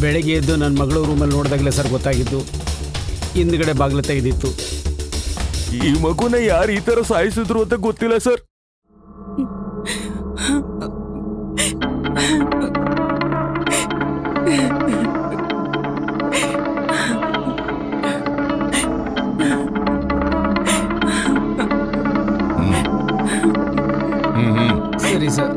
ಬೆಳಗ್ಗೆ ಎದ್ದು ನನ್ನ ಮಗಳು ರೂಮಲ್ಲಿ ನೋಡಿದಾಗಲೇ ಸರ್ ಗೊತ್ತಾಗಿದ್ದು, ಹಿಂದ್ಗಡೆ ಬಾಗಿಲು ತೆಗೆದಿತ್ತು. ಈ ಮಗುನ ಯಾರು ಈ ತರ ಸಾಯಿಸಿದ್ರು ಅಂತ ಗೊತ್ತಿಲ್ಲ ಸರ್. ಸರಿ ಸರ್.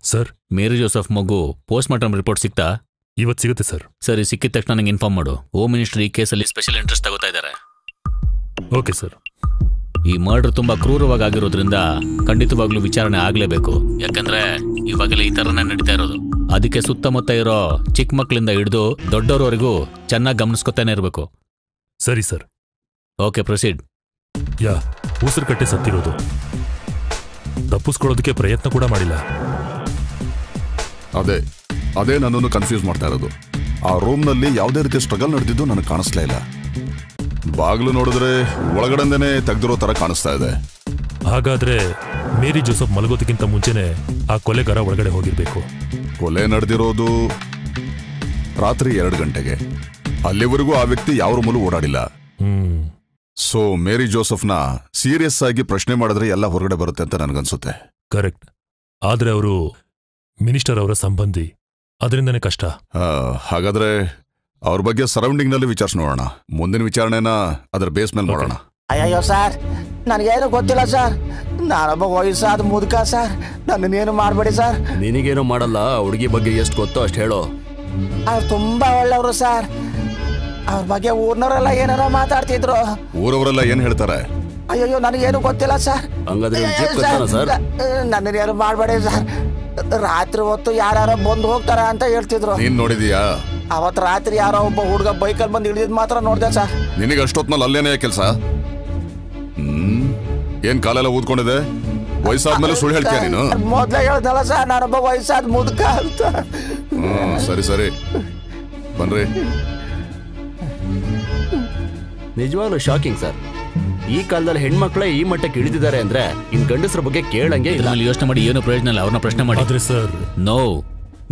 ಸರ್, ಮೇರಿ ಜೋಸೆಫ್ ಮಗು ಪೋಸ್ಟ್ ಮಾರ್ಟಮ್ ರಿಪೋರ್ಟ್ ಸಿಗ್ತಾ? ಇವತ್ತು ಸಿಗುತ್ತೆ ಸರ್. ಸರಿ, ಸಿಕ್ಕಿದ ತಕ್ಷಣ ನನಗೆ ಇನ್ಫಾರ್ಮ್ ಮಾಡು. ಹೋಮ್ ಮಿನಿಸ್ಟರ್ ಈ ಕೇಸಲ್ಲಿ ಸ್ಪೆಷಲ್ ಇಂಟ್ರೆಸ್ಟ್ ತಗೋತಾ ಇದ್ದಾರೆ. Okay sir. ಈ ಮರ್ಡರ್ ತುಂಬಾ ಕ್ರೂರವಾಗಿ ಆಗಿರೋದ್ರಿಂದ ಖಂಡಿತವಾಗ್ಲೂ ವಿಚಾರಣೆ ಆಗ್ಲೇಬೇಕು. ಯಾಕಂದ್ರೆ ಇವಾಗಲೇ ಈ ತರನೇ ನಡೀತಾ ಇರೋದು. ಅದಕ್ಕೆ ಸುತ್ತಮುತ್ತ ಇರೋ ಚಿಕ್ಕ ಮಕ್ಕಳಿಂದ ಹಿಡಿದು ದೊಡ್ಡವರವರೆಗೂ ಚೆನ್ನಾಗಿ ಗಮನಿಸ್ಕೊತಾನೆ ಇರಬೇಕು. ಸರಿ ಸರ್. Okay, proceed. ಉಸಿರು ಕಟ್ಟೆ ಸತ್ತಿರೋದು, ತಪ್ಪಿಸ್ಕೊಳ್ಳೋದಕ್ಕೆ ಪ್ರಯತ್ನ ಕೂಡ ಮಾಡಿಲ್ಲ. ಅದೇ ನನ್ನನ್ನು ಕನ್ಫ್ಯೂಸ್ ಮಾಡ್ತಾ ಇರೋದು. ಆ ರೂಮ್ನಲ್ಲಿ ಯಾವುದೇ ರೀತಿ ಸ್ಟ್ರಗಲ್ ನಡೆದಿದ್ದು ನನಗೆ ಕಾಣಿಸ್ಲೇ ಇಲ್ಲ. ಬಾಗಿಲು ನೋಡಿದ್ರೆ ಒಳಗಡೆಂದೇನೆ ತೆಗೆದಿರೋ ತರ ಕಾಣಿಸ್ತಾ ಇದೆ. ಹಾಗಾದ್ರೆ ಮೇರಿ ಜೋಸೆಫ್ ಮಲಗೋದಕ್ಕಿಂತ ಮುಂಚೆನೆ ಆ ಕೊಲೆಗಾರ ಒಳಗಡೆ ಹೋಗಿರ್ಬೇಕು. ಕೊಲೆ ನಡೆದಿರೋದು ರಾತ್ರಿ 2 ಗಂಟೆಗೆ. ಅಲ್ಲಿವರೆಗೂ ಆ ವ್ಯಕ್ತಿ ಯಾವ ರೂಮಲ್ಲೂ ಓಡಾಡಿಲ್ಲ. ಸೊ ಮೇರಿ ಜೋಸೆಫ್ನ ಸೀರಿಯಸ್ ಆಗಿ ಪ್ರಶ್ನೆ ಮಾಡಿದ್ರೆ ಎಲ್ಲ ಹೊರಗಡೆ ಬರುತ್ತೆ ಅಂತ ನನಗನ್ಸುತ್ತೆ. ಕರೆಕ್ಟ್. ಆದ್ರೆ ಅವರು ಮಿನಿಸ್ಟರ್ ಅವರ ಸಂಬಂಧಿ, ಅದರಿಂದನೇ ಕಷ್ಟ. ಹಾಗಾದ್ರೆ ಅವ್ರ ಬಗ್ಗೆ ಸರೌಂಡಿಂಗ್ ನಲ್ಲಿ ವಿಚಾರಿಸಿ ನೋಡೋಣ. ಮುಂದಿನ ವಿಚಾರಣೆನ ಅದರ ಬೇಸ್ ಮೇಲೆ ನೋಡೋಣ. ಅಯ್ಯೋ ಸರ್, ನನಗೇನು ಗೊತ್ತಿಲ್ಲ ಸರ್. ನಾನೊಬ್ಬ ವಯಸ್ಸಾದ ಮುದುಕ ಸರ್, ನನ್ನನ್ನೇನು ಮಾಡಬೇಡಿ ಸರ್. ನಿನಗೇನು ಮಾಡಲ್ಲ. ಹುಡುಗಿ ಬಗ್ಗೆ ಎಷ್ಟು ಗೊತ್ತೋ ಅಷ್ಟು ಹೇಳೋ. ಅವ್ರು ತುಂಬಾ ಒಳ್ಳೆಯವರು ಸರ್. ಅವ್ರ ಬಗ್ಗೆ ಊರ್ನವರೆಲ್ಲ ಏನಾರ ಮಾತಾಡ್ತಿದ್ರು. ಊರವರೆಲ್ಲ ಏನ್ ಹೇಳ್ತಾರೆ? ಅಯ್ಯೋ ನನಗೇನು ಗೊತ್ತಿಲ್ಲ ಸರ್. ನನ್ನನ್ನೇನು ಮಾಡಬೇಡಿ ಸರ್. ರಾತ್ರಿ ಹೊತ್ತು ಯಾರು ಬಂದು ಹೋಗ್ತಾರ ಅಂತ ಹೇಳ್ತಿದ್ರು. ನೀನ್ ನೋಡಿದೀಯಾ? ಅವತ್ ರಾತ್ರಿ ಯಾರೋ ಒಬ್ಬ ಹುಡುಗ ಬೈಕಲ್ಲಿ ಬಂದು ಇಳಿದ್ ಮಾತ್ರ ನೋಡ್ದೆ ಸರ್. ನಿನಗೆ ಅಷ್ಟೊತ್ನಲ್ಲಿ ಅಲ್ಲೇನೇ ಕೆಲಸ? ಏನ್ ಕಾಲೆಲ್ಲ ಊದ್ಕೊಂಡಿದೆ? ವಯಸ್ಸಾದ್ಮೇಲೆ ಸುಳ್ಳು ಹೇಳ್ತೀಯ ನೀನು? ಮೊದ್ಲೇ ಹೇಳ್ದಲ್ಲ ಸರ್, ನಾನೊಬ್ಬ ವಯಸ್ಸಾದ ಮುದುಕ ಅಂತ. ಸರಿ ಸರಿ, ಬನ್ರಿ. ನಿಜವಾಗ್ಲೂ ಶಾಕಿಂಗ್ ಸರ್. ಈ ಕಾಲದಲ್ಲಿ ಹೆಣ್ಮಕ್ಳೇ ಈ ಮಟ್ಟಕ್ಕೆ ಇಳಿದಿದ್ದಾರೆ ಅಂದ್ರೆ ಇನ್ ಗಂಡಸರ ಬಗ್ಗೆ ಕೇಳಂಗೆ ಇಲ್ಲ. ಯೋಚನೆ ಮಾಡಿ ಏನು ಪ್ರಯೋಜನ ಇಲ್ಲ. ಅವ್ರನ್ನ ಪ್ರಶ್ನೆ ಮಾಡಿ. ಸರ್, ನೋ,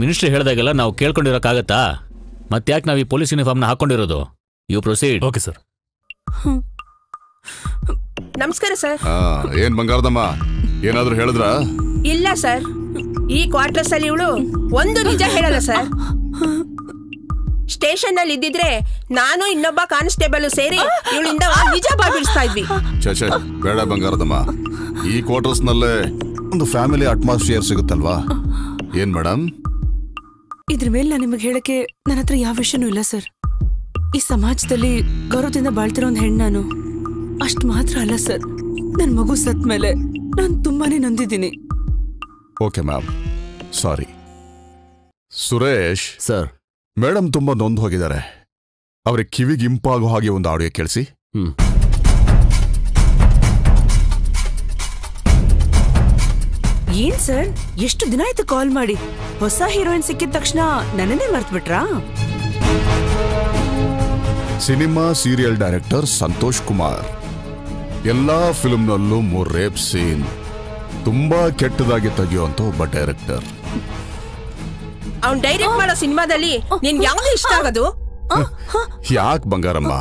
ಮಿನಿಸ್ಟರ್ ಹೇಳಿದಾಗೆಲ್ಲ ನಾವು ಕೇಳ್ಕೊಂಡಿರೋಕ್ಕಾಗತ್ತಾ? ಮತ್ತೆ ಯಾಕೆ ನಾವು ಈ ಪೊಲೀಸ್ ಯೂನಿಫಾರ್ಮ್ನ ಹಾಕೊಂಡಿರೋದು? You proceed. Okay sir. ನಮಸ್ಕಾರ ಸರ್. ಏನ್ ಬಂಗಾರದಮ್ಮ, ಏನಾದ್ರೂ ಹೇಳಿದ್ರ? ಇಲ್ಲ ಸರ್, ಈ ಕ್ವಾರ್ಟರ್ಸ್ ಅಲ್ಲಿ ಇವಳು ಒಂದು ನಿಜ ಹೇಳಲ್ಲ ಸರ್. ಸ್ಟೇಷನ್ ಅಲ್ಲಿ ಇದ್ದಿದ್ರೆ ನಾನು ಇನ್ನೊಬ್ಬ ಕಾನ್ಸ್ಟೇಬಲ್ ಸೇರಿ ಇವಳಿಂದ ನಿಜ ಬಾಬಿಡಿಸ್ತಾ ಇದ್ವಿ. ಛೇ, ಬೇಡ ಬಂಗಾರದಮ್ಮ. ಈ ಕ್ವಾರ್ಟರ್ಸ್ ನಲ್ಲೇ ಒಂದು ಫ್ಯಾಮಿಲಿ ಅಟ್ಮಾಸ್ಫಿಯರ್ ಸಿಗುತ್ತಲ್ವಾ? ಏನ್ ಮೇಡಮ್? ಇದ್ರ ಮೇಲೆ ನಾನು ನಿಮಗೆ ಹೇಳಕ್ಕೆ ನನ್ನ ಹತ್ರ ಯಾವ ವಿಷಯನೂ ಇಲ್ಲ ಸರ್. ಈ ಸಮಾಜದಲ್ಲಿ ಗೌರವದಿಂದ ಬಾಳ್ತಿರೋ ಒಂದು ಹೆಣ್ಣು ನಾನು. ಅಷ್ಟು ಮಾತ್ರ ಅಲ್ಲ ಸರ್, ನನ್ನ ಮಗು ಸತ್ ಮೇಲೆ ನಾನು ತುಂಬಾನೇ ನೊಂದಿದ್ದೀನಿ. ಓಕೆ ಮ್ಯಾಮ್, ಸಾರಿ. ಸುರೇಶ್ ಸರ್, ಮೇಡಮ್ ತುಂಬಾ ನೊಂದು ಹೋಗಿದ್ದಾರೆ. ಅವ್ರಿಗೆ ಕಿವಿಗೆ ಇಂಪಾಗೋ ಹಾಗೆ ಒಂದು ಆಡಿಯೋ ಕೇಳಿಸಿ. ಏನ್ ಸರ್, ಎಷ್ಟು ದಿನ ಆಯ್ತು ಕಾಲ್ ಮಾಡಿ? ಹೊಸ ಹೀರೋಯಿನ್ ಸಿಕ್ಕಿದ ತಕ್ಷಣ ನನ್ನನ್ನೇ ಮರ್ತ್ಬಿಟ್ರಾ? Cinema serial director Santosh Kumar. ಎಲ್ಲಾ ಫಿಲ್ಮ್ನಲ್ಲೂ 3 ರೇಪ್ ಸೀನ್ ತುಂಬಾ ಕೆಟ್ಟದಾಗಿ ತೆಗೆಯುವಂತ ಒಬ್ಬ ಡೈರೆಕ್ಟರ್. ಅವ್ನು ಡೈರೆಕ್ಟ್ ಮಾಡೋ ಸಿನಿಮಾದಲ್ಲಿ ನಿನ್ ಯಾವ್ದು ಇಷ್ಟ ಆಗೋದು? ಯಾಕೆ ಬಂಗಾರಮ್ಮ,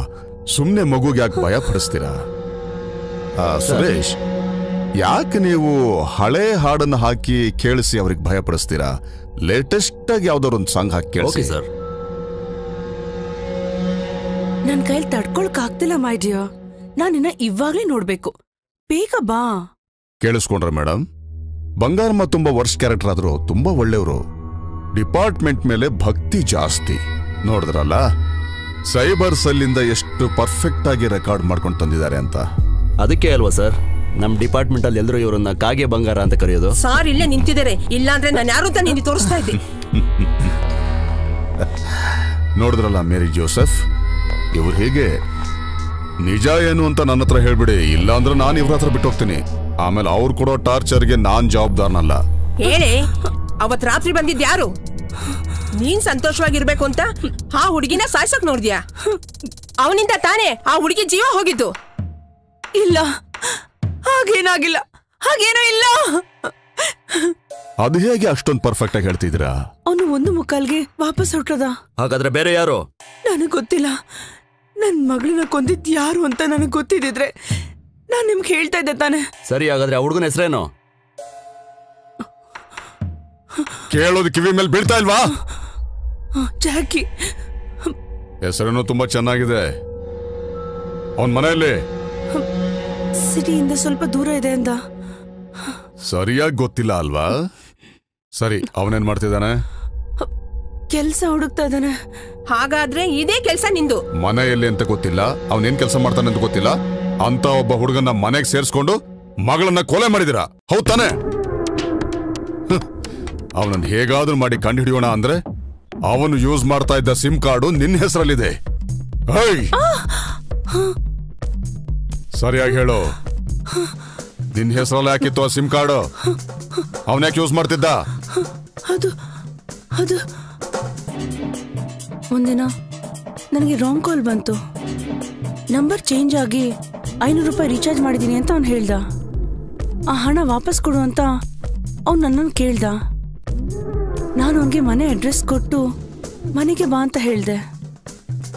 ಸುಮ್ನೆ ಮಗುಗೆ ಯಾಕೆ ಭಯ ಪಡಿಸ್ತೀರಾ? ಸುರೇಶ್, ಯಾಕೆ ನೀವು ಹಳೆ ಹಾಡನ್ನು ಹಾಕಿ ಕೇಳಿಸಿ ಅವ್ರಿಗೆ ಭಯ ಪಡಿಸ್ತೀರಾ? ಲೇಟೆಸ್ಟ್ ಆಗಿ ಯಾವ್ದಾದ್ರು ಒಂದು ಸಾಂಗ್ ಹಾಕಿ ಕೇಳಿಸಿ ಸರ್. ನನ್ ಕೈಲಿ ತಡ್ಕೊಳಕ್ ಆಗ್ತಿಲ್ಲ ಮೈ ಡಿಯರ್. ನಾನಿನ್ನ ಇವಾಗ್ಲೇ ನೋಡ್ಬೇಕು. ಬೇಗ ಬಾ. ಕೇಳಿಸ್ಕೊಂಡ್ರೆ ಮೇಡಮ್, ಬಂಗಾರಮ್ಮ ತುಂಬಾ ವರ್ಸ್ಟ್ ಕ್ಯಾರೆಕ್ಟರ್ ಆದ್ರೂ ತುಂಬಾ ಒಳ್ಳೆಯವರು. ಡಿಪಾರ್ಟ್ಮೆಂಟ್ ಮೇಲೆ ಭಕ್ತಿ ಜಾಸ್ತಿ. ನೋಡಿದ್ರಲ್ಲ, ಸೈಬರ್ ಸೆಲ್ಲಿಂದ ಎಷ್ಟು ಪರ್ಫೆಕ್ಟ್ ಆಗಿ ರೆಕಾರ್ಡ್ ಮಾಡ್ಕೊಂಡು ತಂದಿದ್ದಾರೆ ಅಂತ. ಅದಕ್ಕೆ ಅಲ್ವಾ ಸರ್ ನಮ್ ಡಿಪಾರ್ಟ್ಮೆಂಟ್ ಅಲ್ಲಿ ಎಲ್ಲರೂ ಇವರನ್ನ ಕಾಗೆ ಬಂಗಾರ ಅಂತ ಕರೆಯೋದು. ಸಾರ್ ಇಲ್ಲೇ ನಿಂತಿದ್ದಾರೆ, ಇಲ್ಲಾಂದ್ರೆ ನಾನು ಯಾರು ಅಂತ ನಿನ್ಗೆ ತೋರಿಸ್ತಾ ಇದ್ದೆ. ನೋಡಿದ್ರಲ್ಲ ಮೇರಿ ಜೋಸೆಫ್, ಇವ್ರು ಹೇಗೆ ನಿಜ ಏನು ಅಂತ ನನ್ನ ಹತ್ರ ಹೇಳ್ಬಿಡಿ, ಇಲ್ಲ ಅಂದ್ರೆ ನಾನು ಇವ್ರ ಹತ್ರ ಬಿಟ್ಟು ಹೋಗ್ತೀನಿ. ಆಮೇಲೆ ಅವ್ರು ಕೊಡೋ ಟಾರ್ಚರ್ಗೆ ನಾನ್ ಜವಾಬ್ದಾರನಲ್ಲ. ಹೇಳಿ, ಅವತ್ ರಾತ್ರಿ ಬಂದಿದ್ ಯಾರು? ನೀನ್ ಸಂತೋಷವಾಗಿರ್ಬೇಕು ಅಂತ ಆ ಹುಡುಗಿನ ಸಾಯ್ಸಕ್ ನೋಡ್ದ್ಯಾ? ಅವನಿಂದ ತಾನೇ ಆ ಹುಡುಗಿ ಜೀವ ಹೋಗಿದ್ದು. ಇಲ್ಲ, ಹಾಗೇನಾಗಿಲ್ಲ, ಹಾಗೇನೂ ಇಲ್ಲ. ಅದು ಹೇಗೆ ಅಷ್ಟೊಂದು ಪರ್ಫೆಕ್ಟ್ ಆಗಿ ಹೇಳ್ತಿದ್ದೀರಾ? ಅವನು 1:15ಗೆ ವಾಪಸ್ ಹೊರಟದ. ಹಾಗಾದ್ರೆ ಬೇರೆ ಯಾರು? ನನಗ್ ಗೊತ್ತಿಲ್ಲ. ನನ್ ಮಗಳನ್ನ ಕೊಂದಿದ್ ಯಾರು ಅಂತ ನನಗ್ ಗೊತ್ತಿದ್ರೆ ನಾನ್ ನಿಮ್ಗೆ ಹೇಳ್ತಾ ಇದ್ದೆ ತಾನೆ. ಸರಿ, ಹಾಗಾದ್ರೆ ಆ ಹುಡುಗನ ಹೆಸರೇನು? ಕೇಳೋದು ಕಿವಿ ಮೇಲೆ ಬೀಳ್ತಾ ಇಲ್ವಾ? ಜಾಕಿ. ಹೆಸರೇನು ತುಂಬಾ ಚೆನ್ನಾಗಿದೆ. ಅವನ್ ಮನೆಯಲ್ಲಿ ಸಿಟಿಯಿಂದ ಸ್ವಲ್ಪ ದೂರ ಇದೆ ಅಂದ. ಸರಿಯಾಗಿ ಗೊತ್ತಿಲ್ಲ ಅಲ್ವಾ? ಸರಿ, ಅವನೇನ್ ಮಾಡ್ತಿದ್ದಾನೆ? ಕೆಲ್ಸ ಹುಡುಕ್ತಾ ಇದ್ದಾನೆ. ಹಾಗಾದ್ರೆ ಇದೇ ಕೆಲ್ಸ ನಿಂದು. ಮನೆಯಲ್ಲಿ ಅಂತ ಗೊತ್ತಿಲ್ಲ, ಅವನೇನ್ ಕೆಲಸ ಮಾಡ್ತಾನೆ ಅಂತ ಗೊತ್ತಿಲ್ಲ, ಅಂತ ಒಬ್ಬ ಹುಡುಗನ ಮನೆಗೆ ಸೇರಿಸ್ಕೊಂಡು ಮಗಳನ್ನ ಕೊಲೆ ಮಾಡಿದಿರ, ಹೌದ್ ತಾನೆ? ಅವನನ್ನ ಹೇಗಾದ್ರೂ ಮಾಡಿ ಕಂಡು ಹಿಡಿಯೋಣ ಅಂದ್ರೆ ಅವನು ಯೂಸ್ ಮಾಡ್ತಾ ಇದ್ದ ಸಿಮ್ ಕಾರ್ಡು ನಿನ್ನ ಹೆಸರಲ್ಲಿದೆ. ಸರಿಯಾಗಿ ಹೇಳು, ನಿನ್ನ ಹೆಸರಲ್ಲಿ ಹಾಕಿತ್ತು ಆ ಸಿಮ್ ಕಾರ್ಡು? ಅವನ್ಯಾಕೆ ಯೂಸ್ ಮಾಡ್ತಿದ್ದ? ಅದು ಅದು ಒಂದಿನ ನನಗೆ ರಾಂಗ್ ಕಾಲ್ ಬಂತು. ನಂಬರ್ ಚೇಂಜ್ ಆಗಿ 500 ರೂಪಾಯಿ ರೀಚಾರ್ಜ್ ಮಾಡಿದ್ದೀನಿ ಅಂತ ಅವ್ನು ಹೇಳ್ದ. ಆ ಹಣ ವಾಪಸ್ ಕೊಡು ಅಂತ ಅವ್ನು ನನ್ನನ್ನು ಕೇಳ್ದ. ನಾನು ಅವನಿಗೆ ಮನೆ ಅಡ್ರೆಸ್ ಕೊಟ್ಟು ಮನೆಗೆ ಬಾ ಅಂತ ಹೇಳ್ದೆ.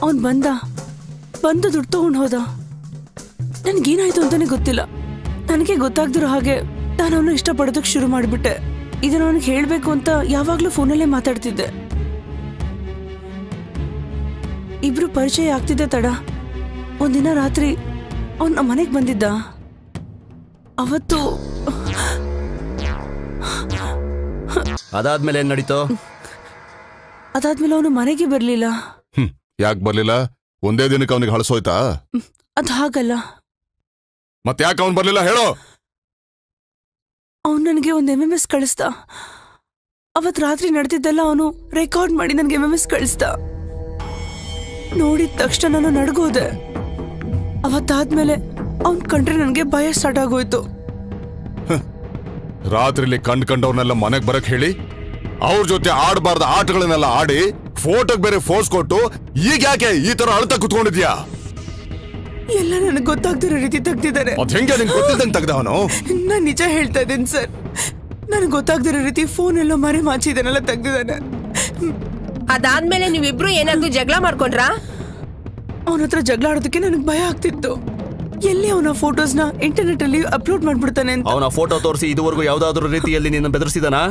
ಅವನು ಬಂದು ದುಡ್ಡು ತಗೊಂಡು ಹೋದ. ನನಗೇನಾಯ್ತು ಅಂತಾನೆ ಗೊತ್ತಿಲ್ಲ. ನನಗೆ ಗೊತ್ತಾಗ್ದಿರೋ ಹಾಗೆ ನಾನು ಅವನು ಇಷ್ಟಪಡೋದಕ್ಕೆ ಶುರು ಮಾಡಿಬಿಟ್ಟೆ. ಇದನ್ನ ಅವನಿಗೆ ಹೇಳಬೇಕು ಅಂತ ಯಾವಾಗಲೂ ಫೋನಲ್ಲೇ ಮಾತಾಡ್ತಿದ್ದೆ. ಇಬ್ರು ಪರಿಚಯ ಆಗ್ತಿದ್ದೆ ತಡ ಒಂದಿನ ರಾತ್ರಿ ಅವನ ಮನೆಗೆ ಬಂದಿದ್ದ. ಅವತ್ತು ಅದಾದ್ಮೇಲೆ ಏನ್ ನಡೀತು? ಅದಾದ್ಮೇಲೆ ಅವನು ಮನೆಗೆ ಬರ್ಲಿಲ್ಲ. ಯಾಕೆ ಬರ್ಲಿಲ್ಲ? ಒಂದೇ ದಿನಕ್ಕೆ ಅವನಿಗೆ ಹಳಸೋಯ್ತಾ? ಅದು ಹಾಗಲ್ಲ. ಮತ್ತೆ ಯಾಕೆ ಅವನು ಬರ್ಲಿಲ್ಲ ಹೇಳೋ? ಅವನು ನನಗೆ ಒಂದು MMS ಕಳಿಸ್ದ. ಅವತ್ ರಾತ್ರಿ ನಡೆದಿದ್ದೆಲ್ಲ ಅವನು ರೆಕಾರ್ಡ್ ಮಾಡಿ ನನಗೆ MMS ಕಳಿಸ್ದ. ನೋಡಿದ ತಕ್ಷಣ ನಾನು ನಡ್ಗೋದೆ. ಅವತ್ತಾದ್ಮೇಲೆ ಅವನ್ ಕಂಡ್ರೆ ನನಗೆ ಭಯ ಸ್ಟಾರ್ಟ್ ಆಗೋಯ್ತು. ರಾತ್ರಿಲಿ ಕಂಡವ್ರನ್ನೆಲ್ಲ ಮನೆಗೆ ಬರಕ್ ಹೇಳಿ ಅವ್ರ ಜೊತೆ ಆಡಬಾರ್ದ ಆಟಗಳನ್ನೆಲ್ಲ ಆಡಿ ಫೋಟೋಗೆ ಬೇರೆ ಫೋರ್ಸ್ ಕೊಟ್ಟು ಈಗ ಯಾಕೆ ಈ ತರ ಅಳ್ತಾ ಕುತ್ಕೊಂಡಿದ್ಯಾ? ಎಲ್ಲ ನನಗೆ ಗೊತ್ತಾಗ್ದಿರೋ ರೀತಿ ತೆಗ್ದಿದ್ದಾರೆ. ಹೆಂಗೆ ನಿಂಗೆ ಗೊತ್ತಿದ್ದಂಗೆ ತೆಗ್ದವನು? ನಾನು ನಿಜ ಹೇಳ್ತಾ ಇದ್ದೀನಿ ಸರ್. ನನಗೆ ಗೊತ್ತಾಗ್ದಿರೋ ರೀತಿ ಫೋನ್ ಎಲ್ಲೋ ಮರೆ ಮಾಚಿ ಇದನ್ನೆಲ್ಲ ತೆಗ್ದಿದ್ದಾನೆ. ಅದಾದ್ಮೇಲೆ ನೀವಿಬ್ರು ಏನಾದ್ರು ಜಗಳ ಮಾಡ್ಕೊಂಡ್ರಾ? ಅವನ ಹತ್ರ ಜಗಳ ಆಡೋದಕ್ಕೆ ನನಗೆ ಭಯ ಆಗ್ತಿತ್ತು. ಎಲ್ಲಿ ಅವನ ಫೋಟೋಸ್ನ ಇಂಟರ್ನೆಟ್ ಅಲ್ಲಿ ಅಪ್ಲೋಡ್ ಮಾಡ್ಬಿಡ್ತಾನೆ ಅಂತ. ಅವನ ಫೋಟೋ ತೋರಿಸಿ ಇದುವರೆಗೂ ಯಾವ್ದಾದ್ರು ರೀತಿಯಲ್ಲಿ ನಿನ್ನ ಬೆದರಿಸಿದಾನಾ?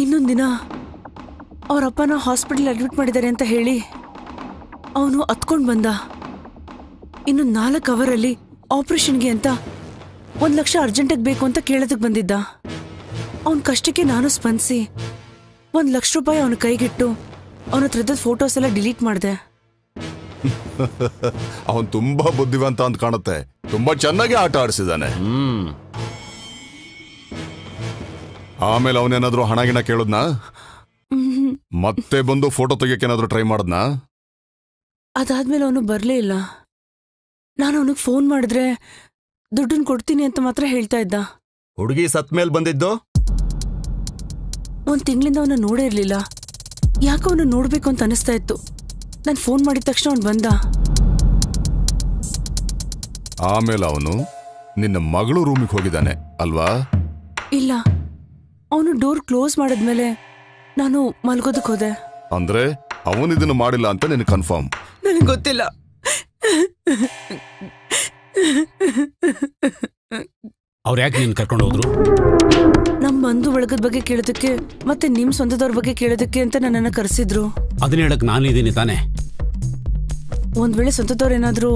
ಇನ್ನೊಂದಿನ ಅವ್ರ ಅಪ್ಪನ ಹಾಸ್ಪಿಟಲ್ ಅಡ್ಮಿಟ್ ಮಾಡಿದ್ದಾರೆ ಅಂತ ಹೇಳಿ ಅವನು ಹತ್ಕೊಂಡ್ ಬಂದ. ಇನ್ನು 4 ಅವರಲ್ಲಿ ಆಪರೇಷನ್ಗೆ ಅಂತ 1 ಲಕ್ಷ ಅರ್ಜೆಂಟಾಗಿ ಬೇಕು ಅಂತ ಕೇಳೋದಕ್ಕೆ ಬಂದಿದ್ದ. ಅವನ ಕಷ್ಟಕ್ಕೆ ನಾನು ಸ್ಪಂದಿಸಿ 1 ಲಕ್ಷ ರೂಪಾಯಿ ಅವನ ಕೈಗಿಟ್ಟು ಅವನ ಹತ್ರದ ಫೋಟೋಸ್ ಎಲ್ಲ ಡಿಲೀಟ್ ಮಾಡಿದೆ. ಅವನ್ ತುಂಬಾ ಬುದ್ಧಿವಂತ ಅಂತ ಕಾಣುತ್ತೆ. ತುಂಬಾ ಚೆನ್ನಾಗಿ ಆಟ ಆಡಿಸಿದಾನೆ. ಆಮೇಲೆ ಅವನೇನಾದ್ರೂ ಹಣಗಿನ ಕೇಳುದ್ನಾ? ಮತ್ತೆ ಬಂದು ಫೋಟೋ ತೆಗಿಯಕ್ಕೇನಾದ್ರೂ ಟ್ರೈ ಮಾಡದ್ನಾ? ಅದಾದ್ಮೇಲೆ ಅವನು ಬರ್ಲೇ ಇಲ್ಲ. ನಾನು ಅವನಿಗೆ ಫೋನ್ ಮಾಡಿದ್ರೆ ದುಡ್ಡನ್ನ ಕೊಡ್ತೀನಿ ಅಂತ ಮಾತ್ರ ಹೇಳ್ತಾ ಇದ್ದ. ಹುಡುಗಿ ಸತ್ ಮೇಲೆ ಬಂದಿದ್ದು? 1 ತಿಂಗಳಿಂದ ಅವನ ನೋಡೇ ಇರ್ಲಿಲ್ಲ. ಯಾಕೆ ಅವನು ನೋಡ್ಬೇಕು ಅಂತ ಅನಿಸ್ತಾ ಇತ್ತು. ನಾನು ಫೋನ್ ಮಾಡಿದ ತಕ್ಷಣ ಅವನು ಬಂದ. ಆಮೇಲೆ ಅವನು ನಿನ್ನ ಮಗಳು ರೂಮಿಗೆ ಹೋಗಿದ್ದಾನೆ ಅಲ್ವಾ? ಇಲ್ಲ, ಅವನು ಡೋರ್ ಕ್ಲೋಸ್ ಮಾಡಿದ್ಮೇಲೆ ನಾನು ಮಲ್ಗೋದಕ್ಕೆ ಹೋದೆ. ಅಂದ್ರೆ ಅವನು ಇದನ್ನು ಮಾಡಿಲ್ಲ ಅಂತ ನಿನ್ ಕನ್ಫರ್ಮ್? ನನಗೆ ಗೊತ್ತಿಲ್ಲ. ಅವ್ರು ಯಾಕೆ ನೀನು ಕರ್ಕೊಂಡು ಹೋದ್ರು? ನಮ್ಮ ಬಂಧು ಬಳಗದ ಬಗ್ಗೆ ಕೇಳೋದಕ್ಕೆ ಮತ್ತೆ ನಿಮ್ ಸ್ವಂತದವ್ರ ಬಗ್ಗೆ ಕೇಳೋದಕ್ಕೆ ಅಂತ ನನ್ನನ್ನು ಕರೆಸಿದ್ರು. ಅದನ್ನ ಹೇಳಕ್ ನಾನು ಇದ್ದೀನಿ ತಾನೆ. ಒಂದ್ ವೇಳೆ ಸ್ವಂತದವ್ರು ಏನಾದ್ರೂ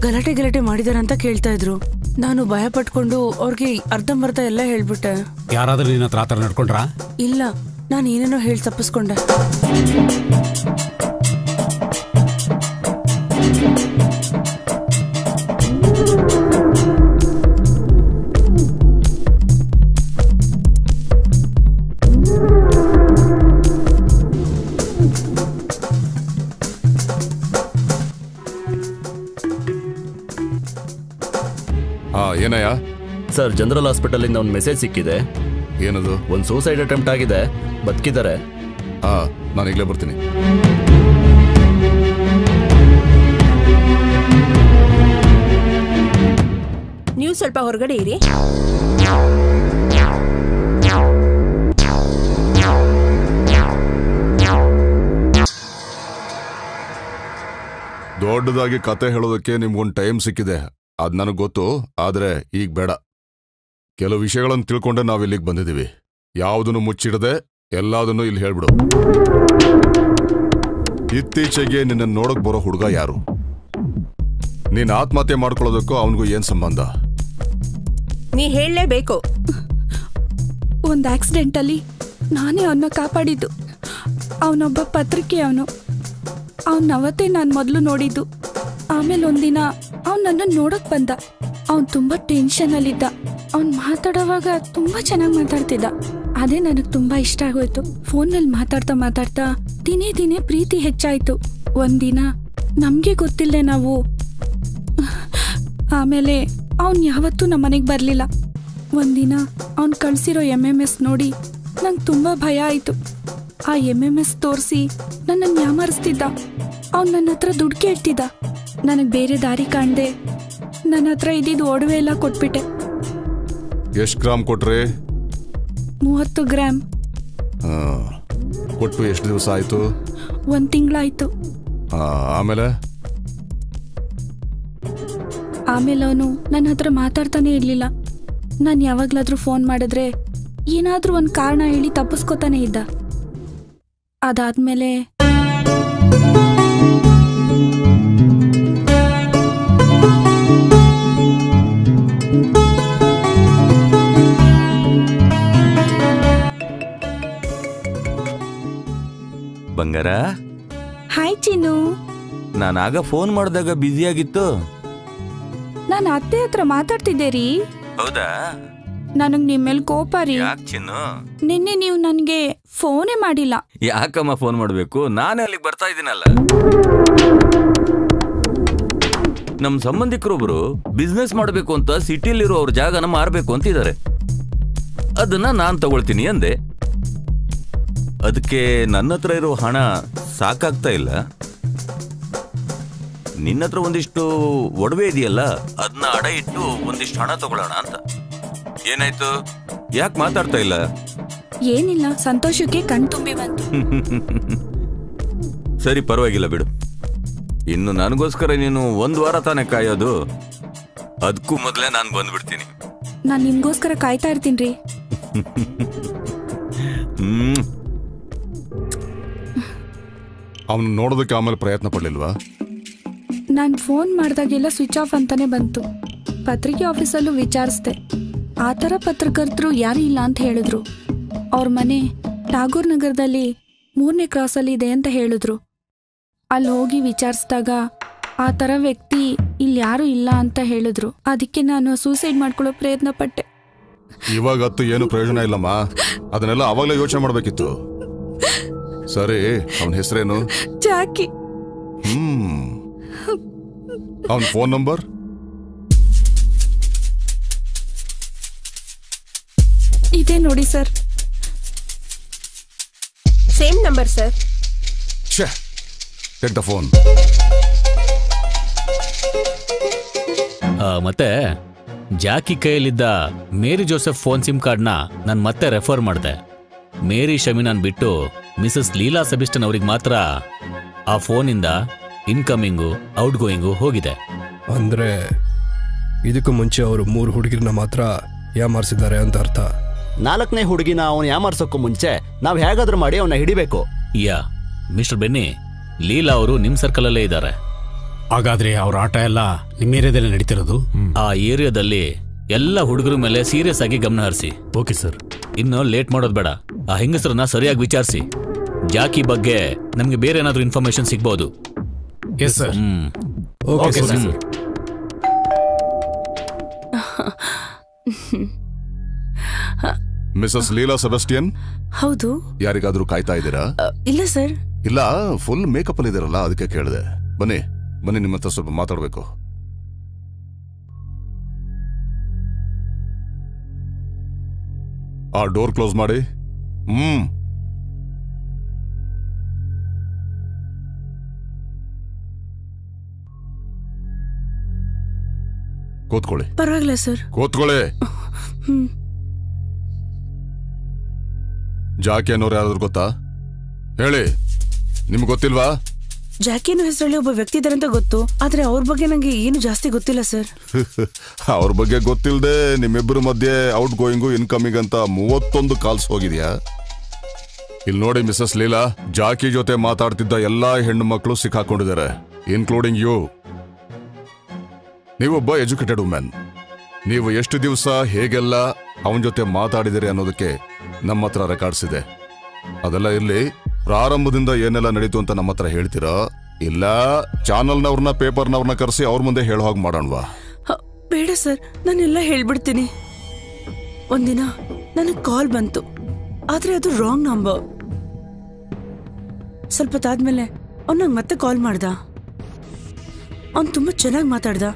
ಗಲಾಟೆ ಮಾಡಿದಾರೆ ಅಂತ ಕೇಳ್ತಾ ಇದ್ರು. ನಾನು ಭಯ ಪಟ್ಕೊಂಡು ಅವ್ರಿಗೆ ಅರ್ಧಂಬರ್ಧ ಎಲ್ಲ ಹೇಳ್ಬಿಟ್ಟೆ. ಯಾರಾದ್ರೂ ನಿನ್ನ ಹತ್ರ ಆತರ ನಡ್ಕೊಂಡ್ರಾ? ಇಲ್ಲ, ನಾನು ಏನೇನೋ ಹೇಳಿ ತಪ್ಪಿಸ್ಕೊಂಡೆ. ಏನಯ್ಯ? ಸರ್, ಜನರಲ್ ಹಾಸ್ಪಿಟಲ್ ಇಂದ ಒಂದು ಮೆಸೇಜ್ ಸಿಕ್ಕಿದೆ. ಏನದು? ಒಂದು ಸೂಸೈಡ್ ಅಟೆಂಪ್ಟ್ ಆಗಿದೆ, ಬದುಕಿದ್ದಾರೆ. ನಾನು ಈಗಲೇ ಬರ್ತೀನಿ. ನೀವು ಸ್ವಲ್ಪ ಹೊರಗಡೆ ಇರಿ. ದೊಡ್ಡದಾಗಿ ಕತೆ ಹೇಳೋದಕ್ಕೆ ನಿಮ್ಗೊಂದು ಟೈಮ್ ಸಿಕ್ಕಿದೆ, ಅದ್ ನನಗೆ ಗೊತ್ತು. ಆದ್ರೆ ಈಗ ಬೇಡ. ಕೆಲವು ವಿಷಯಗಳನ್ನು ತಿಳ್ಕೊಂಡೆ ನಾವ್ ಇಲ್ಲಿಗೆ ಬಂದಿದ್ದೀವಿ. ಯಾವುದನ್ನು ಮುಚ್ಚಿಡದೆ ಎಲ್ಲದನ್ನು ಇಲ್ಲಿ ಹೇಳ್ಬಿಡು. ಇತ್ತೀಚೆಗೆ ನಿನ್ನ ನೋಡಕ್ ಬರೋ ಹುಡುಗ ಯಾರು? ನೀನ್ ಆತ್ಮಹತ್ಯೆ ಮಾಡ್ಕೊಳ್ಳೋದಕ್ಕೂ ಅವನಿಗೂ ಏನ್ ಸಂಬಂಧ? ನೀ ಹೇಳಲೇಬೇಕು. ಒಂದು ಆಕ್ಸಿಡೆಂಟಲ್ಲಿ ನಾನೇ ಅವನ್ನ ಕಾಪಾಡಿದ್ದು. ಅವನೊಬ್ಬ ಪತ್ರಿಕೆ ಅವನವತ್ತೇ ನಾನು ಮೊದಲು ನೋಡಿದ್ದು. ಆಮೇಲೆ ಒಂದಿನ ಅವ್ನು ನನ್ನನ್ನು ನೋಡಕ್ ಬಂದ. ಅವ್ನು ತುಂಬಾ ಟೆನ್ಷನಲ್ಲಿದ್ದ. ಅವ್ನು ಮಾತಾಡೋವಾಗ ತುಂಬಾ ಚೆನ್ನಾಗಿ ಮಾತಾಡ್ತಿದ್ದ. ಅದೇ ನನಗೆ ತುಂಬಾ ಇಷ್ಟ ಆಗೋಯ್ತು. ಫೋನಲ್ಲಿ ಮಾತಾಡ್ತಾ ದಿನೇ ಪ್ರೀತಿ ಹೆಚ್ಚಾಯ್ತು. ಒಂದಿನ ನಮ್ಗೆ ಗೊತ್ತಿಲ್ಲದೆ ನಾವು ಆಮೇಲೆ ಅವ್ನು ಯಾವತ್ತೂ ನಮ್ಮ ಮನೆಗೆ ಬರಲಿಲ್ಲ. ಒಂದಿನ ಅವ್ನು ಕಳಿಸಿರೋ MMS ನೋಡಿ ನಂಗೆ ತುಂಬಾ ಭಯ ಆಯಿತು. ಆ MMS ತೋರಿಸಿ ನನ್ನನ್ನು ಯಾಮಾರಿಸ್ತಿದ್ದ. ಅವ್ನು ನನ್ನ ಹತ್ರ ದುಡ್ಡು ಕೇಳ್ತಿದ್ದ. ನನಗೆ ಬೇರೆ ದಾರಿ ಕಾಣ್ದೆ ನನ್ನ ಹತ್ರ ಇದ್ದಿದ್ದು ಒಡವೆ ಎಲ್ಲ ಕೊಟ್ಬಿಟ್ಟೆ. ಎಷ್ಟು ಗ್ರಾಮ್ ಕೊಟ್ರೆ? 30 ಗ್ರಾಮ್. ಕೊಟ್ಟು ಎಷ್ಟು ದಿವಸ ಆಯ್ತು? 1 ತಿಂಗಳಾಯ್ತು. ಆಮೇಲೆ ಅವನು ನನ್ನ ಹತ್ರ ಮಾತಾಡ್ತಾನೆ ಇರ್ಲಿಲ್ಲ. ನಾನು ಯಾವಾಗ್ಲಾದ್ರೂ ಫೋನ್ ಮಾಡಿದ್ರೆ ಏನಾದ್ರೂ ಒಂದು ಕಾರಣ ಹೇಳಿ ತಪ್ಪಿಸ್ಕೊತಾನೆ ಇದ್ದ. ಅದಾದ್ಮೇಲೆ ಬಂಗಾರ. ಹಾಯ್ ಚಿನ್ನು. ನಾನಾಗ ಫೋನ್ ಮಾಡಿದಾಗ ಬ್ಯುಸಿಯಾಗಿತ್ತು. ನಾನು ಅತ್ತೆ ಹತ್ರ ಮಾತಾಡ್ತಿದ್ದೆ ರೀ. ಹೌದಾ? ನನಗ್ ನಿಮ್ ಮೇಲೆ ಕೋಪ ರೀ. ಯಾಕೆ ಚಿನ್ನು? ನಿನ್ನೆ ನೀವು ನನ್ಗೆ ಫೋನೇ ಮಾಡಿಲ್ಲ. ಯಾಕಮ್ಮ ಫೋನ್ ಮಾಡ್ಬೇಕು? ನಾನೇ ಅಲ್ಲಿಗೆ ಬರ್ತಾ ಇದ್ದೀನಲ್ಲ. ನಮ್ ಸಂಬಂಧಿಕರೊಬ್ರು ಬಿಸ್ನೆಸ್ ಮಾಡ್ಬೇಕು ಅಂತ ಸಿಟಿಲಿರೋ ಅವ್ರ ಜಾಗನ ಮಾರ್ಬೇಕು ಅಂತಿದ್ದಾರೆ. ಅದನ್ನ ನಾನ್ ತಗೊಳ್ತೀನಿ ಅಂದೆ. ಅದಕ್ಕೆ ನನ್ನ ಹತ್ರ ಇರೋ ಹಣ ಸಾಕಾಗ್ತಾ ಇಲ್ಲ. ನಿನ್ನ ಹತ್ರ ಒಂದಿಷ್ಟು ಒಡವೆ ಇದೆಯಲ್ಲ, ಅದನ್ನ ಅಡ ಇಟ್ಟು ಒಂದಿಷ್ಟು ಹಣ ತಗೊಳ್ಳೋಣ ಅಂತ. ಏನಾಯ್ತು? ಯಾಕೆ ಮಾತಾಡ್ತಾ ಇಲ್ಲ? ಏನಿಲ್ಲ, ಸಂತೋಷಕ್ಕೆ ಕಣ್ ತುಂಬಿ ಬಂತು. ಸರಿ, ಪರವಾಗಿಲ್ಲ ಬಿಡು. ಇನ್ನು ನನಗೋಸ್ಕರ ನೀನು 1 ವಾರ ತಾನೇ ಕಾಯೋದು. ಅದಕ್ಕೂ ಮೊದಲೇ ನಾನು ಬಂದ್ಬಿಡ್ತೀನಿ. ನಾನು ನಿಮ್ಗೋಸ್ಕರ ಕಾಯ್ತಾ ಇರ್ತೀನಿ. ಅವನು ನೋಡೋದಕ್ಕೆ ಆಮೇಲೆ ಪ್ರಯತ್ನ ಪಡ್ಲಿಲ್ವಾ? ನಾನು ಫೋನ್ ಮಾಡಿದಾಗೆಲ್ಲ ಸ್ವಿಚ್ ಆಫ್ ಅಂತಾನೆ ಬಂತು. ಪತ್ರಿಕೆ ಆಫೀಸಲ್ಲೂ ವಿಚಾರಿಸ್ದೆ. ಆ ಥರ ಪತ್ರಕರ್ತರು ಯಾರೂ ಇಲ್ಲ ಅಂತ ಹೇಳಿದ್ರು. ಅವ್ರ ಮನೆ ಟಾಗೂರ್ ನಗರದಲ್ಲಿ 3ನೇ ಕ್ರಾಸಲ್ಲಿ ಇದೆ ಅಂತ ಹೇಳಿದ್ರು. ಅಲ್ಲಿ ಹೋಗಿ ವಿಚಾರಿಸಿದಾಗ ಆ ಥರ ವ್ಯಕ್ತಿ ಇಲ್ಲಿ ಯಾರೂ ಇಲ್ಲ ಅಂತ ಹೇಳಿದ್ರು. ಅದಕ್ಕೆ ನಾನು ಸೂಸೈಡ್ ಮಾಡ್ಕೊಳ್ಳೋ ಪ್ರಯತ್ನ ಪಟ್ಟೆ. ಇವಾಗತ್ತು ಏನು ಪ್ರಯೋಜನ ಇಲ್ಲಮ್ಮ. ಅದನ್ನೆಲ್ಲ ಅವಾಗಲೇ ಯೋಚನೆ ಮಾಡ್ಬೇಕಿತ್ತು. ಸರಿ, ಅವನ ಹೆಸರೇನು? ಜಾಕಿ. ಅವನ ಫೋನ್ ನಂಬರ್? ಇದೆ ನೋಡಿ sir. Same number sir. Take the phone. ಮತ್ತೆ ಜಾಕಿ ಕೈಯಲ್ಲಿದ್ದ ಮೇರಿ ಜೋಸೆಫ್ ಫೋನ್ ಸಿಮ್ ಕಾರ್ಡ್ನ ನಾನು ಮತ್ತೆ ರೆಫರ್ ಮಾಡಿದೆ. ಮೇರಿ ಶಮಿನಾನ್ ಬಿಟ್ಟು ಮಿಸಸ್ ಲೀಲಾ ಸೆಬೆಸ್ಟಿಯನ್ ಅವ್ರಿಗೆ ಮಾತ್ರ ಆ ಫೋನಿಂದ ಇನ್ಕಮಿಂಗು ಔಟ್ ಗೋಯಿಂಗು ಹೋಗಿದೆ. ಅಂದ್ರೆ ಇದಕ್ಕೂ ಮುಂಚೆ ಅವರು 3 ಹುಡುಗಿರನ್ನ ಮಾತ್ರ ಯಾಮಾರಿಸಿದ್ದಾರೆ ಅಂತ ಅರ್ಥ. 4ನೇ ಹುಡುಗಿನ ಅವನು ಯಾಮಾರ್ಸೋಕ್ಕೂ ಮುಂಚೆ ನಾವು ಹೇಗಾದ್ರೂ ಮಾಡಿ ಅವನ್ನ ಹಿಡಿಬೇಕು. ಮಿಸ್ಟರ್ ಬೆನ್ನಿ, ಲೀಲಾ ಅವರು ನಿಮ್ ಸರ್ಕಲ್ ಅಲ್ಲೇ ಇದ್ದಾರೆ. ಹಾಗಾದ್ರೆ ಅವ್ರ ಆಟ ಎಲ್ಲ ನಿಮ್ಮ ಏರಿಯಾದಲ್ಲೇ ನಡೀತಿರೋದು? ಆ ಏರಿಯಾದಲ್ಲಿ ಎಲ್ಲ ಹುಡುಗರ ಮೇಲೆ ಸೀರಿಯಸ್ ಆಗಿ ಗಮನ ಹರಿಸಿ. Okay sir. ಇನ್ನು ಲೇಟ್ ಮಾಡೋದು ಬೇಡ. ಆ ಹೆಂಗಸರನ್ನ ಸರಿಯಾಗಿ ವಿಚಾರಿಸಿ. ಜಾಕಿ ಬಗ್ಗೆ ನಮ್ಗೆ ಬೇರೆ ಏನಾದ್ರೂ ಇನ್ಫಾರ್ಮೇಶನ್ ಸಿಗ್ಬಹುದು. Yes sir. Okay sir. Mrs Leela Sebastian, ಹೌದು. ಯಾರಿಗಾದ್ರೂ ಕಾಯ್ತಾ ಇದ್ದೀರಾ? ಇಲ್ಲ ಸರ್. ಇಲ್ಲ, ಫುಲ್ ಮೇಕಪ್ ಅಲ್ಲಿ ಇದ್ದೀರಲ್ಲ, ಅದಕ್ಕೆ ಕೇಳಿದೆ. ಬನ್ನಿ ಬನ್ನಿ, ನಿಮ್ಮ ಹತ್ರ ಸ್ವಲ್ಪ ಮಾತಾಡ್ಬೇಕು. ಆ ಡೋರ್ ಕ್ಲೋಸ್ ಮಾಡಿ. ಕೂತ್ಕೊಳ್ಳಿ. ಪರವಾಗಿಲ್ಲ ಸರ್. ಕೂತ್ಕೊಳ್ಳಿ. ಜಾಕಿ ಅನ್ನೋರು ಯಾರಾದ್ರೂ ಗೊತ್ತಾ? ಹೇಳಿ, ನಿಮ್ಗೆ ಗೊತ್ತಿಲ್ವಾ? ಜಾಕಿ ಅನ್ನೋ ಹೆಸರಲ್ಲಿ ಒಬ್ಬ ವ್ಯಕ್ತಿ ಇದ್ದಾರೆ ಅಂತ ಗೊತ್ತು, ಆದ್ರೆ ಅವ್ರ ಬಗ್ಗೆ ನಂಗೆ ಏನು ಜಾಸ್ತಿ ಗೊತ್ತಿಲ್ಲ ಸರ್. ಅವ್ರ ಬಗ್ಗೆ ಗೊತ್ತಿಲ್ಲದೆ ನಿಮ್ಮಿಬ್ಬರ ಮಧ್ಯೆ ಔಟ್ ಗೋಯಿಂಗು ಇನ್ಕಮಿಂಗ್ ಅಂತ 31 ಕಾಲ್ಸ್ ಹೋಗಿದ್ಯಾ? ಇಲ್ಲಿ ನೋಡಿ ಮಿಸಸ್ ಲೀಲಾ, ಜಾಕಿ ಜೊತೆ ಮಾತಾಡ್ತಿದ್ದ ಎಲ್ಲಾ ಹೆಣ್ಣು ಮಕ್ಕಳು ಸಿಕ್ಕಾಕೊಂಡಿದ್ದಾರೆ, ಇನ್ಕ್ಲೂಡಿಂಗ್ ಯು. ನೀವೊಬ್ಬ ಎಜುಕೇಟೆಡ್ ವುಮೆನ್. ನೀವು ಎಷ್ಟು ದಿವಸ ಹೇಗೆಲ್ಲ ಅವನ ಜೊತೆ ಮಾತಾಡಿದಿರಿ ಅನ್ನೋದಕ್ಕೆ ನಮ್ಮ ಹತ್ರ ರೆಕಾರ್ಡ್ಸ್ ಇದೆ. ಅದೆಲ್ಲ ಇರ್ಲಿ, ಪ್ರಾರಂಭದಿಂದ ಏನೆಲ್ಲ ನಡೀತು ಅಂತ ನಮ್ಮ ಹತ್ರ ಹೇಳ್ತೀರಾ? ಇಲ್ಲ ಚಾನಲ್ನವ್ರನ್ನ ಪೇಪರ್ನವ್ರನ್ನ ಕರೆಸಿ ಅವ್ರ ಮುಂದೆ ಹೇಳೋ ಹಾಗೆ ಮಾಡೋಣವಾ? ಬೇಡ ಸರ್, ನಾನೆಲ್ಲ ಹೇಳ್ಬಿಡ್ತೀನಿ. ಒಂದಿನ ನನಗೆ ಕಾಲ್ ಬಂತು, ಆದ್ರೆ ಅದು ರಾಂಗ್ ನಂಬರ್. ಸ್ವಲ್ಪ ತಾದ್ಮೇಲೆ ಅವ್ನು ನಂಗೆ ಮತ್ತೆ ಕಾಲ್ ಮಾಡ್ದ. ಅವ್ನು ತುಂಬಾ ಚೆನ್ನಾಗಿ ಮಾತಾಡ್ದ.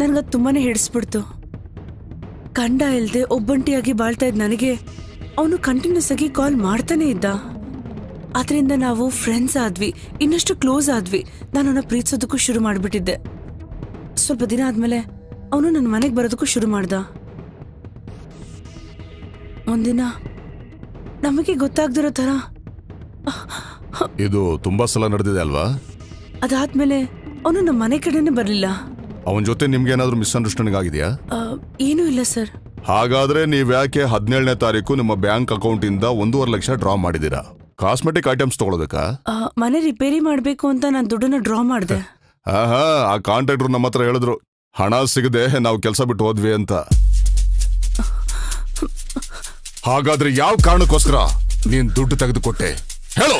ನನಗದು ತುಂಬಾನೇ ಹಿಡಿಸ್ಬಿಡ್ತು. ಕಂಡ ಇಲ್ದೆ ಒಬ್ಬಂಟಿಯಾಗಿ ಬಾಳ್ತಾ ಇದ್ದ ನನಗೆ ಅವನು ಕಂಟಿನ್ಯೂಸ್ ಆಗಿ ಕಾಲ್ ಮಾಡ್ತಾನೆ ಇದ್ದ. ಅದರಿಂದ ನಾವು ಫ್ರೆಂಡ್ಸ್ ಆದ್ವಿ, ಇನ್ನಷ್ಟು ಕ್ಲೋಸ್ ಆದ್ವಿ. ನಾನು ಅವನ ಪ್ರೀತಿಸೋದಕ್ಕೂ ಶುರು ಮಾಡ್ಬಿಟ್ಟಿದ್ದೆ. ಸ್ವಲ್ಪ ದಿನ ಆದ್ಮೇಲೆ ಅವನು ನನ್ನ ಮನೆಗೆ ಬರೋದಕ್ಕೂ ಶುರು ಮಾಡ್ದ. ಒಂದಿನ ನಮಗೆ ಗೊತ್ತಾಗ್ದಿರೋ ತರ ಇದು ತುಂಬಾ ಸಲ ನಡೆದಿದೆ ಅಲ್ವಾ? ಅದಾದ್ಮೇಲೆ ಅವನು ನಮ್ಮ ಮನೆ ಕಡೆನೆ ಬರ್ಲಿಲ್ಲ. ಅವನ ಜೊತೆ ನಿಮ್ಗೆ ಏನಾದ್ರೂ ಮಿಸ್ಅಂಡರ್ಸ್ಟ್ಯಾಂಡಿಂಗ್ ಆಗಿದೆಯಾ? ಏನೂ ಇಲ್ಲ ಸರ್. ಹಾಗಾದ್ರೆ ನೀವ್ಯಾಕೆ 17ನೇ ತಾರೀಕು ನಿಮ್ಮ ಬ್ಯಾಂಕ್ ಅಕೌಂಟ್ ಇಂದ 1.5 ಲಕ್ಷ ಡ್ರಾ ಮಾಡಿದೀರಾ? ಕಾಸ್ಮೆಟಿಕ್ ಐಟಮ್ಸ್ ತಗೊಳ್ಳೋದಕ್ಕಾ? ಮನೆ ರಿಪೇರಿ ಮಾಡ್ಬೇಕು ಅಂತ ನಾನು ದುಡ್ಡನ್ನ ಡ್ರಾ ಮಾಡಿದೆ. ಆ ಕಾಂಟ್ರಾಕ್ಟರ್ ನಮ್ಮ ಹತ್ರ ಹೇಳಿದ್ರು, ಹಣ ಸಿಗದೆ ನಾವು ಕೆಲಸ ಬಿಟ್ಟು ಹೋದ್ವಿ ಅಂತ. ಹಾಗಾದ್ರೆ ಯಾವ ಕಾರಣಕ್ಕೋಸ್ಕರ ನೀನ್ ದುಡ್ಡು ತೆಗೆದುಕೊಟ್ಟೆ ಹೇಳು?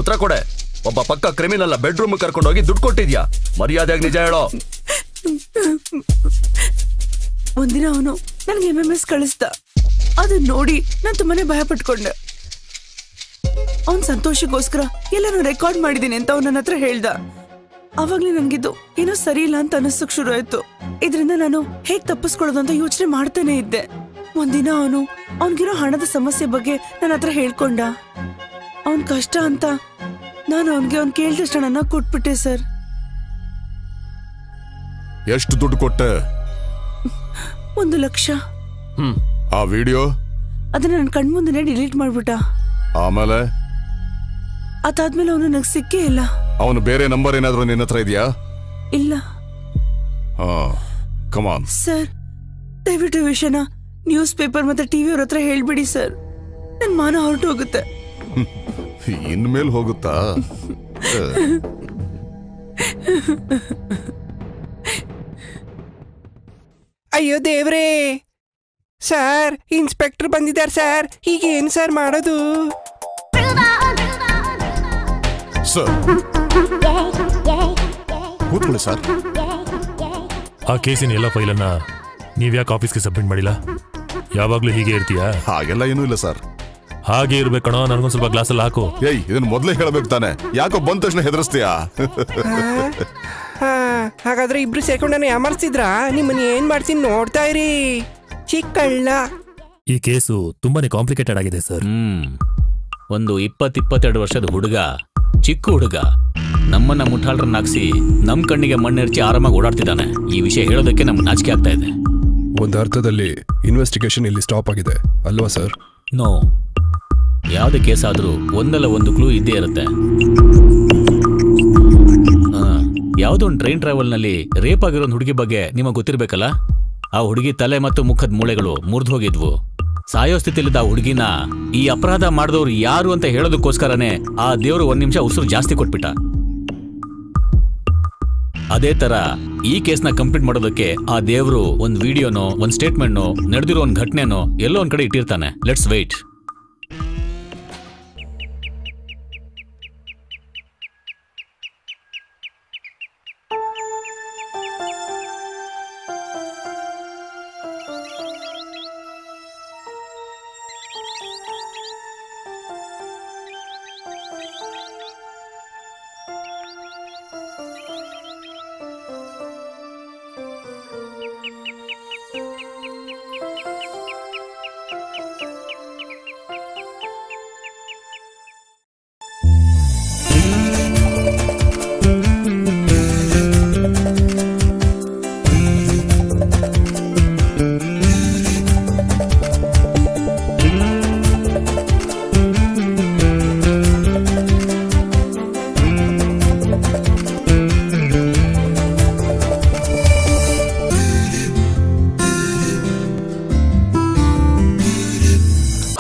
ಉತ್ತರ ಕೊಡೆ. ಒಬ್ಬ ಪಕ್ಕ ಕ್ರಿಮಿನಲ್ ಬೆಡ್ರೂಮ್ ಕರ್ಕೊಂಡೋಗಿ ದುಡ್ಡು ಕೊಟ್ಟಿದ್ಯಾ? ಮರ್ಯಾದೆಯಾಗಿ ನಿಜ ಹೇಳೋ. ಒಂದಿನ ಅವನು ನನಗೆ MMS ಕಳಿಸ್ದ. ಅದನ್ನ ನೋಡಿ ನಾನು ತುಂಬಾನೇ ಭಯ ಪಟ್ಕೊಂಡೆ. ಅವನ್ ಸಂತೋಷಕ್ಕೋಸ್ಕರ ಎಲ್ಲಾನು ರೆಕಾರ್ಡ್ ಮಾಡಿದೀನಿ ಅಂತ ಅವನ ಹತ್ರ ಹೇಳ್ದ. ಅವಾಗ್ಲೇ ನನ್ಗಿದ್ದು ಏನೋ ಸರಿ ಇಲ್ಲ ಅಂತ ಅನಿಸಕ್ ಶುರು ಆಯ್ತು. ಇದರಿಂದ ನಾನು ಹೇಗ್ ತಪ್ಪಿಸ್ಕೊಳ್ಳೋದು ಅಂತ ಯೋಚನೆ ಮಾಡ್ತಾನೆ ಇದ್ದೆ. ಒಂದಿನ ಅವನ್ಗಿರೋ ಹಣದ ಸಮಸ್ಯೆ ಬಗ್ಗೆ ನನ್ನ ಹತ್ರ ಹೇಳ್ಕೊಂಡ. ಅವನ್ ಕಷ್ಟ ಅಂತ ನಾನು ಅವ್ನ್ ಕೇಳಿದಷ್ಟು ಹಣನ ಕೊಟ್ಬಿಟ್ಟೆ ಸರ್. ಎಷ್ಟು ದುಡ್ಡು ಕೊಟ್ಟೆ? 1 ಲಕ್ಷ. ಆ ವಿಡಿಯೋ ಅದನ್ನ ನನ್ನ ಕಣ್ಮುಂದೆನೆ ಡಿಲೀಟ್ ಮಾಡ್ಬಿಟ್ಟ. ಆಮೇಲೆ ಅದಾದ್ಮೇಲೆ ಅವನು ನನಗೆ ಸಿಕ್ಕೇ ಇಲ್ಲ. ಅವನು ಬೇರೆ ನಂಬರ್ ಏನಾದ್ರೂ ನಿನ್ನ ಹತ್ರ ಇದೆಯಾ? ಇಲ್ಲ. ಕಮಾನ್ ಸರ್, ದಯವಿಟ್ಟು ವಿಷಯನ ನ್ಯೂಸ್ ಪೇಪರ್ ಮತ್ತೆ ಟಿವಿ ಅವ್ರ ಹತ್ರ ಹೇಳ್ಬಿಡಿ ಸರ್. ನನ್ ಮಾನ ಹೊರಟು ಹೋಗುತ್ತೆ. ಇನ್ಮೇಲೆ ಹೋಗುತ್ತಾ? ಅಯ್ಯೋ ದೇವ್ರೇ ಸರ್, ಇನ್ಸ್ಪೆಕ್ಟರ್ ಬಂದಿದ್ದಾರೆ ಸರ್. ಈಗ ಏನ್ ಸರ್ ಮಾಡೋದು? ಕೂತ್ಕೊಳ್ಳಿ ಸರ್. ಆ ಕೇಸಿನ ಎಲ್ಲ ಫೈಲನ್ನ ನೀವ್ಯಾಕೆ ಆಫೀಸ್ಗೆ ಸಬ್ಮಿಟ್ ಮಾಡಿಲ್ಲ? ಯಾವಾಗ್ಲೂ ಹೀಗೆ ಇರ್ತೀಯಾ? ಹಾಗೆಲ್ಲ ಏನೂ ಇಲ್ಲ ಸರ್. ಹಾಗೆ ಇರ್ಬೇಕಣೋ. ನನಗೊಂದು ಸ್ವಲ್ಪ ಗ್ಲಾಸಲ್ಲಿ ಹಾಕು. ಏಯ್, ಇದನ್ನ ಮೊದಲೇ ಹೇಳಬೇಕು ತಾನೆ, ಯಾಕೋ ಬಂದ ತಕ್ಷಣ ಹೆದರ್ಸ್ತೀಯಾ? ಹಾಗಾದ್ರೆ ಇಬ್ರು ಸೇರ್ಕೊಂಡು ನಾನು ಯಾಮಾರಿಸಿದ್ರಾ? ನಿಮ್ಮನ್ನ ಏನ್ ಮಾಡ್ತೀನಿ ನೋಡ್ತಾ ಇರಿ ಚಿಕ್ಕಳ್ಳ. ಈ ಕೇಸು ತುಂಬಾನೇ ಕಾಂಪ್ಲಿಕೇಟೆಡ್ ಆಗಿದೆ ಸರ್. ಒಂದು 20-22 ವರ್ಷದ ಹುಡುಗ, ಚಿಕ್ಕ ಹುಡುಗ, ನಮ್ಮನ್ನ ಮುಠಾಳ್ರನ್ನಾಗಿಸಿ ನಮ್ ಕಣ್ಣಿಗೆ ಮಣ್ಣೆರ್ಚಿ ಆರಾಮಾಗಿ ಓಡಾಡ್ತಿದ್ದಾನೆ. ಈ ವಿಷಯ ಹೇಳೋದಕ್ಕೆ ನಮ್ಗೆ ನಾಚಿಕೆ ಆಗ್ತಾ ಇದೆ. ಒಂದು ಅರ್ಥದಲ್ಲಿ ಇನ್ವೆಸ್ಟಿಗೇಷನ್ ಇಲ್ಲಿ ಸ್ಟಾಪ್ ಆಗಿದೆ ಅಲ್ವಾ ಸರ್? ನೋ, ಯಾವುದೇ ಕೇಸ್ ಆದ್ರೂ ಒಂದಲ್ಲ ಒಂದು ಕ್ಲೂ ಇದ್ದೇ ಇರುತ್ತೆ. ಯಾವುದೋ ಒಂದು ಟ್ರೈನ್ ಟ್ರಾವೆಲ್ ನಲ್ಲಿ ರೇಪ್ ಆಗಿರೋ ಒಂದು ಹುಡುಗಿ ಬಗ್ಗೆ ನಿಮಗೆ ಗೊತ್ತಿರ್ಬೇಕಲ್ಲ? ಆ ಹುಡುಗಿ ತಲೆ ಮತ್ತು ಮುಖದ ಮೂಳೆಗಳು ಮುರಿದು ಹೋಗಿದ್ವು. ಸಾಯೋ ಸ್ಥಿತಿಲಿದ್ದ ಆ ಹುಡುಗಿನ ಈ ಅಪರಾಧ ಮಾಡಿದವ್ರು ಯಾರು ಅಂತ ಹೇಳೋದಕ್ಕೋಸ್ಕರನೇ ಆ ದೇವರು 1 ನಿಮಿಷ ಉಸಿರು ಜಾಸ್ತಿ ಕೊಟ್ಬಿಟ್ಟ. ಅದೇ ತರ ಈ ಕೇಸ್ನ ಕಂಪ್ಲೀಟ್ ಮಾಡೋದಕ್ಕೆ ಆ ದೇವ್ರು ಒಂದ್ ವಿಡಿಯೋನೋ ಒಂದ್ ಸ್ಟೇಟ್ಮೆಂಟ್ನೋ ನಡೆದಿರೋ ಒಂದ್ ಘಟನೆನೋ ಎಲ್ಲೋ ಒಂದ್ ಕಡೆ ಇಟ್ಟಿರ್ತಾನೆ. Let's wait.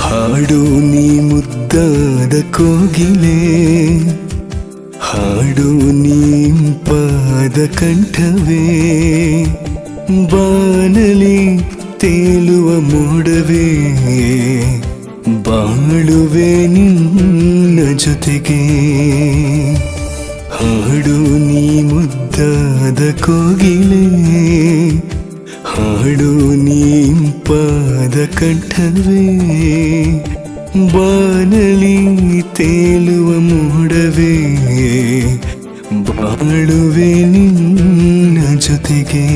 ಹಾಡು ನೀ ಮುದ್ದಾದ ಕೋಗಿಲೆ, ಹಾಡು ನೀಂಪಾದ ಕಂಠವೇ, ಬಾನಲಿ ತೇಲುವ ಮೋಡವೇ, ಬಾಳುವೆ ನಿನ್ನ ಜೊತೆಗೆ. ಹಾಡು ನೀ ಮುದ್ದಾದ ಕೋಗಿಲೆ, ಹಾಡು ನೀಂಪಾದ ಕಂಠವೇ, ಬಾನಲಿ ತೇಲುವ ಮೋಡವೇ, ಬಾಳುವೆ ನಿನ್ನ ಜೊತೆಗೆ.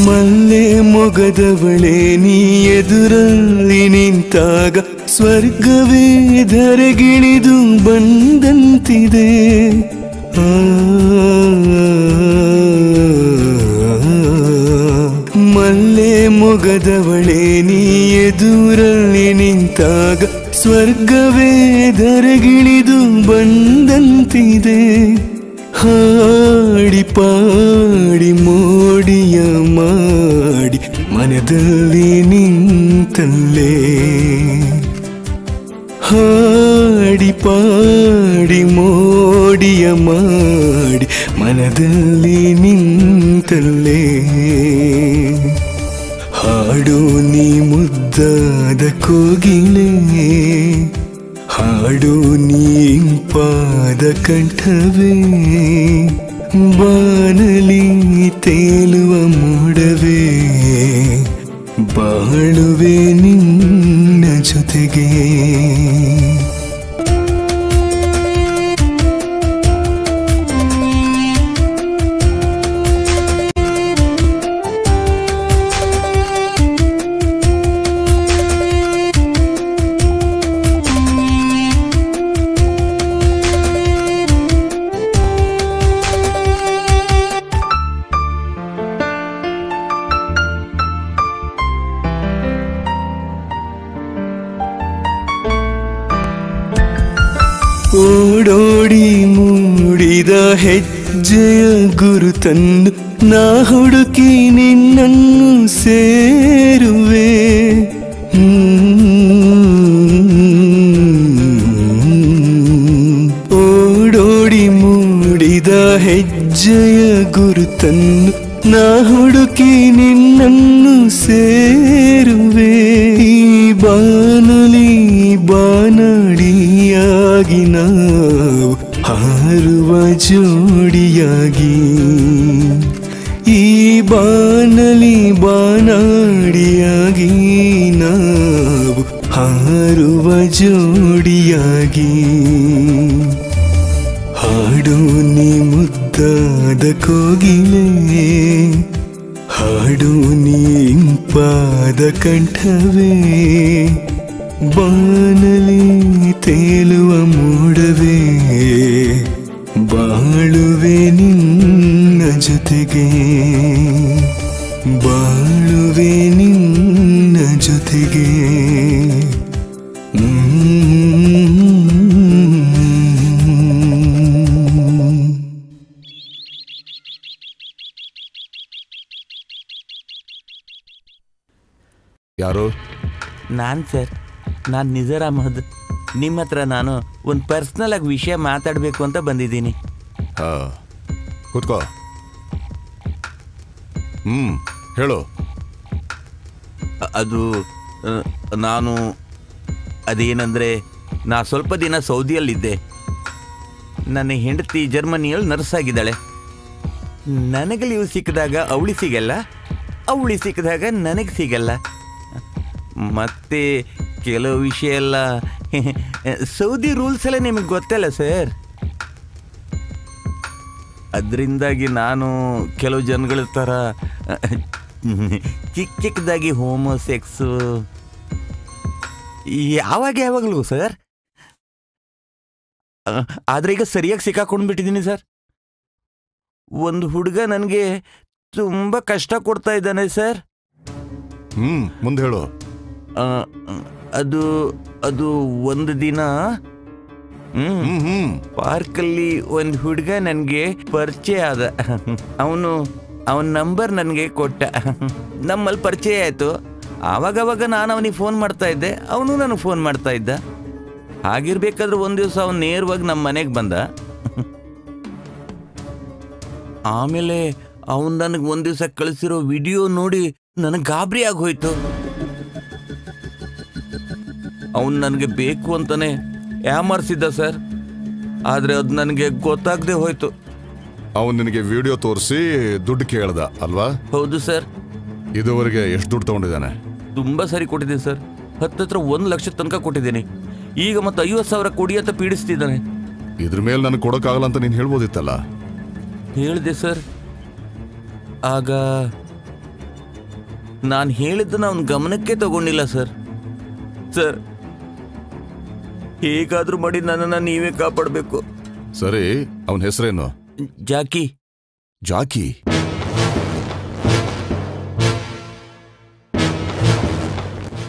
ಮಲ್ಲೆ ಮೊಗದವಳೆ ನೀ ಎದುರಲ್ಲಿ ನಿಂತಾಗ ಸ್ವರ್ಗವೇ ಧರೆಗಿಳಿದು ಬಂದಂತಿದೆ. ಮಲ್ಲೆ ಮೊಗದವಳೆ ನೀ ಎದುರಲ್ಲಿ ನಿಂತಾಗ ಸ್ವರ್ಗವೇ ಧರೆಗಿಳಿದು ಬಂದಂತಿದೆ. ಹಾಡಿ ಪಾಡಿ ಮೋಡಿಯ ಮಾಡಿ ಮನದಲ್ಲಿ ನಿಂತಲ್ಲೇ, ಹಾಡಿ ಪಾಡಿ ಮೋಡಿಯ ಮಾಡಿ ಮನದಲ್ಲಿ ನಿಂತಲ್ಲೇ. ಹಾಡು ನೀ ಮುದ್ದಾದ ಕೋಗಿಲೆ, ಹಾಡು ನೀಂಪಾದ ಕಂಠವೇ, ಬಾನಲಿ ತೇಲುವ ಮೋಡವೇ, ಬಾಳುವೆ ನಿನ್ನ ಜೊತೆಗೆ. ಓಡೋಡಿ ಮೂಡಿದ ಹೆಜ್ಜೆಯ ಗುರುತನ್ನು ನಾ ಹುಡುಕಿ ನಿನ್ನನ್ನು ಸೇರುವೆ. ಓಡೋಡಿ ಮೂಡಿದ ಹೆಜ್ಜೆಯ ಗುರುತನ್ನು ನಾ ಹುಡುಕಿ ನಿನ್ನನ್ನು ಸೇರುವೆ. ಈ ಬಾನಲಿ ಬಾನಡಿಯಾಗಿ ನಾವು ಹಾರುವ ಜೋಡಿಯಾಗಿ, ಈ ಬಾನಲಿ ಬಾನಡಿಯಾಗಿ ನಾವು ಹಾರುವ ಜೋಡಿಯಾಗಿ. ಹಾಡು ನೀ ಮುದ್ದಾದ ಕೋಗಿಲೆ, ಹಾಡು ನೀಂಪಾದ ಕಂಠವೇ, ಬಾನಲಿ ತೇಲುವ ಮೋಡವೇ, ಬಾಳುವೆ ನಿನ್ನ ಜೊತೆಗೆ ಬಾಳುವೆ ನಿನ್ನ ಜೊತೆಗೆ ಯಾರು? ನಾನು ಸರ್, ನಾನು ನಿಜರ್ ಅಹಮದ್. ನಿಮ್ಮ ಹತ್ರ ನಾನು ಒಂದು ಪರ್ಸ್ನಲ್ ಆಗಿ ವಿಷಯ ಮಾತಾಡಬೇಕು ಅಂತ ಬಂದಿದ್ದೀನಿ. ಕೂತ್ಕೋ. ಹೇಳು. ಅದು ನಾನು ಅದೇನಂದರೆ, ನಾ ಸ್ವಲ್ಪ ದಿನ ಸೌದಿಯಲ್ಲಿದ್ದೆ. ನನ್ನ ಹೆಂಡತಿ ಜರ್ಮನಿಯಲ್ಲಿ ನರ್ಸ್ ಆಗಿದ್ದಾಳೆ. ನನಗೆ ಲೀವ್ ಸಿಕ್ಕಿದಾಗ ಅವಳಿ ಸಿಗಲ್ಲ, ಅವಳಿ ಸಿಕ್ಕಿದಾಗ ನನಗೆ ಸಿಗಲ್ಲ. ಮತ್ತೆ ಕೆಲವು ವಿಷಯ ಎಲ್ಲ ಸೌದಿ ರೂಲ್ಸ್ ಎಲ್ಲ ನಿಮಗೆ ಗೊತ್ತಲ್ಲ ಸರ್. ಅದರಿಂದಾಗಿ ನಾನು ಕೆಲವು ಜನಗಳ ಥರ ಚಿಕ್ಕ ಚಿಕ್ಕದಾಗಿ ಹೋಮೋಸೆಕ್ಸು ಯಾವಾಗಲೂ ಸರ್. ಆದರೆ ಈಗ ಸರಿಯಾಗಿ ಸಿಕ್ಕಾಕೊಂಡ್ಬಿಟ್ಟಿದ್ದೀನಿ ಸರ್. ಒಂದು ಹುಡುಗ ನನಗೆ ತುಂಬ ಕಷ್ಟ ಕೊಡ್ತಾ ಇದ್ದಾನೆ ಸರ್. ಮುಂದೆ ಹೇಳು. ಅದು ಅದು ಒಂದು ದಿನ ಪಾರ್ಕಲ್ಲಿ ಒಂದು ಹುಡುಗ ನನಗೆ ಪರಿಚಯ ಆದ. ಅವನ ನಂಬರ್ ನನಗೆ ಕೊಟ್ಟ. ನಮ್ಮಲ್ಲಿ ಪರಿಚಯ ಆಯಿತು. ಆವಾಗವಾಗ ನಾನು ಅವನಿಗೆ ಫೋನ್ ಮಾಡ್ತಾ ಇದ್ದೆ, ಅವನು ನನಗೆ ಫೋನ್ ಮಾಡ್ತಾ ಇದ್ದ. ಹಾಗಿರ್ಬೇಕಾದ್ರೆ ಒಂದು ದಿವಸ ಅವನು ನೇರವಾಗಿ ನಮ್ಮ ಮನೆಗೆ ಬಂದ. ಆಮೇಲೆ ಅವನು ನನಗೆ ಒಂದು ದಿವಸ ಕಳಿಸಿರೋ ವಿಡಿಯೋ ನೋಡಿ ನನಗೆ ಗಾಬರಿ ಆಗೋಯ್ತು. ಅವನು ನನಗೆ ಬೇಕು ಅಂತಾನೆ ಯಾಮಾರಿಸಿದ್ದ ಸರ್. ಆದರೆ ಅದು ನನಗೆ ಗೊತ್ತಾಗದೆ ಹೋಯ್ತು. ಅವನು ನಿನಗೆ ವಿಡಿಯೋ ತೋರಿಸಿ ದುಡ್ಡು ಕೇಳ್ದ ಅಲ್ವಾ? ಹೌದು ಸರ್. ಇದುವರೆಗೆ ಎಷ್ಟು ದುಡ್ಡು ತಗೊಂಡಿದ್ದಾನೆ? ತುಂಬ ಸರಿ ಕೊಟ್ಟಿದ್ದೀನಿ ಸರ್. ಹತ್ತತ್ರ 1 ಲಕ್ಷ ತನಕ ಕೊಟ್ಟಿದ್ದೀನಿ. ಈಗ ಮತ್ತೆ 50,000 ಕೊಡಿ ಅಂತ ಪೀಡಿಸ್ತಿದ್ದಾನೆ. ಇದ್ರ ಮೇಲೆ ನನಗೆ ಕೊಡೋಕ್ಕಾಗಲ್ಲ ಅಂತ ನೀನು ಹೇಳ್ಬೋದಿತ್ತಲ್ಲ. ಹೇಳಿದೆ ಸರ್. ಆಗ ನಾನು ಹೇಳಿದ್ದನ್ನು ಅವನ ಗಮನಕ್ಕೆ ತಗೊಂಡಿಲ್ಲ ಸರ್. ಸರ್, ಹೇಗಾದ್ರೂ ಮಾಡಿ ನನ್ನನ್ನು ನೀವೇ ಕಾಪಾಡಬೇಕು. ಸರಿ, ಅವನ ಹೆಸರೇನು? ಜಾಕಿ. ಜಾಕಿ?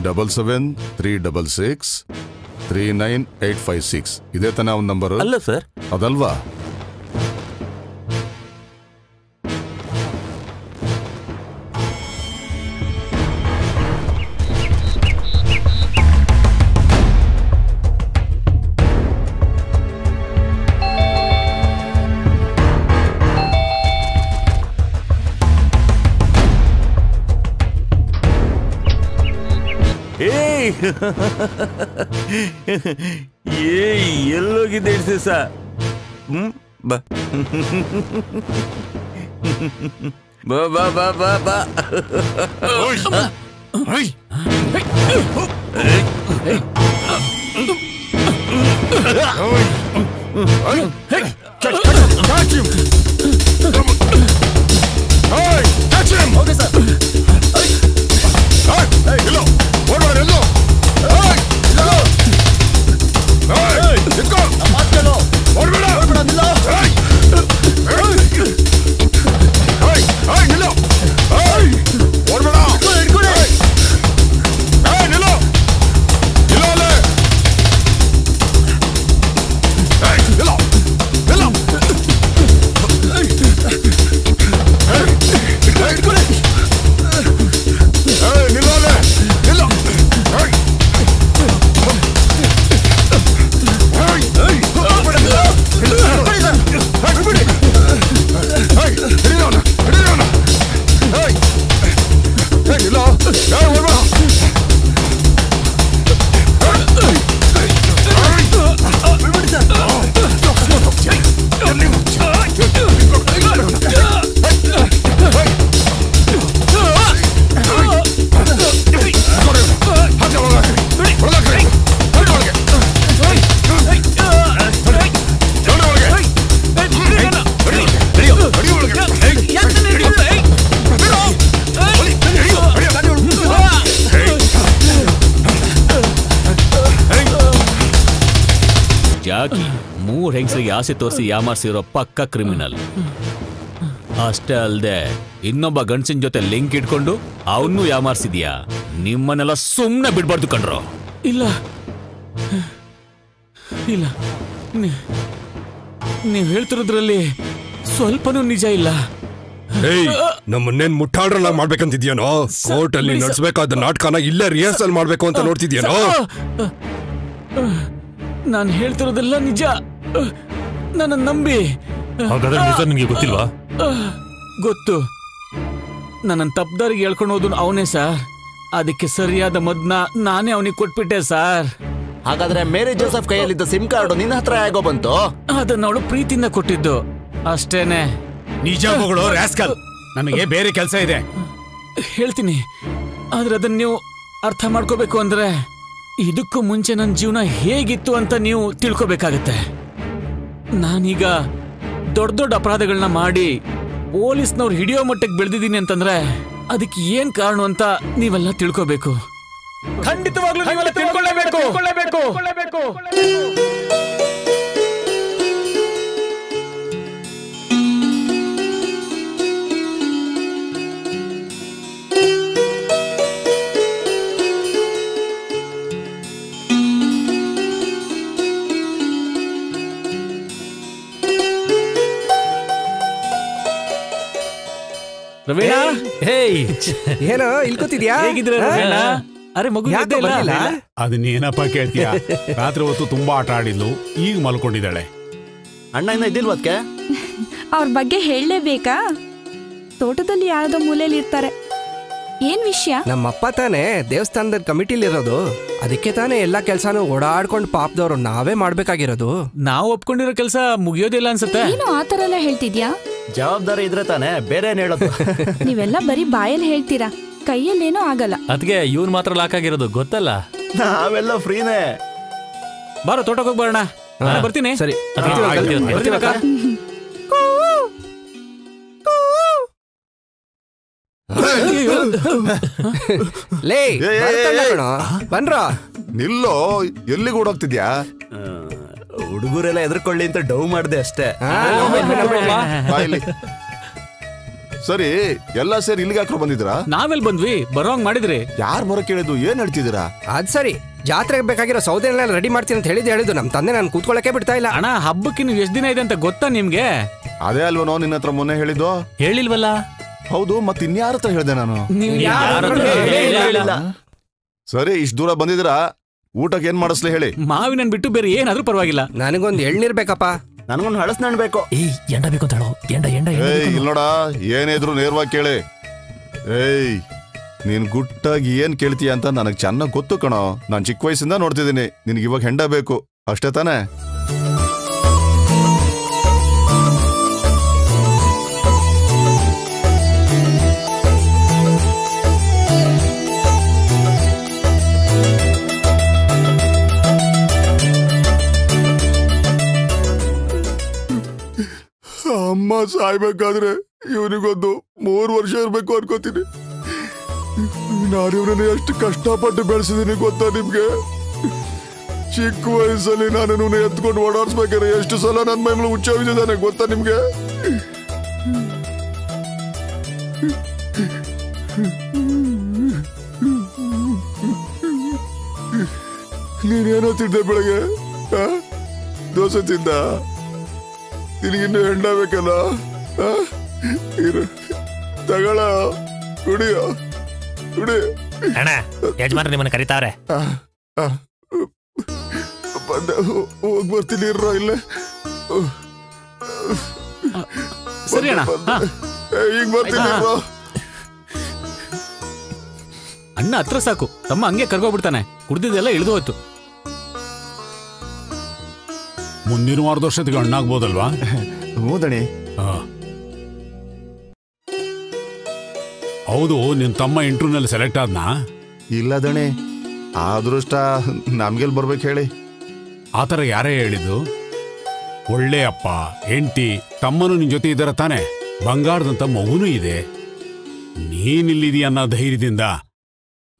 ಡಬಲ್ 736639856 ಇದೇ ತಾನೇ ಅವನ ನಂಬರ್? ಅಲ್ಲ ಸರ್. ಅದಲ್ವಾ? ಎಲ್ಲೋಗಿದ್ದೆ ದಿವಸ? ಬಾ ಬಾ ಬಾ ಬಾ ಬಾ ಬಾ. 3 ಹೆಂಗಸರಿಗೆ ಆಸೆ ತೋರಿಸಿ ಯಾಮಾರಿಸಿರೋ ಪಕ್ಕ ಕ್ರಿಮಿನಲ್. ಅಷ್ಟೇ ಅಲ್ಲದೆ ಇನ್ನೊಬ್ಬ ಗಂಡಸಿನ ಜೊತೆ ಲಿಂಕ್ ಇಟ್ಕೊಂಡು ಅವನ್ನೂ ಯಾಮಾರಿಸಿದ್ಯಾ. ನಿಮ್ಮನ್ನೆಲ್ಲ ಸುಮ್ಮನೆ ಬಿಡ್ಬಾರ್ದು ಕಣ್ರೋ. ಇಲ್ಲ ಇಲ್ಲ, ನೀವು ಹೇಳ್ತಿರೋದ್ರಲ್ಲಿ ಸ್ವಲ್ಪನೂ ನಿಜ ಇಲ್ಲ. ನಮ್ಮನ್ನೇನ್ ಮುಟ್ಟಾಡ್ರಲ್ಲ ಮಾಡ್ಬೇಕಂತಿದ್ಯಾನೋ? ಕೋರ್ಟ್ ಅಲ್ಲಿ ನಡೆಸಬೇಕಾದ ನಾಟಕನ ಇಲ್ಲೇ ರಿಹರ್ಸಲ್ ಮಾಡ್ಬೇಕು ಅಂತ ನೋಡ್ತಿದ್ಯಾನೋ? ನಾನು ಹೇಳ್ತಿರೋದೆಲ್ಲ ನಿಜ, ನನ್ನ ನಂಬಿ. ಹಾಗಾದ್ರೆ ನಿಜ ನಿಮಗೆ ಗೊತ್ತಿಲ್ವಾ? ಗೊತ್ತು. ನನ್ನ ತಪ್ಪದಾರಿಗೆ ಹೇಳ್ಕೊಂಡು ಹೋದನು ಅವನೇ ಸರ್. ಅದಕ್ಕೆ ಸರಿಯಾದ ಮದ್ನ ನಾನೇ ಅವನಿಗೆ ಕೊಟ್ಬಿಟ್ಟೆ ಸರ್. ಹಾಗಾದ್ರೆ ಮೇರಿ ಜೋಸೆಫ್ ಕೈಯಲ್ಲಿದ್ದ ಸಿಮ್ ಕಾರ್ಡ್ ನಿನ್ನ ಹತ್ರ ಹೇಗೋ ಬಂತು? ಅದನ್ನ ಅವಳು ಪ್ರೀತಿಯಿಂದ ಕೊಟ್ಟಿದ್ದು ಅಷ್ಟೇನೆ. ನಿಜ ಮಗಳು ರಾಸ್ಕಲ್, ನನಗೆ ಬೇರೆ ಕೆಲಸ ಇದೆ. ಹೇಳ್ತೀನಿ, ಆದ್ರೆ ಅದನ್ನ ನೀವು ಅರ್ಥ ಮಾಡ್ಕೋಬೇಕು ಅಂದ್ರೆ ಇದಕ್ಕೂ ಮುಂಚೆ ನನ್ನ ಜೀವನ ಹೇಗಿತ್ತು ಅಂತ ನೀವು ತಿಳ್ಕೋಬೇಕಾಗತ್ತೆ. ನಾನೀಗ ದೊಡ್ಡ ದೊಡ್ಡ ಅಪರಾಧಗಳನ್ನ ಮಾಡಿ ಪೊಲೀಸ್ನವ್ರು ಹಿಡಿಯೋ ಮಟ್ಟಕ್ಕೆ ಬೆಳೆದಿದ್ದೀನಿ ಅಂತಂದ್ರೆ ಅದಕ್ಕೆ ಏನ್ ಕಾರಣ ಅಂತ ನೀವೆಲ್ಲ ತಿಳ್ಕೋಬೇಕು. ಖಂಡಿತವಾಗ್ಲೂ ನೀವೆಲ್ಲ ತಿಳ್ಕೊಳ್ಳೇಬೇಕು. ರವೀಣ, ಏನೋ ಇಲ್ಕೋತಿದ್ಯಾ? ಹೇಗಿದ್ರೆ ರವೀಣ? ಅರೆ ಮಗು ಅದನ್ನೇನಪ್ಪ ಕೇಳ್ತೀಯ? ರಾತ್ರಿ ಹೊತ್ತು ತುಂಬಾ ಆಟ ಆಡಿದ್ಲು, ಈಗ ಮಲ್ಕೊಂಡಿದ್ದಾಳೆ. ಅಣ್ಣ ಇನ್ನ ಇದ್ದಿಲ್ವದ್ಕೆ? ಅವ್ರ ಬಗ್ಗೆ ಹೇಳಲೇಬೇಕಾ? ತೋಟದಲ್ಲಿ ಯಾವ್ದೋ ಮೂಲೆಯಲ್ಲಿ ಇರ್ತಾರೆ. ಏನ್ ವಿಷಯ? ನಮ್ಮಪ್ಪ ತಾನೇ ದೇವಸ್ಥಾನದ ಕಮಿಟಿಲಿ ಇರೋದು, ಅದಕ್ಕೆ ತಾನೇ ಎಲ್ಲಾ ಕೆಲ್ಸಾನು ಓಡಾಡ್ಕೊಂಡು ಪಾಪದವ್ರು ನಾವೇ ಮಾಡ್ಬೇಕಾಗಿರೋದು. ನಾವು ಒಪ್ಕೊಂಡಿರೋ ಕೆಲಸ ಮುಗಿಯೋದಿಲ್ಲ ಅನ್ಸುತ್ತೆ. ನೀನು ಆತರ ಎಲ್ಲ ಹೇಳ್ತಿದ್ಯಾ? ಜವಾಬ್ದಾರಿ ಇದ್ರೆ ತಾನೇ, ಬೇರೆ ಏನ್ ಹೇಳೋದು? ನೀವೆಲ್ಲ ಬರೀ ಬಾಯಲ್ಲಿ ಹೇಳ್ತೀರಾ, ಕೈಯಲ್ಲೇನೋ ಆಗಲ್ಲ. ಅದಕ್ಕೆ ಇವ್ನ್ ಮಾತ್ರ ಲಾಕ್ ಆಗಿರೋದು ಗೊತ್ತಲ್ಲ. ನಾವೆಲ್ಲ ಫ್ರೀನೇ. ಬಾರೋ ತೋಟಕ್ಕೆ ಹೋಗಿ ಬರೋಣ. ಬರ್ತೀನಿ. ಸರಿ, ಲೇ ಬನ್ರ. ನಿಲ್ಲೋ, ಎಲ್ಲಿಗೆ ಓಡೋಗ್ತಿದ್ಯಾ? ಹುಡುಗರೆಲ್ಲ ಎದ್ರಕೊಳ್ಳಿ ಅಂತ ಡೌ ಮಾಡ್ದೆ ಅಷ್ಟೇ. ಸರಿ, ಎಲ್ಲ ಸೇರಿ ಇಲ್ಲಿಗೆ ಹಾಕ್ರು ಬಂದಿದ್ದೀರಾ? ನಾವೆಲ್ಲಿ ಬಂದ್ವಿ? ಬರೋಂಗ್ ಮಾಡಿದ್ರಿ. ಯಾರು ಬರೋಕ್ ಹೇಳಿದ್ದು? ಏನ್ ಹೇಳ್ತಿದ್ದೀರಾ? ಅದ್ ಸರಿ, ಜಾತ್ರೆಗೆ ಬೇಕಾಗಿರೋ ಸೌದೆನೆಲ್ಲ ರೆಡಿ ಮಾಡ್ತೀನಿ ಅಂತ ಹೇಳಿದ್ದು ನಮ್ ತಂದೆ ನಾನು ಕೂತ್ಕೊಳ್ಳಕ್ಕೆ ಬಿಡ್ತಾ ಇಲ್ಲ. ಅಣ್ಣ, ಹಬ್ಬಕ್ಕೆ ನೀವು ಎಷ್ಟು ದಿನ ಇದೆ ಅಂತ ಗೊತ್ತಾ ನಿಮ್ಗೆ? ಅದೇ ಅಲ್ವನೋ ನಿನ್ನ ಹತ್ರ ಮೊನ್ನೆ ಹೇಳಿದ್ದು? ಹೇಳಿಲ್ವಲ್ಲ. ಹೌದು, ಮತ್ತೆ ಇನ್ಯಾರ ಹತ್ರ ಹೇಳ್ದೆ ನಾನು? ಸರಿ, ಇಷ್ಟು ದೂರ ಬಂದಿದ್ದೀರಾ, ಊಟಕ್ಕೆ ಏನ್ ಮಾಡಿಸ್ಲಿ ಹೇಳಿ? ಮಾವಿನ ಬಿಟ್ಟು ಬೇರೆ ಏನಾದ್ರೂ ಪರವಾಗಿಲ್ಲ. ನನಗೊಂದು ಎಳ್ನೀರ್ ಬೇಕಪ್ಪ. ನನಗೊಂದು ಹಳಸ್ನಣ್ಣು ಬೇಕು. ಎಂಡ ಬೇಕು ಅಂತ ಹೇಳೋ. ಇಲ್ಲಿ ನೋಡ, ಏನಿದ್ರು ನೇರವಾಗಿ ಕೇಳಿ. ಏಯ್, ನೀನ್ ಗುಟ್ಟಾಗಿ ಏನ್ ಕೇಳ್ತೀಯ ಅಂತ ನನಗ್ ಚೆನ್ನಾಗ್ ಗೊತ್ತು ಕಣೋ. ನಾನ್ ಚಿಕ್ಕ ವಯಸ್ಸಿಂದ ನೋಡ್ತಿದ್ದೀನಿ. ನಿನ್ಗೆ ಇವಾಗ ಹೆಂಡ ಬೇಕು ಅಷ್ಟೇ ತಾನೇ? ಅಮ್ಮ ಸಾಯ್ಬೇಕಾದ್ರೆ ಇವನಿಗೊಂದು 3 ವರ್ಷ ಇರ್ಬೇಕು ಅನ್ಕೋತೀನಿ. ನಾನು ಇವ್ರನ್ನ ಎಷ್ಟು ಕಷ್ಟಪಟ್ಟು ಬೆಳೆಸಿದೀನಿ ಗೊತ್ತಾ ನಿಮ್ಗೆ? ಚಿಕ್ಕ ವಯಸ್ಸಲ್ಲಿ ನಾನು ಎತ್ಕೊಂಡು ಓಡಾಡ್ಸ್ಬೇಕಾದ್ರೆ ಎಷ್ಟು ಸಲ ನನ್ನ ಮೈಮೇಲೆ ಹುಚ್ಚೋಗಿದ್ದಾನೆ ಗೊತ್ತಾ ನಿಮ್ಗೆ? ನೀನೇನೋ ತಿಂದೆ ಬೆಳಗ್ಗೆ? ದೋಸೆ ತಿಂದ? ನಿನಗಿನ್ನು ಹೆಂಡ ಬೇಕಲ್ಲ? ತಗಳ, ಕುಡಿಯೋ, ಕುಡಿ. ಅಣ್ಣ, ಯಜಮಾನ್ರು ನಿಮ್ಮನ್ನ ಕರೀತಾವ್ರೆ. ಹೋಗ್ ಬರ್ತೀನಿ ಇರ್ರೋ ಇಲ್ಲೇ. ಸರಿ ಅಣ್ಣ, ಈಗ ಬರ್ತೀನಿ ಇರ್ರೋ. ಅಣ್ಣ ಹತ್ರ ಸಾಕು, ತಮ್ಮ ಹಂಗೆ ಕರ್ಗೋಗ್ಬಿಡ್ತಾನೆ. ಕುಡ್ದಿದ್ದೆಲ್ಲ ಇಳಿದು ಹೋಯ್ತು. ಮುಂದಿನ ವಾರದೊಷ್ಟೊತ್ತಿಗೆ ಹಣ್ಣಾಗ್ಬೋದಲ್ವಾ? ಹೌದಣಿ. ಹೌದು, ನಿನ್ ತಮ್ಮ ಇಂಟರ್ವ್ಯೂನಲ್ಲಿ ಸೆಲೆಕ್ಟ್ ಆದ್ನಾ? ಇಲ್ಲ ದಣಿ, ಆ ಅದೃಷ್ಟ ನಮ್ಗೆಲ್ ಬರ್ಬೇಕು ಹೇಳಿ? ಆತರ ಯಾರೇ ಹೇಳಿದ್ದು? ಒಳ್ಳೆ ಅಪ್ಪ, ಹೆಂಡತಿ, ತಮ್ಮನು ನಿನ್ ಜೊತೆ ಇದ್ದಾರ ತಾನೆ? ಬಂಗಾರದಂತ ಮಗುನೂ ಇದೆ. ನೀನಿಲ್ಲಿದೀಯ ಅನ್ನೋ ಧೈರ್ಯದಿಂದ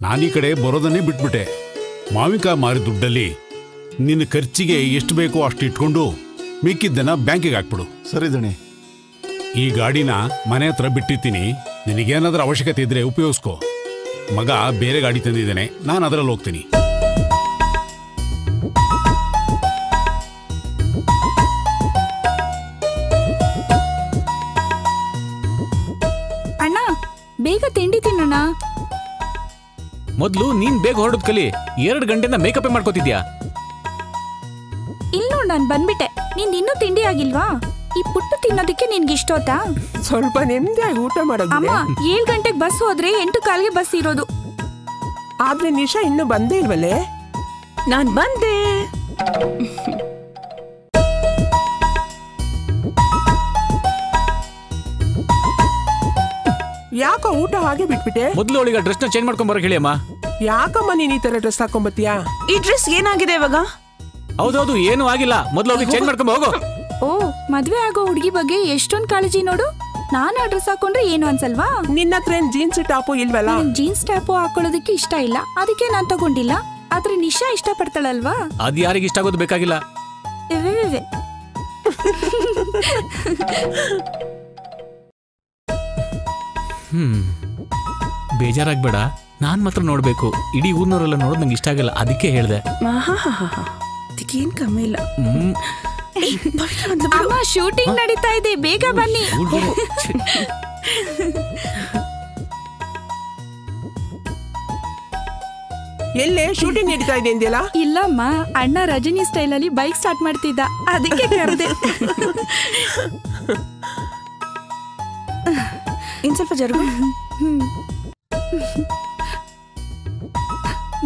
ನಾನೀ ಕಡೆ ಬರೋದನ್ನೇ ಬಿಟ್ಬಿಟ್ಟೆ. ಮಾವಿನಕಾಯಿ ಮಾರಿ ದುಡ್ಡಲ್ಲಿ ನಿನ್ನ ಖರ್ಚಿಗೆ ಎಷ್ಟು ಬೇಕೋ ಅಷ್ಟು ಇಟ್ಕೊಂಡು ಮಿಕ್ಕಿದ್ದನ್ನ ಬ್ಯಾಂಕಿಗೆ ಹಾಕ್ಬಿಡು. ಸರಿ ದಣಿ. ಈ ಗಾಡಿನ ಮನೆ ಹತ್ರ ಬಿಟ್ಟಿರ್ತೀನಿ, ನಿನಗೇನಾದ್ರೂ ಅವಶ್ಯಕತೆ ಇದ್ರೆ ಉಪಯೋಗಿಸ್ಕೋ. ಮಗ ಬೇರೆ ಗಾಡಿ ತಂದಿದ್ದೇನೆ, ನಾನು ಅದರಲ್ಲಿ ಹೋಗ್ತೀನಿ. ಅಣ್ಣ ಬೇಗ ತಿಂಡಿ ತಿನ್ನೋಣ. ಮೊದ್ಲು ನೀನ್ ಬೇಗ ಹೊರಡದ್ ಕಲಿ. 2 ಗಂಟೆಯಿಂದ ಮೇಕಪ್ ಮಾಡ್ಕೋತಿದ್ಯಾ? ಇಲ್ಲ ನಾನು ಬಂದ್ಬಿಟ್ಟೆ. ನಿನ್ ಇನ್ನೂ ತಿಂಡಿ ಆಗಿಲ್ವಾ? ಈ ಪುಟ್ಟು ತಿನ್ನೋದಕ್ಕೆ ನಿನ್ಗೆ ಇಷ್ಟೋತಾ? ಸ್ವಲ್ಪ ನೆಮ್ಮದಿಯಾಗಿ ಊಟ ಮಾಡೋದು. ಅಮ್ಮ 7 ಗಂಟೆಗೆ ಬಸ್ ಹೋದ್ರೆ 8:15ಗೆ ಬಸ್ ಇರೋದು. ಆದ್ರೆ ನಿಶಾ ಇನ್ನೂ ಬಂದೇ ಇಲ್ವಲ್ಲೇ? ನಾನ್ ಬಂದೆ. ಯಾಕ ಊಟ ಹಾಗೆ ಬಿಟ್ಬಿಟ್ಟೆ? ಮೊದ್ಲು ಅವಳಿಗೆ ಡ್ರೆಸ್ ನ ಚೇಂಜ್ ಮಾಡ್ಕೊಂಡ್ ಬರಕ್ ಹೇಳಿ ಅಮ್ಮ. ಯಾಕಮ್ಮ ನೀನ್ ಈ ತರ ಡ್ರೆಸ್ ಹಾಕೊಂಬತ್ತೀಯಾ? ಈ ಡ್ರೆಸ್ ಏನಾಗಿದೆ ಇವಾಗ? ಹೌದೌದು, ಏನು ಆಗಿಲ್ಲ. ಮೊದ್ಲು ಅವ್ರಿಗೆ ಚೇಂಜ್ ಮಾಡ್ಕೊಂಡ್ ಹೋಗು. ಓ, ಮದ್ವೆ ಆಗೋ ಹುಡುಗಿ ಬಗ್ಗೆ ಎಷ್ಟೊಂದ್ ಕಾಳಜಿ ನೋಡು. ನಾನು ಆ ಡ್ರೆಸ್ ಹಾಕೊಂಡ್ರೆ ಏನು ಅನ್ಸಲ್ವಾ? ನಿನ್ನ ಹತ್ರ ಏನ್ ಜೀನ್ಸ್ ಟಾಪು ಇಲ್ವಲ್ಲ? ಜೀನ್ಸ್ ಟಾಪು ಹಾಕೊಳ್ಳೋದಕ್ಕೆ ಇಷ್ಟ ಇಲ್ಲ, ಅದಕ್ಕೆ ನಾನ್ ತಗೊಂಡಿಲ್ಲ. ಆದ್ರೆ ನಿಶಾ ಇಷ್ಟ ಪಡ್ತಾಳಲ್ವಾ? ಅದ್ ಯಾರಿಗೆ ಇಷ್ಟ ಆಗೋದು ಬೇಕಾಗಿಲ್ಲ. ಬೇಜಾರಾಗ್ಬೇಡ, ನಾನ್ ಮಾತ್ರ ನೋಡ್ಬೇಕು. ಇಡೀ ಊರ್ನವರೆಲ್ಲ ನೋಡೋದ್ ನಂಗೆ ಇಷ್ಟ ಆಗಲ್ಲ, ಅದಕ್ಕೆ ಹೇಳ್ದೆ. ಏನ್ ಕಮ್ಮಿ ಇಲ್ಲ. ಅಮ್ಮ ಶೂಟಿಂಗ್ ನಡೀತಾ ಇದೆ, ಬೇಗ ಬನ್ನಿ. ಎಲ್ಲೇ ಶೂಟಿಂಗ್ ನಡೀತಾ ಇದೆ ಅಂದ್ಯಲ್ಲ? ಇಲ್ಲಮ್ಮ, ಅಣ್ಣ ರಜನಿ ಸ್ಟೈಲ್ ಅಲ್ಲಿ ಬೈಕ್ ಸ್ಟಾರ್ಟ್ ಮಾಡ್ತಿದ್ದ, ಅದಕ್ಕೆ ಕರೆದೆ. ಇನ್ ಸ್ವಲ್ಪ ಜರುಗು.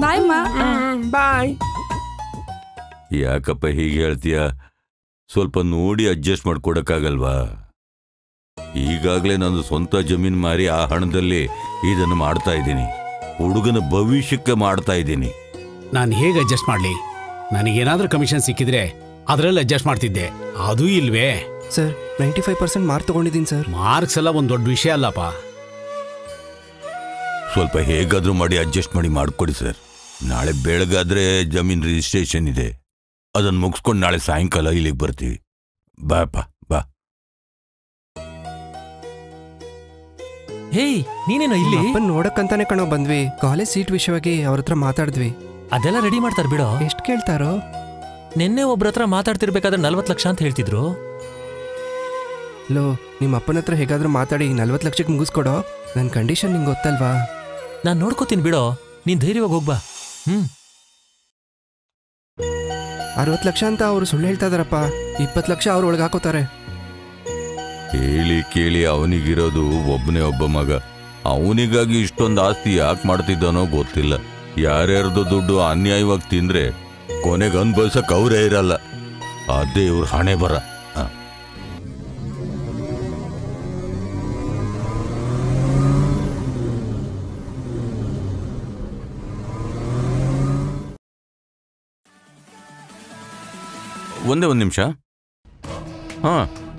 ಬಾಯ್ ಮಾ. ಬಾಯ್. ಯಾಕಪ್ಪ ಹೀಗೆ ಹೇಳ್ತೀಯ? ಸ್ವಲ್ಪ ನೋಡಿ ಅಡ್ಜಸ್ಟ್ ಮಾಡ್ಕೊಡಕ್ಕಾಗಲ್ವಾ? ಈಗಾಗಲೇ ನಾನು ಸ್ವಂತ ಜಮೀನು ಮಾರಿ ಆ ಹಣದಲ್ಲಿ ಇದನ್ನು ಮಾಡ್ತಾ ಇದ್ದೀನಿ. ಹುಡುಗನ ಭವಿಷ್ಯಕ್ಕೆ ಮಾಡ್ತಾ ಇದ್ದೀನಿ. ನಾನು ಹೇಗೆ ಅಡ್ಜಸ್ಟ್ ಮಾಡಲಿ? ನನಗೇನಾದ್ರೂ ಕಮಿಷನ್ ಸಿಕ್ಕಿದ್ರೆ ಅದರಲ್ಲಿ ಅಡ್ಜಸ್ಟ್ ಮಾಡ್ತಿದ್ದೆ, ಅದೂ ಇಲ್ವೇ? ಸರ್ 95% ಮಾರ್ಕ್ ತಗೊಂಡಿದ್ದೀನಿ ಸರ್. ಮಾರ್ಕ್ಸ್ ಎಲ್ಲ ಒಂದು ದೊಡ್ಡ ವಿಷಯ ಅಲ್ಲಪ್ಪ. ಸ್ವಲ್ಪ ಹೇಗಾದ್ರೂ ಮಾಡಿ ಅಡ್ಜಸ್ಟ್ ಮಾಡಿ ಮಾಡಿಕೊಡಿ ಸರ್. ನಾಳೆ ಬೆಳಗಾದ್ರೆ ಜಮೀನ್ ರಿಜಿಸ್ಟ್ರೇಷನ್ ಇದೆ, ಅದನ್ನು ಮುಗಿಸ್ಕೊಂಡು ನಾಳೆ ಸಾಯಂಕಾಲ ಇಲ್ಲಿಗೆ ಬರ್ತೀವಿ. ಬಾಪ್ಪ ಬಾ. ಹೇಯ್, ನೀನೇನೋ ಇಲ್ಲಿ? ಅಪ್ಪನ್ ನೋಡಕ್ಕಂತಾನೆ ಕಣೋ ಬಂದ್ವಿ. ಕಾಲೇಜ್ ಸೀಟ್ ವಿಷಯವಾಗಿ ಅವ್ರ ಹತ್ರ ಮಾತಾಡಿದ್ವಿ. ಅದೆಲ್ಲ ರೆಡಿ ಮಾಡ್ತಾರ ಬಿಡೋ. ಎಷ್ಟು ಕೇಳ್ತಾರೋ? ನಿನ್ನೆ ಒಬ್ರ ಹತ್ರ ಮಾತಾಡ್ತಿರ್ಬೇಕಾದ್ರೆ 40 ಲಕ್ಷ ಅಂತ ಹೇಳ್ತಿದ್ರು. ಲೋ, ನಿಮ್ಮ ಅಪ್ಪನ ಹತ್ರ ಹೇಗಾದ್ರೂ ಮಾತಾಡಿ 40 ಲಕ್ಷಕ್ಕೆ ಮುಗಿಸ್ಕೊಡೋ. ನನ್ನ ಕಂಡೀಷನ್ ನಿಂಗೆ ಗೊತ್ತಲ್ವಾ? ನಾನ್ ನೋಡ್ಕೋತೀನಿ ಬಿಡೋ, ನೀನ್ ಧೈರ್ಯವಾಗಿ ಹೋಗ್ಬಾ. 60 ಲಕ್ಷ ಅಂತ ಅವ್ರು ಸುಳ್ಳು ಹೇಳ್ತಾ ಇದಾರಪ್ಪ. 20 ಲಕ್ಷ ಅವ್ರ ಒಳಗೆ ಹಾಕೋತಾರೆ. ಹೇಳಿ ಕೇಳಿ ಅವನಿಗಿರೋದು ಒಬ್ಬನೇ ಒಬ್ಬ ಮಗ. ಅವನಿಗಾಗಿ ಇಷ್ಟೊಂದು ಆಸ್ತಿ ಯಾಕೆ ಮಾಡ್ತಿದ್ದಾನೋ ಗೊತ್ತಿಲ್ಲ. ಯಾರ್ಯಾರ್ದು ದುಡ್ಡು ಅನ್ಯಾಯವಾಗಿ ತಿಂದ್ರೆ ಕೊನೆಗೆ ಅನ್ಭವಿಸಕ್ ಅವರೇ ಇರಲ್ಲ. ಅದೇ ಇವ್ರ ಹಣೆ ಬರ. ಒಂದೇ ಒಂದು ನಿಮಿಷ.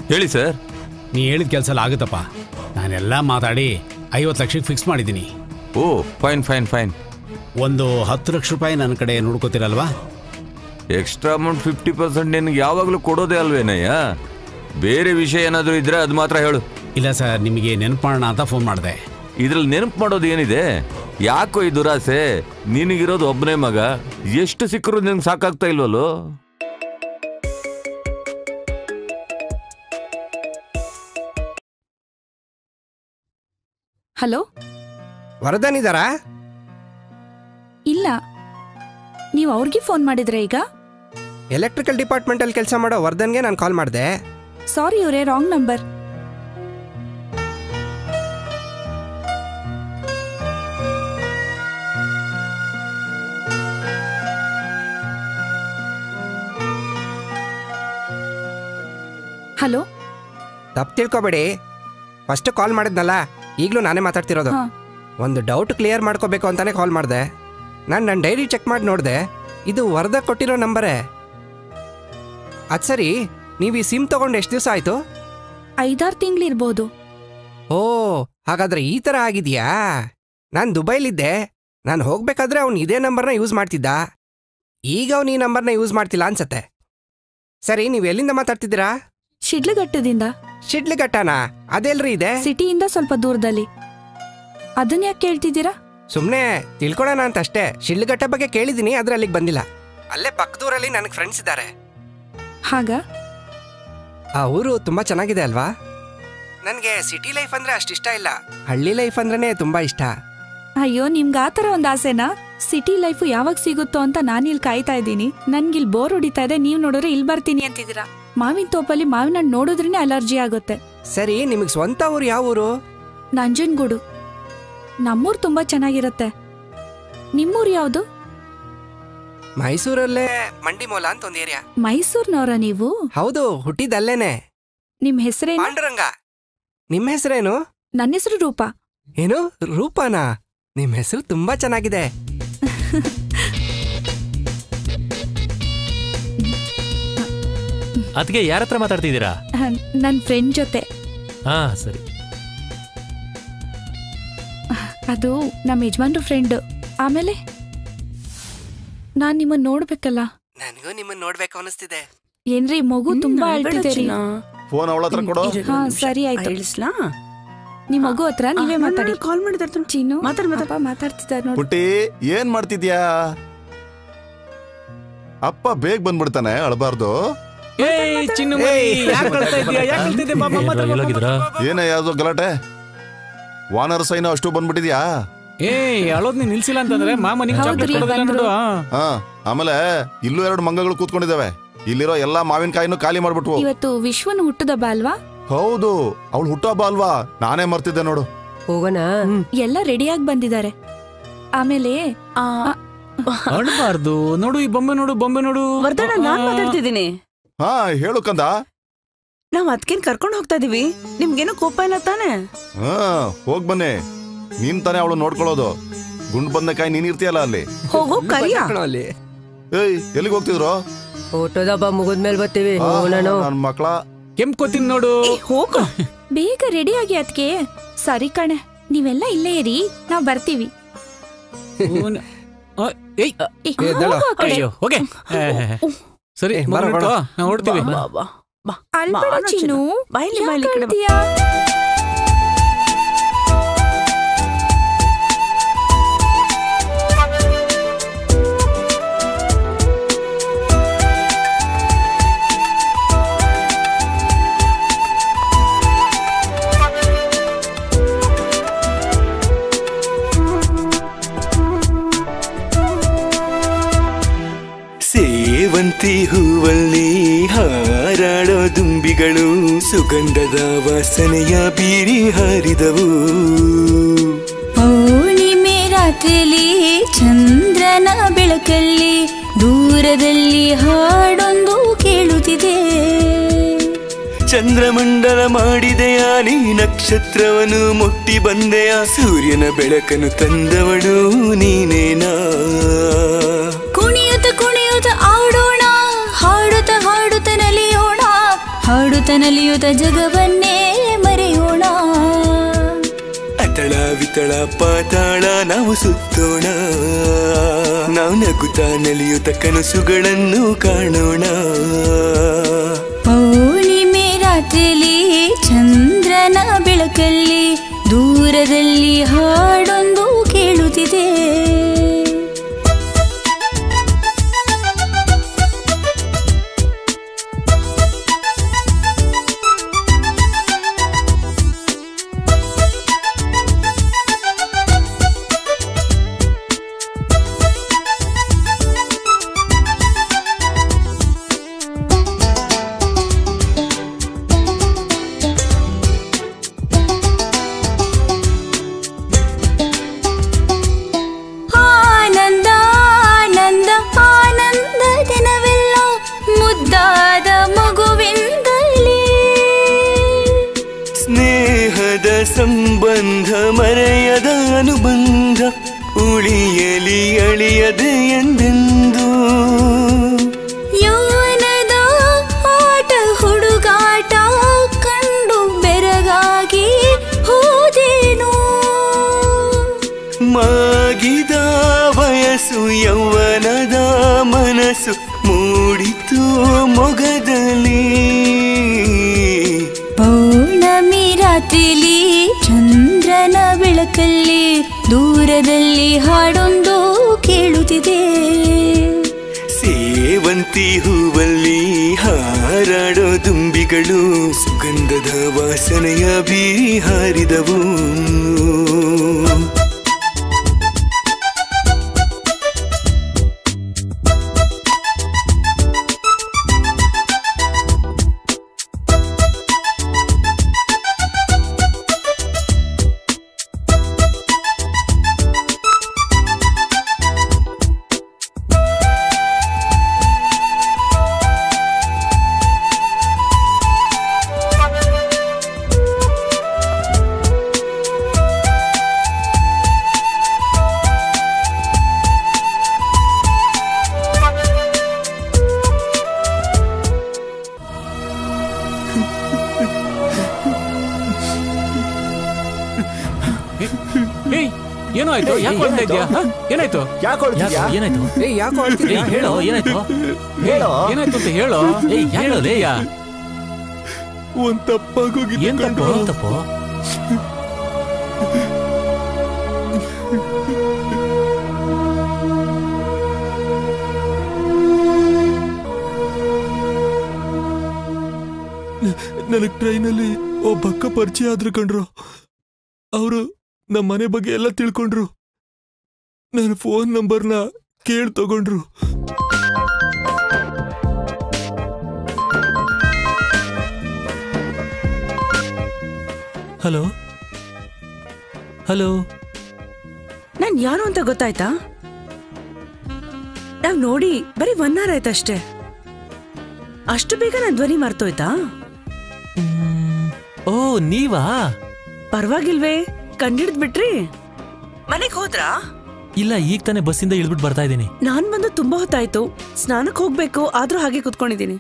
ಹೇಳಿ ಸರ್. ನೀ ಹೇಳಿದ ಕೆಲಸ ಎಲ್ಲ ಆಗುತ್ತಪ್ಪ. ನಾನೆಲ್ಲ ಮಾತಾಡಿ 50 ಲಕ್ಷಕ್ಕೆ ಫಿಕ್ಸ್ ಮಾಡಿದ್ದೀನಿ. ಓ, ಫೈನ್ ಫೈನ್ ಫೈನ್. ಒಂದು 10 ಲಕ್ಷ ರೂಪಾಯಿ ನನ್ನ ಕಡೆ ನೋಡ್ಕೋತೀರಲ್ವಾ? ಎಕ್ಸ್ಟ್ರಾ ಅಮೌಂಟ್ 50% ನಿನಗೆ ಯಾವಾಗಲೂ ಕೊಡೋದೇ ಅಲ್ವೇನಯ್ಯ? ಬೇರೆ ವಿಷಯ ಏನಾದರೂ ಇದ್ರೆ ಅದು ಮಾತ್ರ ಹೇಳು. ಇಲ್ಲ ಸರ್, ನಿಮಗೆ ನೆನಪು ಮಾಡೋಣ ಅಂತ ಫೋನ್ ಮಾಡಿದೆ. ಇದ್ರಲ್ಲಿ ನೆನಪು ಮಾಡೋದು ಏನಿದೆ? ಯಾಕೋ ಈ ದುರಾಸೆ? ನಿನಗಿರೋದು ಒಬ್ಬನೇ ಮಗ, ಎಷ್ಟು ಸಿಕ್ಕರೂ ನಿನ್ಗೆ ಸಾಕಾಗ್ತಾ ಇಲ್ವಲ್ಲೋ? ಹಲೋ, ವರದಾನ್ ಇದಾರಾ? ಇಲ್ಲ, ನೀವು ಅವ್ರಿಗೆ ಫೋನ್ ಮಾಡಿದ್ರೆ ಈಗ? ಎಲೆಕ್ಟ್ರಿಕಲ್ ಡಿಪಾರ್ಟ್ಮೆಂಟ್ ಅಲ್ಲಿ ಕೆಲಸ ಮಾಡೋ ವರ್ಧನ್ಗೆ ನಾನು ಕಾಲ್ ಮಾಡಿದೆ. ಸಾರಿ ಇವರೇ, ರಾಂಗ್ ನಂಬರ್. ಹಲೋ, ತಪ್ಪು ತಿಳ್ಕೊಬೇಡಿ. ಫಸ್ಟ್ ಕಾಲ್ ಮಾಡಿದ್ನಲ್ಲ, ಈಗಲೂ ನಾನೇ ಮಾತಾಡ್ತಿರೋದು. ಒಂದು ಡೌಟ್ ಕ್ಲಿಯರ್ ಮಾಡ್ಕೋಬೇಕು ಅಂತಾನೆ ಕಾಲ್ ಮಾಡಿದೆ. ನನ್ನ ಡೈರಿ ಚೆಕ್ ಮಾಡಿ ನೋಡಿದೆ, ಇದು ವರದ ಕೊಟ್ಟಿರೋ ನಂಬರೇ. ಅದು ಸರಿ, ನೀವು ಈ ಸಿಮ್ ತಗೊಂಡು ಎಷ್ಟು ದಿವಸ ಆಯಿತು? 5-6 ತಿಂಗಳಿರ್ಬೋದು. ಓ, ಹಾಗಾದ್ರೆ ಈ ಥರ ಆಗಿದೆಯಾ? ನಾನು ದುಬೈಲಿದ್ದೆ. ನಾನು ಹೋಗ್ಬೇಕಾದ್ರೆ ಅವ್ನು ಇದೇ ನಂಬರ್ನ ಯೂಸ್ ಮಾಡ್ತಿದ್ದ. ಈಗ ಅವ್ನು ಈ ನಂಬರ್ನ ಯೂಸ್ ಮಾಡ್ತಿಲ್ಲ ಅನ್ಸತ್ತೆ. ಸರಿ, ನೀವು ಎಲ್ಲಿಂದ ಮಾತಾಡ್ತಿದ್ದೀರಾ? ಶಿಡ್ಲಘಟ್ಟದಿಂದ. ಶಿಡ್ಲಘಟ್ಟನಾ? ಅದೆಲ್ರಿ ಇದೆ? ಸಿಟಿಯಿಂದ ಸ್ವಲ್ಪ ದೂರದಲ್ಲಿ. ಅದನ್ನ ಯಾಕೆ ಕೇಳ್ತಿದ್ದೀರಾ? ಸುಮ್ಮನೆ ತಿಳ್ಕೊಳ್ಳೋಣ ಅಂತ ಅಷ್ಟೇ. ಶಿಡ್ಲಘಟ್ಟ ಬಗ್ಗೆ ಕೇಳಿದ್ದೀನಿ, ಆದ್ರೆ ಅಲ್ಲಿಗೆ ಬಂದಿಲ್ಲ. ಅಲ್ಲೇ ಪಕ್ಕದೂರಲ್ಲಿ ನನಗೆ ಫ್ರೆಂಡ್ಸ್ ಇದ್ದಾರೆ. ಹಾಗ ಆ ಊರು ತುಂಬಾ ಚೆನ್ನಾಗಿದೆ ಅಲ್ವಾ? ನನಗೆ ಸಿಟಿ ಲೈಫ್ ಅಂದ್ರೆ ಅಷ್ಟಿಷ್ಟ ಇಲ್ಲ, ಹಳ್ಳಿ ಲೈಫ್ ಅಂದ್ರೇನೆ ತುಂಬಾ ಇಷ್ಟ. ಅಯ್ಯೋ, ನಿಮ್ಗೆ ಆತರ ಒಂದ್ ಆಸೆನಾ? ಸಿಟಿ ಲೈಫ್ ಯಾವಾಗ ಸಿಗುತ್ತೋ ಅಂತ ನಾನಿಲ್ಲಿ ಕಾಯ್ತಾ ಇದ್ದೀನಿ. ನನ್ಗಿಲ್ ಬೋರ್ ಹೊಡಿತಾ ಇದೆ, ನೀವ್ ನೋಡಿದ್ರೆ ಇಲ್ಲಿ ಬರ್ತೀನಿ ಅಂತಿದ್ದೀರಾ. ಮಾವಿನ ತೋಪಲ್ಲಿ ಮಾವಿನ ಹಣ್ಣು ನೋಡಿದ್ರೇನೆ ಅಲರ್ಜಿ ಆಗುತ್ತೆ. ಸರಿ, ನಿಮಗೆ ಸ್ವಂತ ಊರು ಯಾವ ಊರು? ನಂಜನಗೂಡು. ನಮ್ಮೂರು ತುಂಬಾ ಚೆನ್ನಾಗಿರುತ್ತೆ. ನಿಮ್ಮೂರು ಯಾವುದು? ಮೈಸೂರಲ್ಲೇ ಮಂಡಿಮೂಲ ಅಂತ ಒಂದು ಏರಿಯಾ. ಮೈಸೂರ್ನವರ ನೀವು? ಹೌದು, ಹುಟ್ಟಿದಲ್ಲೇನೆ. ನಿಮ್ ಹೆಸರೇನು? ಪಾಂಡುರಂಗ. ನಿಮ್ಮ ಹೆಸರೇನು? ನನ್ನ ಹೆಸರು ರೂಪಾ. ಏನು, ರೂಪಾನಾ? ನಿಮ್ ಹೆಸರು ತುಂಬಾ ಚೆನ್ನಾಗಿದೆ. ಅದಕ್ಕೆ ಯಾರ ಹತ್ರ ಮಾತಾಡ್ತಿದ್ದೀರಾ? ನನ್ನ ಫ್ರೆಂಡ್ ಜೊತೆ. ಹಾ ಸರಿ. ಅದು ನಮ್ಮ ಯಜಮಾನ್ರ ಫ್ರೆಂಡ್. ಆಮೇಲೆ ನಾನ್ ನಿಮ್ಮನ್ನ ನೋಡ್ಬೇಕಲ್ಲ. ನನಗೂ ನಿಮ್ಮನ್ನ ನೋಡ್ಬೇಕು ಅನಿಸ್ತಿದೆ. ಏನ್ರಿ, ಮಗು ತುಂಬಾ ಅಳ್ತಿದೆ. ಫೋನ್ ಅವಳ ಹತ್ರ ಕೊಡು. ಹಾ ಸರಿ ಆಯ್ತು. ನಿಮ್ ಮಗು ಹತ್ರ ನೀವೇ ಮಾತಾಡಿ. ಕಾಲ್ ಮಾಡಿದಾರೆ ಚೀನು ಮಾತಾಡ್ತಿದ್ದಾರೆ ನೋಡಿ. ಪುಟ್ಟಿ, ಏನ್ ಮಾಡ್ತಿದ್ಯಾ? ಅಪ್ಪ ಬೇಗ ಬಂದ್ಬಿಡ್ತಾನೆ, ಅಳಬಾರ್ದು. ಏನೇ ಯಾವ್ದೋ ಗಲಾಟೆ? ವಾನರ ಸೈನ ಅಷ್ಟು ಬಂದ್ಬಿಟ್ಟಿದ್ಯಾ? ಅಳೋದ್ ನೀನ್ ನಿಲ್ಸಿಲ್ಲ ಅಂತಂದ್ರೆ ಮಾಮ ನಿಂಗೆ ಚಾಕ್ಲೇಟ್ ಕೊಡೋದಿಲ್ಲ ನೋಡು. ಹಾ, ಆಮೇಲೆ ಇಲ್ಲೂ 2 ಮಂಗಗಳು ಕೂತ್ಕೊಂಡಿದ್ದಾವೆ. ಇಲ್ಲಿರೋ ಎಲ್ಲಾ ಮಾವಿನಕಾಯಿನೂ ಖಾಲಿ ಮಾಡ್ಬಿಟ್ವು. ಇವತ್ತು ವಿಶ್ವನ ಹುಟ್ಟುದಬ್ಬ ಅಲ್ವಾ? ಹೌದು, ಅವಳು ಹುಟ್ಟುಹಬ್ಬ ಅಲ್ವಾ? ನಾನೇ ಮರ್ತಿದ್ದೆ ನೋಡು. ಹೋಗೋಣ. ಎಲ್ಲ ರೆಡಿಯಾಗಿ ಬಂದಿದ್ದಾರೆ. ಆಮೇಲೆ ಅಳ್ಬಾರ್ದು. ನೋಡು ಈ ಬೊಂಬೆ ನೋಡು, ಬೊಂಬೆ ನೋಡು. ವರ್ಧನ, ನಾನ್ ಮಾತಾಡ್ತಿದ್ದೀನಿ. ಹಾ ಹೇಳು ಕಂದ. ನಾವ್ ಅದಕ್ಕೇನ್ ಕರ್ಕೊಂಡು ಹೋಗ್ತಾ ಇದೀವಿ. ನಿಮ್ಗೇನು ಕೋಪ ಇಲ್ಲ ತಾನೆ? ಹಾ, ಹೋಗ್ ಬನ್ನಿ. ನೀನ್ ತಾನೇ ಅವಳು ನೋಡ್ಕೊಳ್ಳೋದು. ಗುಂಡ್ ಬಂದಕಾಯಿ ನೀನ್ ಇರ್ತೀಯಲ್ಲ ಅಲ್ಲಿ. ಹೋಗೋ ಕರಿಯಾ. ಏಯ್, ಎಲ್ಲಿಗೆ ಹೋಗ್ತಿದ್ರು? ಫೋಟೋದಬ್ಬ ಮುಗಿದ್ಮೇಲೆ ಬರ್ತೀವಿ. ನನ್ ಮಕ್ಳ ಕೆಂಪ್ಕೋತೀನಿ ನೋಡು. ಹೋಗು ಬೇಗ ರೆಡಿ ಆಗಿ. ಅದಕ್ಕೆ ಸರಿ ಕಣೆ, ನೀವೆಲ್ಲ ಇಲ್ಲೇ ಇರಿ, ನಾವ್ ಬರ್ತೀವಿ. ಓಕೆ ಸರಿ, ನಾವು ಹೊಡ್ತೀವಿ. ಅಲ್ಬೇಡ ಚಿನ್ನು, ಬಾಯ್ಲಿ ಬಾಯ್ಲಿ ಕಡೆ. ಸೇವಂತಿ ಹೂವಲ್ಲಿ ಹಾರಾಡೋ ದುಂಬಿಗಳು ಸುಗಂಧದ ವಾಸನೆಯ ಬೀರಿ ಹಾರಿದವು. ಪೌರ್ಣಿಮೆ ರಾತ್ರಿಲಿ ಚಂದ್ರನ ಬೆಳಕಲ್ಲಿ ದೂರದಲ್ಲಿ ಹಾಡೊಂದು ಕೇಳುತ್ತಿದೆ. ಚಂದ್ರಮಂಡಲ ಮಾಡಿದೆಯ ನೀ, ನಕ್ಷತ್ರವನ್ನು ಮುಟ್ಟಿ ಬಂದೆಯ, ಸೂರ್ಯನ ಬೆಳಕನ್ನು ತಂದವಳು ನೀನೇನಾ? ಕುಣಿಯುತ್ತ ಕುಣಿಯುತ್ತ ಆಡೋಣ, ಹಾಡುತ್ತ ಹಾಡುತ್ತ ನಲಿಯೋಣ, ಹಾಡುತ್ತ ನಲಿಯುತ್ತ ಜಗವನ್ನೇ ಮರೆಯೋಣ. ಅತಳ ವಿತಳ ಪಾತಾಳ ನಾವು ಸುತ್ತೋಣ, ನಾವು ನಗುತ್ತಾ ನಲಿಯುತ್ತ ಕನಸುಗಳನ್ನು ಕಾಣೋಣ. ಪೌರ್ಣಿಮೆ ರಾತ್ರಿಲಿ ಚಂದ್ರನ ಬೆಳಕಲ್ಲಿ ದೂರದಲ್ಲಿ ಹಾಡೊಂದು ಕೇಳುತ್ತಿದೆ. ಸಂಬಂಧ ಮರೆಯದ ಅನುಬಂಧ ಉಳಿಯಲಿ ಅಳಿಯದೆ ಎಂದೆಂದು. ಯೌವನದ ಆಟ ಹುಡುಗಾಟ ಕಂಡು ಬೆರಗಾಗಿ ಹೋದೇನು. ಮಾಗಿದ ವಯಸ್ಸು ಯೌವನದ ಮನಸ್ಸು ಮೂಡಿತ ಬಂತು ಮೊಗದಲ್ಲಿ ಪೌರ್ಣಮಿ ರಾತ್ರಿಲಿ ಚಂದ್ರನ ಬೆಳಕಲ್ಲಿ ದೂರದಲ್ಲಿ ಹಾಡೊಂದು ಕೇಳುತ್ತಿದೆ. ಸೇವಂತಿ ಹೂವಲ್ಲಿ ಹಾರಾಡೋ ದುಂಬಿಗಳು ಸುಗಂಧದ ವಾಸನೆಯ ಬೀರಿ ಹಾರಿದವು. ಏನೋ ಆಯ್ತು? ಯಾಕೆ ಅಳ್ತಾ ಇದ್ಯಾ? ಏನಾಯ್ತು? ಏನಾಯ್ತು? ಯಾಕೋ ಹೇಳೋ ಏನಾಯ್ತು? ಹೇಳೋ ಏನಾಯ್ತು ಅಂತ ಹೇಳೋ. ಹೇಳೋದೇಯಾ? ಒಂದ್ ತಪ್ಪಾಗೋಗಿದೆ. ಏನ್ ತಪ್ಪು? ನನಗ್ ಟ್ರೈನಲ್ಲಿ ಒಬ್ಬಕ್ಕ ಪರಿಚಯ ಆದ್ರು ಕಣ್ರು. ಅವರು ನಮ್ಮ ಮನೆ ಬಗ್ಗೆ ಎಲ್ಲ ತಿಳ್ಕೊಂಡ್ರು. ನನ್ನ ಫೋನ್ ನಂಬರ್ನ ಕೇಳಿ ತಗೊಂಡ್ರು. ಹಲೋ ಹಲೋ, ನಾನ್ ಯಾರು ಅಂತ ಗೊತ್ತಾಯ್ತಾ? ನಾವ್ ನೋಡಿ ಬರೀ 1 hour ಆಯ್ತಷ್ಟೇ. ಅಷ್ಟು ಬೇಗ ನನ್ ಧ್ವನಿ ಮರ್ತೋಯ್ತಾ? ಓ ನೀವಾ? ಪರವಾಗಿಲ್ವೇ, ಕಂಡಿಡ್ದ್ ಬಿಟ್ರಿ. ಮನೆಗ್ ಹೋದ್ರಾ? ಇಲ್ಲ, ಈಗ ತಾನೇ ಬಸ್ಸಿಂದ ಇಳ್ಬಿಟ್ಟು ಬರ್ತಾ ಇದ್ದೀನಿ. ನಾನ್ ಬಂದು ತುಂಬಾ ಹೊತ್ತಾಯ್ತು. ಸ್ನಾನಕ್ ಹೋಗ್ಬೇಕು, ಆದ್ರೂ ಹಾಗೆ ಕುತ್ಕೊಂಡಿದ್ದೀನಿ.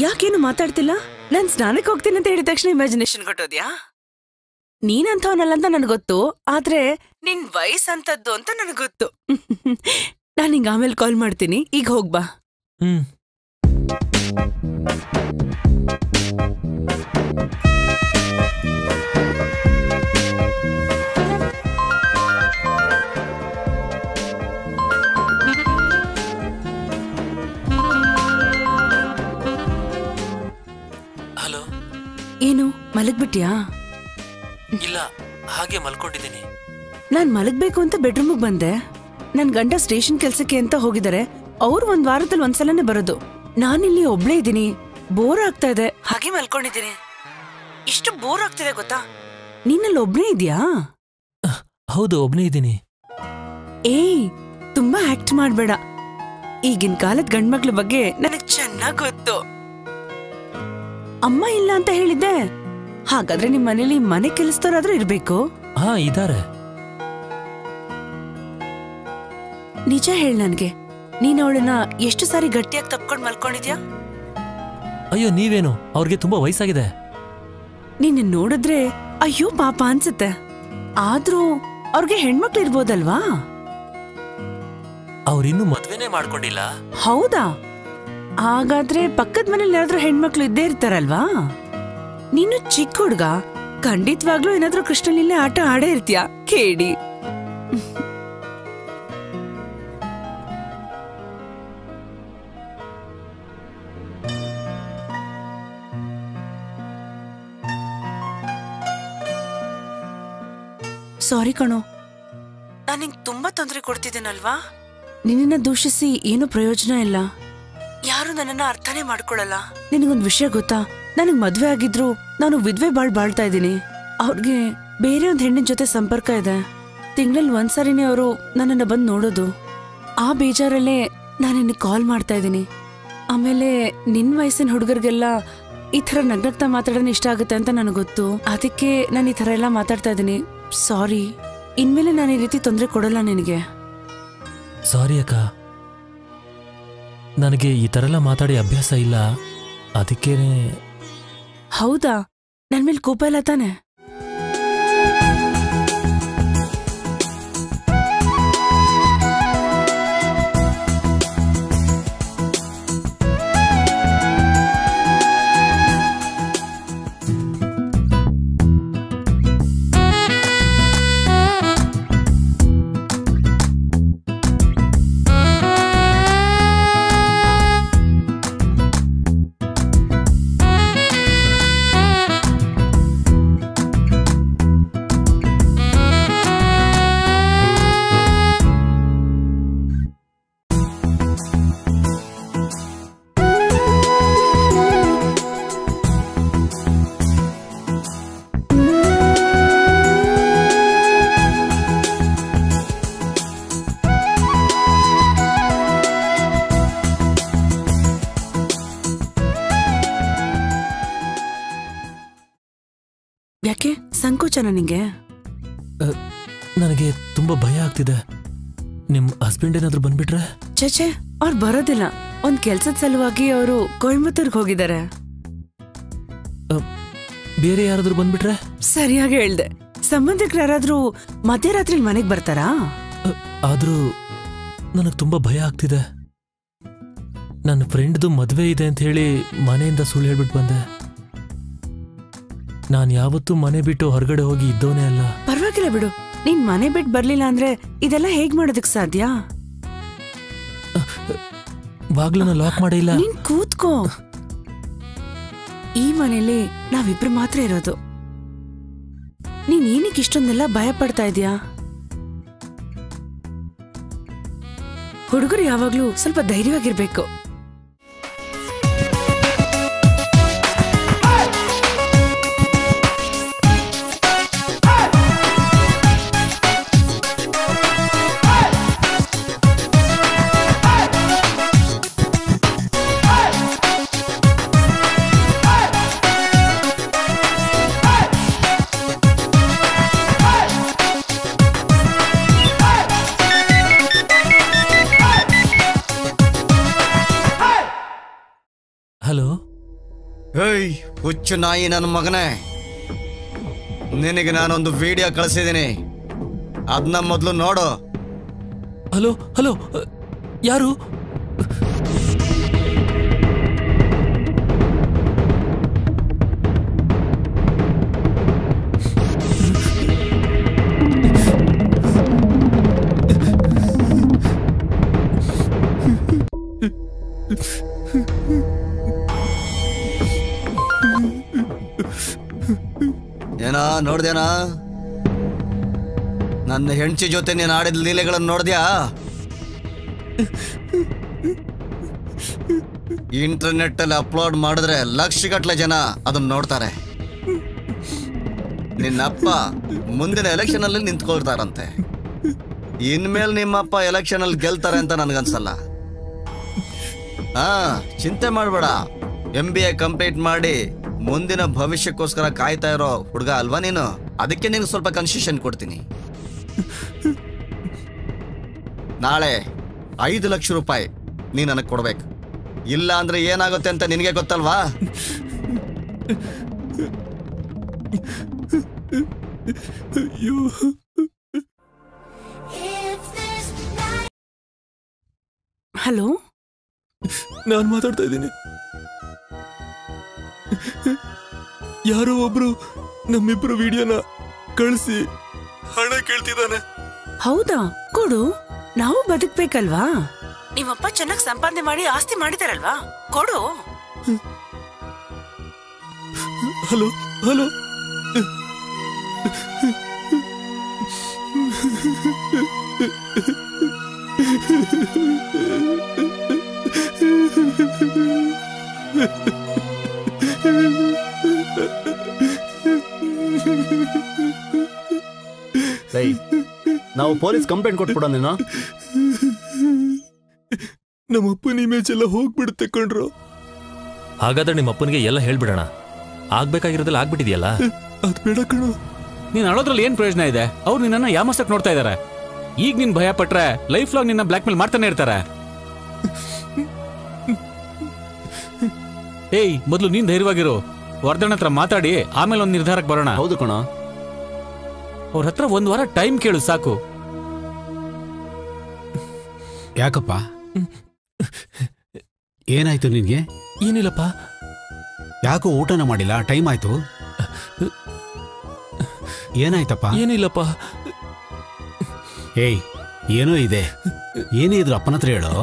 ಯಾಕೇನು ಮಾತಾಡ್ತಿಲ್ಲ? ನಾನ್ ಸ್ನಾನಕ್ ಹೋಗ್ತೀನಿ ಅಂತ ಹೇಳಿದ ತಕ್ಷಣ ಇಮ್ಯಾಜಿನೇಷನ್ ಕೊಟ್ಟೋದ್ಯಾ? ನೀನಂಥವನಲ್ಲ ಅಂತ ನನ್ಗೆ ಗೊತ್ತು, ಆದ್ರೆ ನಿನ್ ವಯಸ್ಸಂತದ್ದು ಅಂತ ನನಗ್ ಗೊತ್ತು. ನಾನ್ ಹಿಂಗ ಆಮೇಲೆ ಕಾಲ್ ಮಾಡ್ತೀನಿ, ಈಗ ಹೋಗ್ಬಾ. ಹಲೋ, ಏನು ಮಲಗ್ಬಿಟ್ಯಾ? ಇಲ್ಲ, ಹಾಗೆ ಮಲ್ಕೊಂಡಿದ್ದೀನಿ. ನಾನ್ ಮಲಗ್ಬೇಕು ಅಂತ ಬೆಡ್ರೂಮಿಗೆ ಬಂದೆ. ನನ್ ಗಂಡ ಸ್ಟೇಷನ್ ಕೆಲ್ಸಕ್ಕೆ ಅಂತ ಹೋಗಿದ್ದಾರೆ. ಅವ್ರು 1 ವಾರದಲ್ಲಿ ಒಂದ್ಸಲನೇ ಬರೋದು. ನಾನಿಲ್ಲಿ ಒಬ್ಳೇ ಇದ್ದೀನಿ, ಬೋರ್ ಆಗ್ತಾ ಇದೆ, ಹಾಗೆ ಮಲ್ಕೊಂಡಿದ್ದೀನಿ. ಇಷ್ಟು ಬೋರ್ ಆಗ್ತಿದೆ ಗೊತ್ತಾ? ನೀನಲ್ಲಿ ಒಬ್ನೇ ಇದ್ಯಾ? ಹೌದು, ಒಬ್ನೇ ಇದ್ದೀನಿ. ಏಯ್, ತುಂಬಾ ಆಕ್ಟ್ ಮಾಡ್ಬೇಡ. ಈಗಿನ ಕಾಲದ ಗಂಡ್ಮಕ್ಳ ಬಗ್ಗೆ ನನಗ್ ಚೆನ್ನಾಗ್ ಗೊತ್ತು. ಅಮ್ಮ ಇಲ್ಲ ಅಂತ ಹೇಳಿದ್ದೆ. ಹಾಗಾದ್ರೆ ನಿಮ್ ಮನೇಲಿ ಮನೆ ಕೆಲಸದವರಾದ್ರೂ ಇರ್ಬೇಕು. ಹಾ, ಇದಾರೆ. ನಿಜ ಹೇಳ್ ನನ್ಗೆ, ನೀನ್ ಅವಳನ್ನ ಎಷ್ಟು ಸಾರಿ ಗಟ್ಟಿಯಾಗಿ ತಪ್ಕೊಂಡ್ ಮಲ್ಕೊಂಡಿದ್ಯಾ? ಅಯ್ಯೋ, ನೀವೇನು, ಅವ್ರಿಗೆ ತುಂಬಾ ವಯಸ್ಸಾಗಿದೆ. ನಿನ್ನ ನೋಡಿದ್ರೆ ಅಯ್ಯೋ ಪಾಪ ಅನ್ಸುತ್ತೆ. ಆದ್ರೂ ಅವ್ರಿಗೆ ಹೆಣ್ಮಕ್ಳು ಇರ್ಬೋದಲ್ವಾ? ಅವ್ರಿನ್ನೂ ಮದ್ವೆನೇ ಮಾಡ್ಕೊಂಡಿಲ್ಲ. ಹೌದಾ? ಹಾಗಾದ್ರೆ ಪಕ್ಕದ ಮನೇಲಿ ಯಾರಾದ್ರೂ ಹೆಣ್ಮಕ್ಳು ಇದ್ದೇ ಇರ್ತಾರಲ್ವಾ? ನೀನು ಚಿಕ್ಕ ಹುಡ್ಗ, ಖಂಡಿತವಾಗ್ಲೂ ಏನಾದ್ರೂ ಕೃಷ್ಣಲೀಲೆ ಆಟ ಆಡೇ ಇರ್ತೀಯ, ಕೇಳಿ. ಸಾರಿ ಕಣೋ, ನಾನು ನಿಂಗೆ ತುಂಬಾ ತೊಂದರೆ ಕೊಡ್ತಿದ್ದೇನಲ್ವಾ? ನಿನ್ನ ದೂಷಿಸಿ ಏನು ಪ್ರಯೋಜನ ಇಲ್ಲ. ಯಾರು ನನ್ನನ್ನ ಅರ್ಥನೇ ಮಾಡ್ಕೊಳಲ್ಲ. ನಿನಗೊಂದು ವಿಷಯ ಗೊತ್ತಾ? ನನಗ್ ಮದ್ವೆ ಆಗಿದ್ರು ನಾನು ವಿಧವೆ ಬಾಳ್ತಾ ಇದ್ದೀನಿ. ಅವ್ರಿಗೆ ಬೇರೆ ಒಂದ್ ಹೆಣ್ಣಿನ ಜೊತೆ ಸಂಪರ್ಕ ಇದೆ. ತಿಂಗಳಲ್ಲಿ ಒಂದ್ಸರಿನೇ ಅವರು ನನ್ನನ್ನ ಬಂದು ನೋಡೋದು. ಆ ಬೇಜಾರಲ್ಲೇ ನಾನು ನಿನಗೆ ಕಾಲ್ ಮಾಡ್ತಾ ಇದ್ದೀನಿ. ಆಮೇಲೆ ನಿನ್ ವಯಸ್ಸಿನ ಹುಡುಗರಿಗೆಲ್ಲ ಈ ತರ ನಗ್ನಗ್ತಾ ಮಾತಾಡೋಣ ಇಷ್ಟ ಆಗುತ್ತೆ ಅಂತ ನನಗೆ ಗೊತ್ತು. ಅದಕ್ಕೆ ನಾನು ಈ ತರ ಎಲ್ಲ ಮಾತಾಡ್ತಾ ಇದ್ದೀನಿ. ಸಾರಿ. ಇನ್ಮೇಲೆ ನಾನು ಈ ರೀತಿ ತೊಂದರೆ ಕೊಡಲ್ಲ ನಿನಗೆ. ಸಾರಿ ಅಕ್ಕ, ನನಗೆ ಈ ತರ ಎಲ್ಲ ಮಾತಾಡಿ ಅಭ್ಯಾಸ ಇಲ್ಲ, ಅದಕ್ಕೇನೆ. ಹೌದಾ? ನನ್ ಮೇಲೆ ಕೋಪ ಇಲ್ಲ ತಾನೆ? ಸಂಕೋಚನ ನಿಂಗೆ? ನನಗೆ ತುಂಬಾ ಭಯ ಆಗ್ತಿದೆ. ನಿಮ್ ಹಸ್ಬೆಂಡ್ ಏನಾದ್ರು ಬಂದ್ಬಿಟ್ರೆ? ಚೇಚೆ, ಅವ್ರು ಬರೋದಿಲ್ಲ. ಒಂದ್ ಕೆಲ್ಸದ ಸಲುವಾಗಿ ಅವರು ಕೊಯಂಬತ್ತೂರ್ಗೆ ಹೋಗಿದ್ದಾರೆ. ಬೇರೆ ಯಾರಾದ್ರೂ ಬಂದ್ಬಿಟ್ರೆ? ಸರಿಯಾಗಿ ಹೇಳ್ದೆ. ಸಂಬಂಧಿಕರು ಯಾರಾದ್ರೂ ಮಧ್ಯರಾತ್ರಿ ಮನೆಗ್ ಬರ್ತಾರಾ? ಆದ್ರೂ ನನಗ್ ತುಂಬಾ ಭಯ ಆಗ್ತಿದೆ. ನನ್ನ ಫ್ರೆಂಡ್ದು ಮದ್ವೆ ಇದೆ ಅಂತ ಹೇಳಿ ಮನೆಯಿಂದ ಸುಳ್ಳು ಹೇಳ್ಬಿಟ್ಟು ಬಂದೆ. ನಾನು ಯಾವತ್ತೂ ಮನೆ ಬಿಟ್ಟು ಹೊರಗಡೆ ಹೋಗಿ ಇದ್ದವನೇ ಅಲ್ಲ. ಪರವಾಗಿಲ್ಲ ಬಿಡು. ನೀನ್ ಮನೆ ಬಿಟ್ಟು ಬರ್ಲಿಲ್ಲ ಅಂದ್ರೆ ಇದೆಲ್ಲ ಹೇಗ್ ಮಾಡೋದಕ್ ಸಾಧ್ಯ? ಬಾಗ್ಲನ್ನ ಲಾಕ್ ಮಾಡಿಲ್ಲ. ನೀನ್ ಕೂತ್ಕೋ. ಈ ಮನೇಲಿ ನಾವಿಬ್ರು ಮಾತ್ರ ಇರೋದು. ನೀನ್ ಏನಕ್ಕೆ ಇಷ್ಟೊಂದೆಲ್ಲ ಭಯ ಪಡ್ತಾ ಇದೀಯಾ? ಹುಡುಗರು ಯಾವಾಗ್ಲೂ ಸ್ವಲ್ಪ ಧೈರ್ಯವಾಗಿರ್ಬೇಕು. ಹಲೋ. ಏಯ್ ಹುಚ್ಚು ನಾಯಿ ನನ್ನ ಮಗನೇ, ನಿನಗೆ ನಾನೊಂದು ವಿಡಿಯೋ ಕಳಿಸಿದ್ದೀನಿ, ಅದನ್ನ ಮೊದಲು ನೋಡು. ಹಲೋ ಹಲೋ, ಯಾರು? ಏನಾ ನೋಡ್ದೇನಾ? ನನ್ನ ಹೆಂಡತಿ ಜೊತೆ ನೀನು ಆಡಿದ ಲೀಲೆಗಳನ್ನು ನೋಡ್ದ್ಯಾ? ಇಂಟರ್ನೆಟ್ ಅಲ್ಲಿ ಅಪ್ಲೋಡ್ ಮಾಡಿದ್ರೆ ಲಕ್ಷಗಟ್ಟಲೆ ಜನ ಅದನ್ನ ನೋಡ್ತಾರೆ. ನಿನ್ನಪ್ಪ ಮುಂದಿನ ಎಲೆಕ್ಷನ್ ಅಲ್ಲಿ ನಿಂತ್ಕೊಳ್ತಾರಂತೆ. ಇನ್ಮೇಲೆ ನಿಮ್ಮಪ್ಪ ಎಲೆಕ್ಷನ್ ಅಲ್ಲಿ ಗೆಲ್ತಾರೆ ಅಂತ ನನ್ಗನ್ಸಲ್ಲ. ಚಿಂತೆ ಮಾಡ್ಬೇಡ. MBA ಕಂಪ್ಲೀಟ್ ಮಾಡಿ ಮುಂದಿನ ಭವಿಷ್ಯಕ್ಕೋಸ್ಕರ ಕಾಯ್ತಾ ಇರೋ ಹುಡುಗ ಅಲ್ವಾ ನೀನು? ಅದಕ್ಕೆ ನಿನಗೆ ಸ್ವಲ್ಪ ಕನ್ಸೆಷನ್ ಕೊಡ್ತೀನಿ. ನಾಳೆ 5 ಲಕ್ಷ ರೂಪಾಯಿ ನೀ ನನಗೆ ಕೊಡ್ಬೇಕು. ಇಲ್ಲ ಅಂದ್ರೆ ಏನಾಗುತ್ತೆ ಅಂತ ನಿನಗೆ ಗೊತ್ತಲ್ವಾ? ಹಲೋ, ನಾನು ಮಾತಾಡ್ತಾ ಇದ್ದೀನಿ. ಯಾರೋ ಒಬ್ರು ನಮ್ಮಿಬ್ರು ವಿಡಿಯೋನ ಕಳಿಸಿ ಹಣ ಕೇಳ್ತಿದ್ದಾನೆ. ಹೌದಾ? ಕೊಡು, ನಾವು ಬದುಕ್ಬೇಕಲ್ವಾ? ನಿಮ್ಮಪ್ಪ ಚೆನ್ನಾಗಿ ಸಂಪಾದನೆ ಮಾಡಿ ಆಸ್ತಿ ಮಾಡಿದಾರಲ್ವಾ? ಕೊಡು. ಹಲೋ ಹಲೋ, ನಾವು ಪೊಲೀಸ್ ಕಂಪ್ಲೇಂಟ್ ಕೊಟ್ಬಿಡೋಣ. ನೀನು ನಮ್ಮಪ್ಪನ ಇಮೇಜ್ ಎಲ್ಲ ಹೋಗ್ಬಿಡುತ್ತೆ ಕಣ್ರು. ಹಾಗಾದ್ರೆ ನಿಮ್ಮ ಅಪ್ಪನಿಗೆ ಎಲ್ಲ ಹೇಳ್ಬಿಡೋಣ. ಆಗ್ಬೇಕಾಗಿರೋದೆಲ್ಲ ಆಗ್ಬಿಟ್ಟಿದೆಯಲ್ಲ. ಅದ್ ಬೇಡ ಕಣು. ನೀನ್ ಅಳೋದ್ರಲ್ಲಿ ಏನ್ ಪ್ರಯೋಜನ ಇದೆ? ಅವ್ರು ನಿನ್ನ ಯಾಮಸಕ್ ನೋಡ್ತಾ ಇದಾರೆ. ಈಗ ನೀನ್ ಭಯ ಪಟ್ರೆ ಲೈಫ್ ಲಾಂಗ್ ನಿನ್ನ ಬ್ಲಾಕ್ ಮೇಲ್ ಮಾಡ್ತಾನೆ ಇರ್ತಾರೆ. ಏಯ್, ಮೊದಲು ನೀನ್ ಧೈರ್ಯವಾಗಿರು. ವರ್ಧನ್ ಹತ್ರ ಮಾತಾಡಿ ಆಮೇಲೆ ಒಂದ್ ನಿರ್ಧಾರಕ್ಕೆ ಬರೋಣ. ಹೌದು ಕಣ. ಅವ್ರ ಹತ್ರ 1 ವಾರ ಟೈಮ್ ಕೇಳು ಸಾಕು. ಯಾಕಪ್ಪ, ಏನಾಯ್ತು ನಿನ್ಗೆ? ಏನಿಲ್ಲಪ್ಪ. ಯಾಕೋ ಊಟನ ಮಾಡಿಲ್ಲ? ಟೈಮ್ ಆಯ್ತು. ಏನಾಯ್ತಪ್ಪ? ಏನಿಲ್ಲಪ್ಪ. ಏಯ್, ಏನೋ ಇದೆ. ಏನೇ ಇದ್ರು ಅಪ್ಪನ ಹತ್ರ ಹೇಳೋ.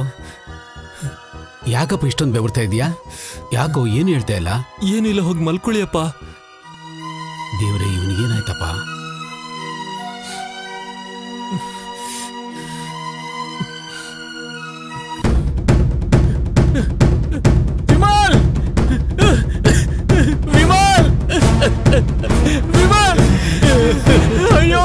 ಯಾಕಪ್ಪ ಇಷ್ಟೊಂದು ಬೆವರ್ತಾ ಇದೀಯಾ? ಯಾಕೋ ಏನು ಹೇಳ್ತಾ ಇಲ್ಲ? ಏನಿಲ್ಲ, ಹೋಗಿ ಮಲ್ಕೊಳ್ಳಿಯಪ್ಪ. ದೇವ್ರೆ, ಇವನಿಗೇನಾಯ್ತಪ್ಪ? ವಿಮಲ್! ವಿಮಲ್! ವಿಮಲ್! ಅಯ್ಯೋ!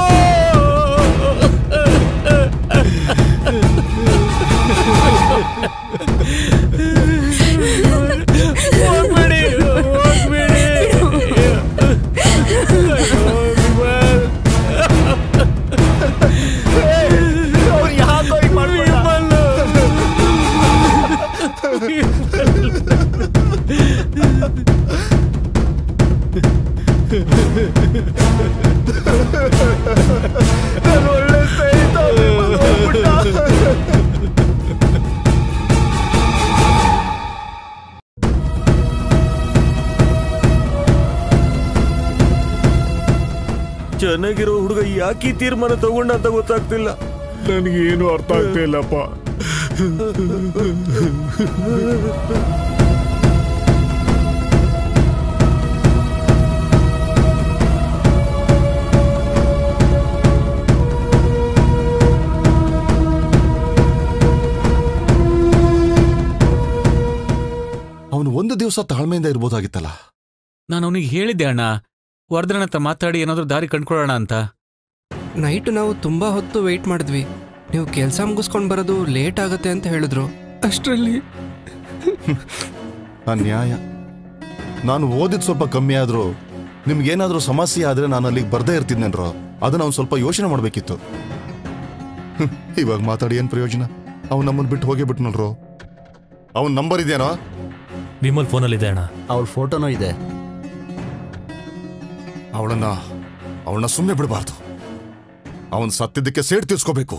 ಹೋಗ್ಬೇಡಿ, ಹೋಗ್ಬೇಡಿ. ಚೆನ್ನಾಗಿರೋ ಹುಡುಗ ಯಾಕೆ ತೀರ್ಮಾನ ತಗೊಂಡ ಅಂತ ಗೊತ್ತಾಗ್ತಿಲ್ಲ. ನನಗೇನು ಅರ್ಥ ಆಗ್ತಾ ಇಲ್ಲಪ್ಪ. ಅವನು ಒಂದು ದಿವಸ ತಾಳ್ಮೆಯಿಂದ ಇರ್ಬೋದಾಗಿತ್ತಲ್ಲ. ನಾನು ಅವನಿಗೆ ಹೇಳಿದ್ದೆ ಅಣ್ಣ, ವರ್ಧನ್ ಹತ್ರ ಮಾತಾಡಿ ಏನಾದ್ರೂ ದಾರಿ ಕಂಡ್ಕೊಳ್ಳೋಣ ಅಂತ. ನೈಟ್ ನಾವು ತುಂಬಾ ಹೊತ್ತು ವೆಯ್ಟ್ ಮಾಡಿದ್ವಿ. ನೀವು ಕೆಲಸ ಮುಗಿಸ್ಕೊಂಡು ಬರೋದು ಲೇಟ್ ಆಗತ್ತೆ ಅಂತ ಹೇಳಿದ್ರು. ಅಷ್ಟರಲ್ಲಿ ಅನ್ಯಾಯ. ನಾನು ಓದಿದ್ ಸ್ವಲ್ಪ ಕಮ್ಮಿ ಆದ್ರೂ ನಿಮ್ಗೇನಾದ್ರೂ ಸಮಸ್ಯೆ ಆದ್ರೆ ನಾನು ಅಲ್ಲಿಗೆ ಬರ್ದೇ ಇರ್ತಿದ್ನೇನ್ರೋ. ಅದನ್ನ ಅವ್ನು ಸ್ವಲ್ಪ ಯೋಚನೆ ಮಾಡ್ಬೇಕಿತ್ತು. ಇವಾಗ ಮಾತಾಡಿ ಏನ್ ಪ್ರಯೋಜನ? ಅವ್ನು ನಮ್ಮನ್ನು ಬಿಟ್ಟು ಹೋಗೇ ಬಿಟ್ನಲ್ರೋ. ಅವನ್ ನಂಬರ್ ಇದೆಯೇನೋ? ವಿಮಲ್ ಫೋನಲ್ಲಿ ಇದೆ ಅಣ್ಣ. ಅವಳ ಫೋಟೋನೂ ಇದೆ. ಅವಳನ್ನ ಸುಮ್ಮನೆ ಬಿಡಬಾರ್ದು. ಅವನ್ ಸತ್ತಿದ್ದಕ್ಕೆ ಸೇಡ್ ತೀರ್ಸ್ಕೋಬೇಕು.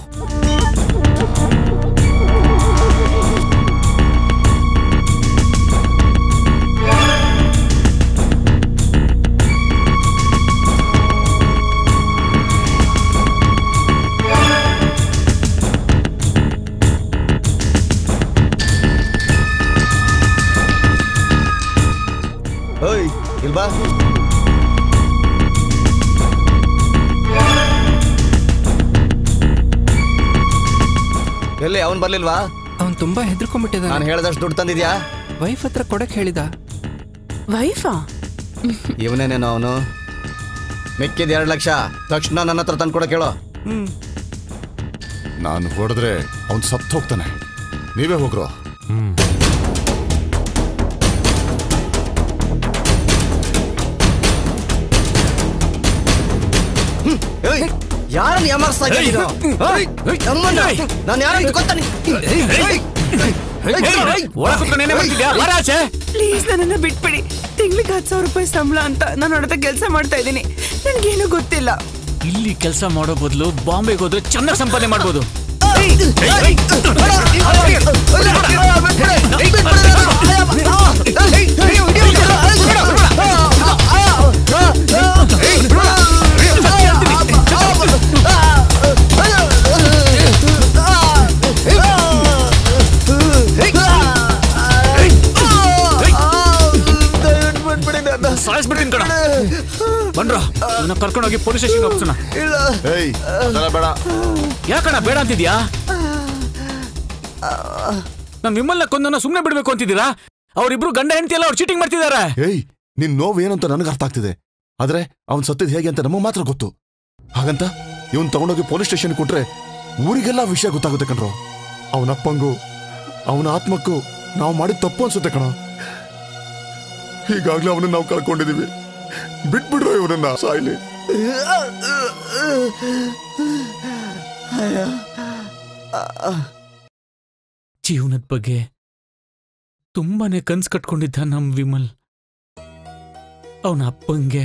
ಓಯ್ ಇಲ್ಬಾ. ಎಲ್ಲಿ ಅವನ್ ಬರ್ಲಿಲ್ವಾ? ಅವ್ನು ತುಂಬಾ ಹೆದರ್ಕೊಂಡ್ಬಿಟ್ಟಿದ. ನಾನು ಹೇಳ್ದಷ್ಟು ದುಡ್ಡು ತಂದಿದ್ಯಾ? ವೈಫ್ ಹತ್ರ ಕೊಡಕ್ ಹೇಳಿದ. ವೈಫಾ? ಇವನೇನೇನೋ ಅವನು. ಮಿಕ್ಕಿದ 2 ಲಕ್ಷ ತಕ್ಷಣ ನನ್ನ ಹತ್ರ ತಂದು ಕೊಡಕ್ ಹೇಳೋ. ನಾನು ಹೊಡೆದ್ರೆ ಅವನ್ ಸತ್ತು ಹೋಗ್ತಾನೆ. ನೀವೇ ಹೋಗ್ರೋ. ಯಾರನ್ನ ಯಾಮಾರಿಸ್ತಾ ಇದ್ದೀರೋ? ನಾನು ಯಾರು ಗೊತ್ತಾನೆ. ಪ್ಲೀಸ್ ನನ್ನನ್ನ ಬಿಟ್ಬಿಡಿ. ತಿಂಗ್ಳಿಗೆ 10,000 ರೂಪಾಯಿ ಸಂಬಳ ಅಂತ ನಾನು ಹೊಡೆದ ಕೆಲಸ ಮಾಡ್ತಾ ಇದ್ದೀನಿ. ನನ್ಗೇನು ಗೊತ್ತಿಲ್ಲ. ಇಲ್ಲಿ ಕೆಲಸ ಮಾಡೋ ಬದಲು ಬಾಂಬೆಗೆ ಹೋದ್ರೆ ಚೆನ್ನಾಗಿ ಸಂಪಾದನೆ ಮಾಡ್ಬೋದು. ಬನ್ರ ಕರ್ಕೊಂಡೋಗಿ ಪೊಲೀಸ್ ಸ್ಟೇಷನ್ ಹೋಗ್ಸೋಣ. ಬೇಡ. ಯಾಕಣ್ಣ ಬೇಡ ಅಂತಿದ್ಯಾ? ನಾನು ವಿಮಲ್ನ ಕೊಂದನ್ನ ಸುಮ್ಮನೆ ಬಿಡ್ಬೇಕು ಅಂತಿದ್ದೀರಾ? ಅವರಿಬ್ರು ಗಂಡ ಹೆಂಡತಿ ಎಲ್ಲ ಅವ್ರು ಚೀಟಿಂಗ್ ಮಾಡ್ತಿದ್ದಾರೆ. ನಿನ್ ನೋವು ಏನು ಅಂತ ನನಗೆ ಅರ್ಥ ಆಗ್ತಿದೆ. ಆದ್ರೆ ಅವ್ನ್ ಸತ್ತಿದ್ ಹೇಗೆ ಅಂತ ನಮಗೆ ಮಾತ್ರ ಗೊತ್ತು. ಹಾಗಂತ ಇವನ್ ತಗೊಂಡೋಗಿ ಪೊಲೀಸ್ ಸ್ಟೇಷನ್ ಕೊಟ್ರೆ ಊರಿಗೆಲ್ಲ ವಿಷಯ ಗೊತ್ತಾಗುತ್ತೆ ಕಣ್ರೋ. ಅವನಪ್ಪಂಗೂ ಅವನ ಆತ್ಮಕ್ಕೂ ನಾವು ಮಾಡಿದ ತಪ್ಪು ಅನ್ಸುತ್ತೆ ಕಣ. ಈಗಾಗ್ಲೇ ಅವನನ್ನ ನಾವು ಕಳ್ಕೊಂಡಿದೀವಿ. ಬಿಟ್ಬಿಡ್ರೋ ಇವನನ್ನ ಸಾಯ್ಲಿ. ಜೀವನದ ಬಗ್ಗೆ ತುಂಬಾನೇ ಕನ್ಸು ಕಟ್ಕೊಂಡಿದ್ದ ನಮ್ ವಿಮಲ್. ಅವನ ಅಪ್ಪಂಗೆ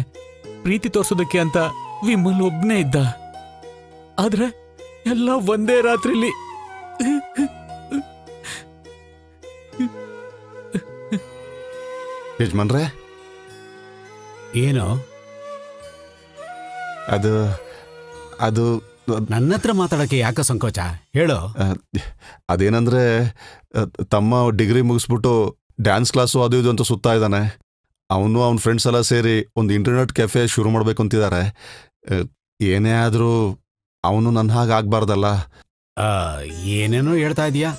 ಪ್ರೀತಿ ತೋರ್ಸೋದಕ್ಕೆ ಅಂತ ವಿಮಲ್ ಒಬ್ನೇ ಇದ್ದ. ಆದ್ರೆ ಎಲ್ಲ ಒಂದೇ ರಾತ್ರಿಲಿ ಯಜಮಾನ್ರೆ, ಏನು ಅದು ಅದು ನನ್ನ ಹತ್ರ ಮಾತಾಡಕ್ಕೆ ಯಾಕೆ ಸಂಕೋಚ? ಹೇಳು. ಅದೇನಂದ್ರೆ ತಮ್ಮ ಡಿಗ್ರಿ ಮುಗಿಸ್ಬಿಟ್ಟು ಡ್ಯಾನ್ಸ್ ಕ್ಲಾಸು ಅದು ಇದು ಅಂತ ಸುತ್ತಾ ಇದ್ದಾನೆ. ಅವನು ಅವನ ಫ್ರೆಂಡ್ಸ್ ಎಲ್ಲ ಸೇರಿ ಒಂದು ಇಂಟರ್ನೆಟ್ ಕೆಫೆ ಶುರು ಮಾಡಬೇಕು ಅಂತಿದ್ದಾರೆ. ಏನೇ ಆದರೂ ಅವನು ನನ್ನ ಹಾಗೆ ಆಗ್ಬಾರ್ದಲ್ಲ. ಏನೇನೋ ಹೇಳ್ತಾ ಇದೀಯಾ.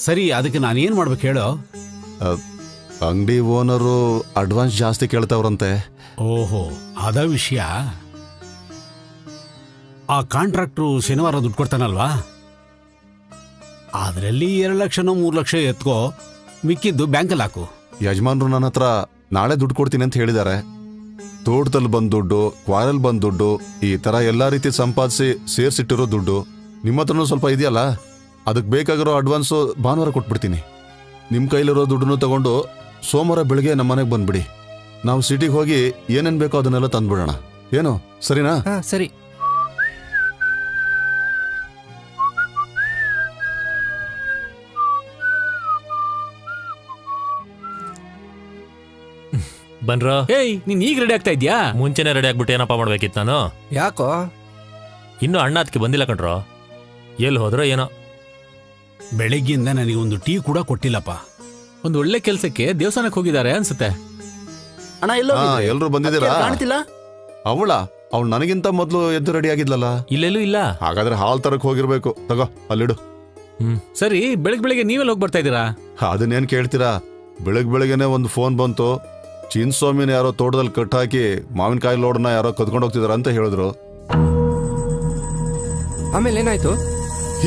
ಸರಿ, ಅದಕ್ಕೆ ನಾನೇನು ಮಾಡ್ಬೇಕು ಹೇಳು? ಅಂಗಡಿ ಓನರು ಅಡ್ವಾನ್ಸ್ ಜಾಸ್ತಿ ಕೇಳ್ತಾವ್ರಂತೆ. ಓಹೋ, ಅದ ವಿಷಯ. ಆ ಕಾಂಟ್ರಾಕ್ಟ್ರು ಶನಿವಾರ ದುಡ್ಡು ಕೊಡ್ತಾನಲ್ವಾ, ಅದರಲ್ಲಿ 2 ಲಕ್ಷನೋ 3 ಲಕ್ಷ ಎತ್ಕೋ, ಮಿಕ್ಕಿದ್ದು ಬ್ಯಾಂಕಲ್ಲಿ ಹಾಕು. ಯಜಮಾನ್ರು ನನ್ನ ಹತ್ರ ನಾಳೆ ದುಡ್ಡು ಕೊಡ್ತೀನಿ ಅಂತ ಹೇಳಿದ್ದಾರೆ. ತೋಟದಲ್ಲಿ ಬಂದ ದುಡ್ಡು, ಕ್ವಾರಲ್ಲಿ ಬಂದ ದುಡ್ಡು, ಈ ಥರ ಎಲ್ಲ ರೀತಿ ಸಂಪಾದಿಸಿ ಸೇರಿಸಿಟ್ಟಿರೋ ದುಡ್ಡು ನಿಮ್ಮ ಹತ್ರನೂ ಸ್ವಲ್ಪ ಇದೆಯಲ್ಲ, ಅದಕ್ಕೆ ಬೇಕಾಗಿರೋ ಅಡ್ವಾನ್ಸು ಭಾನುವಾರ ಕೊಟ್ಬಿಡ್ತೀನಿ. ನಿಮ್ಮ ಕೈಲಿರೋ ದುಡ್ಡನ್ನು ತಗೊಂಡು ಸೋಮವಾರ ಬೆಳಗ್ಗೆ ನಮ್ಮ ಮನೆಗೆ ಬಂದ್ಬಿಡಿ. ನಾವು ಸಿಟಿಗೆ ಹೋಗಿ ಏನೇನು ಬೇಕೋ ಅದನ್ನೆಲ್ಲ ತಂದ್ಬಿಡೋಣ. ಏನು ಸರಿನಾ? ಸರಿ. ಬನ್ರೋ. ಏಯ್ ನೀನ್ ಈಗ ರೆಡಿ ಆಗ್ತಾ ಇದ್ಯಾ? ಮುಂಚೆನೆ ರೆಡಿ ಆಗ್ಬಿಟ್ಟು ಏನಪ್ಪ ಮಾಡ್ಬೇಕಿತ್ತು ನಾನು? ಯಾಕೋ ಇನ್ನೂ ಅಣ್ಣ ಅದಕ್ಕೆ ಬಂದಿಲ್ಲ ಕಣ್ರೋ. ಎಲ್ಲಿ ಹೋದ್ರೋ ಏನೋ. ಬೆಳಿಗ್ಗೆಯಿಂದ ನನಗೊಂದು ಟೀ ಕೂಡ ಕೊಟ್ಟಿಲ್ಲಪ್ಪ. ಒಂದು ಒಳ್ಳೆ ಕೆಲ್ಸಕ್ಕೆ ದೇವಸ್ಥಾನಕ್ಕೆ ಹೋಗಿದ್ದಾರೆ ಅನ್ಸುತ್ತೆ. ಅಣ್ಣ ಎಲ್ಲೋ ಎಲ್ರು ಬಂದಿದ್ದೀರಾ? ಕಾಣ್ತಿಲ್ಲ. ಅವಳು ನನಗಿಂತ ಮೊದಲು ಎದ್ದು ರೆಡಿ ಆಗಿದ್ಲಲ್ಲ. ಇಲ್ಲೆಲ್ಲೂ ಇಲ್ಲ. ಹಾಗಾದ್ರೆ ಹಾಲ್ ತರಕ್ ಹೋಗಿರ್ಬೇಕು. ತಗೋ ಅಲ್ಲಿಡು. ಸರಿ, ಬೆಳಗ್ಗೆ ನೀವೆಲ್ಲ ಹೋಗಿ ಬರ್ತಾ ಇದ್ದೀರಾ? ಅದನ್ನೇನ್ ಕೇಳ್ತೀರಾ, ಬೆಳಗ್ಗೆನೆ ಒಂದು ಫೋನ್ ಬಂತು. ಚಿನ್ಸ್ವಾಮಿನ ಯಾರೋ ತೋಟದಲ್ಲಿ ಕಟ್ಟಾಕಿ ಮಾವಿನಕಾಯಿ ಲೋಡ್ನ ಯಾರೋ ಕದ್ಕೊಂಡು ಹೋಗ್ತಿದಾರ ಅಂತ ಹೇಳಿದ್ರು. ಆಮೇಲೆ ಏನಾಯ್ತು?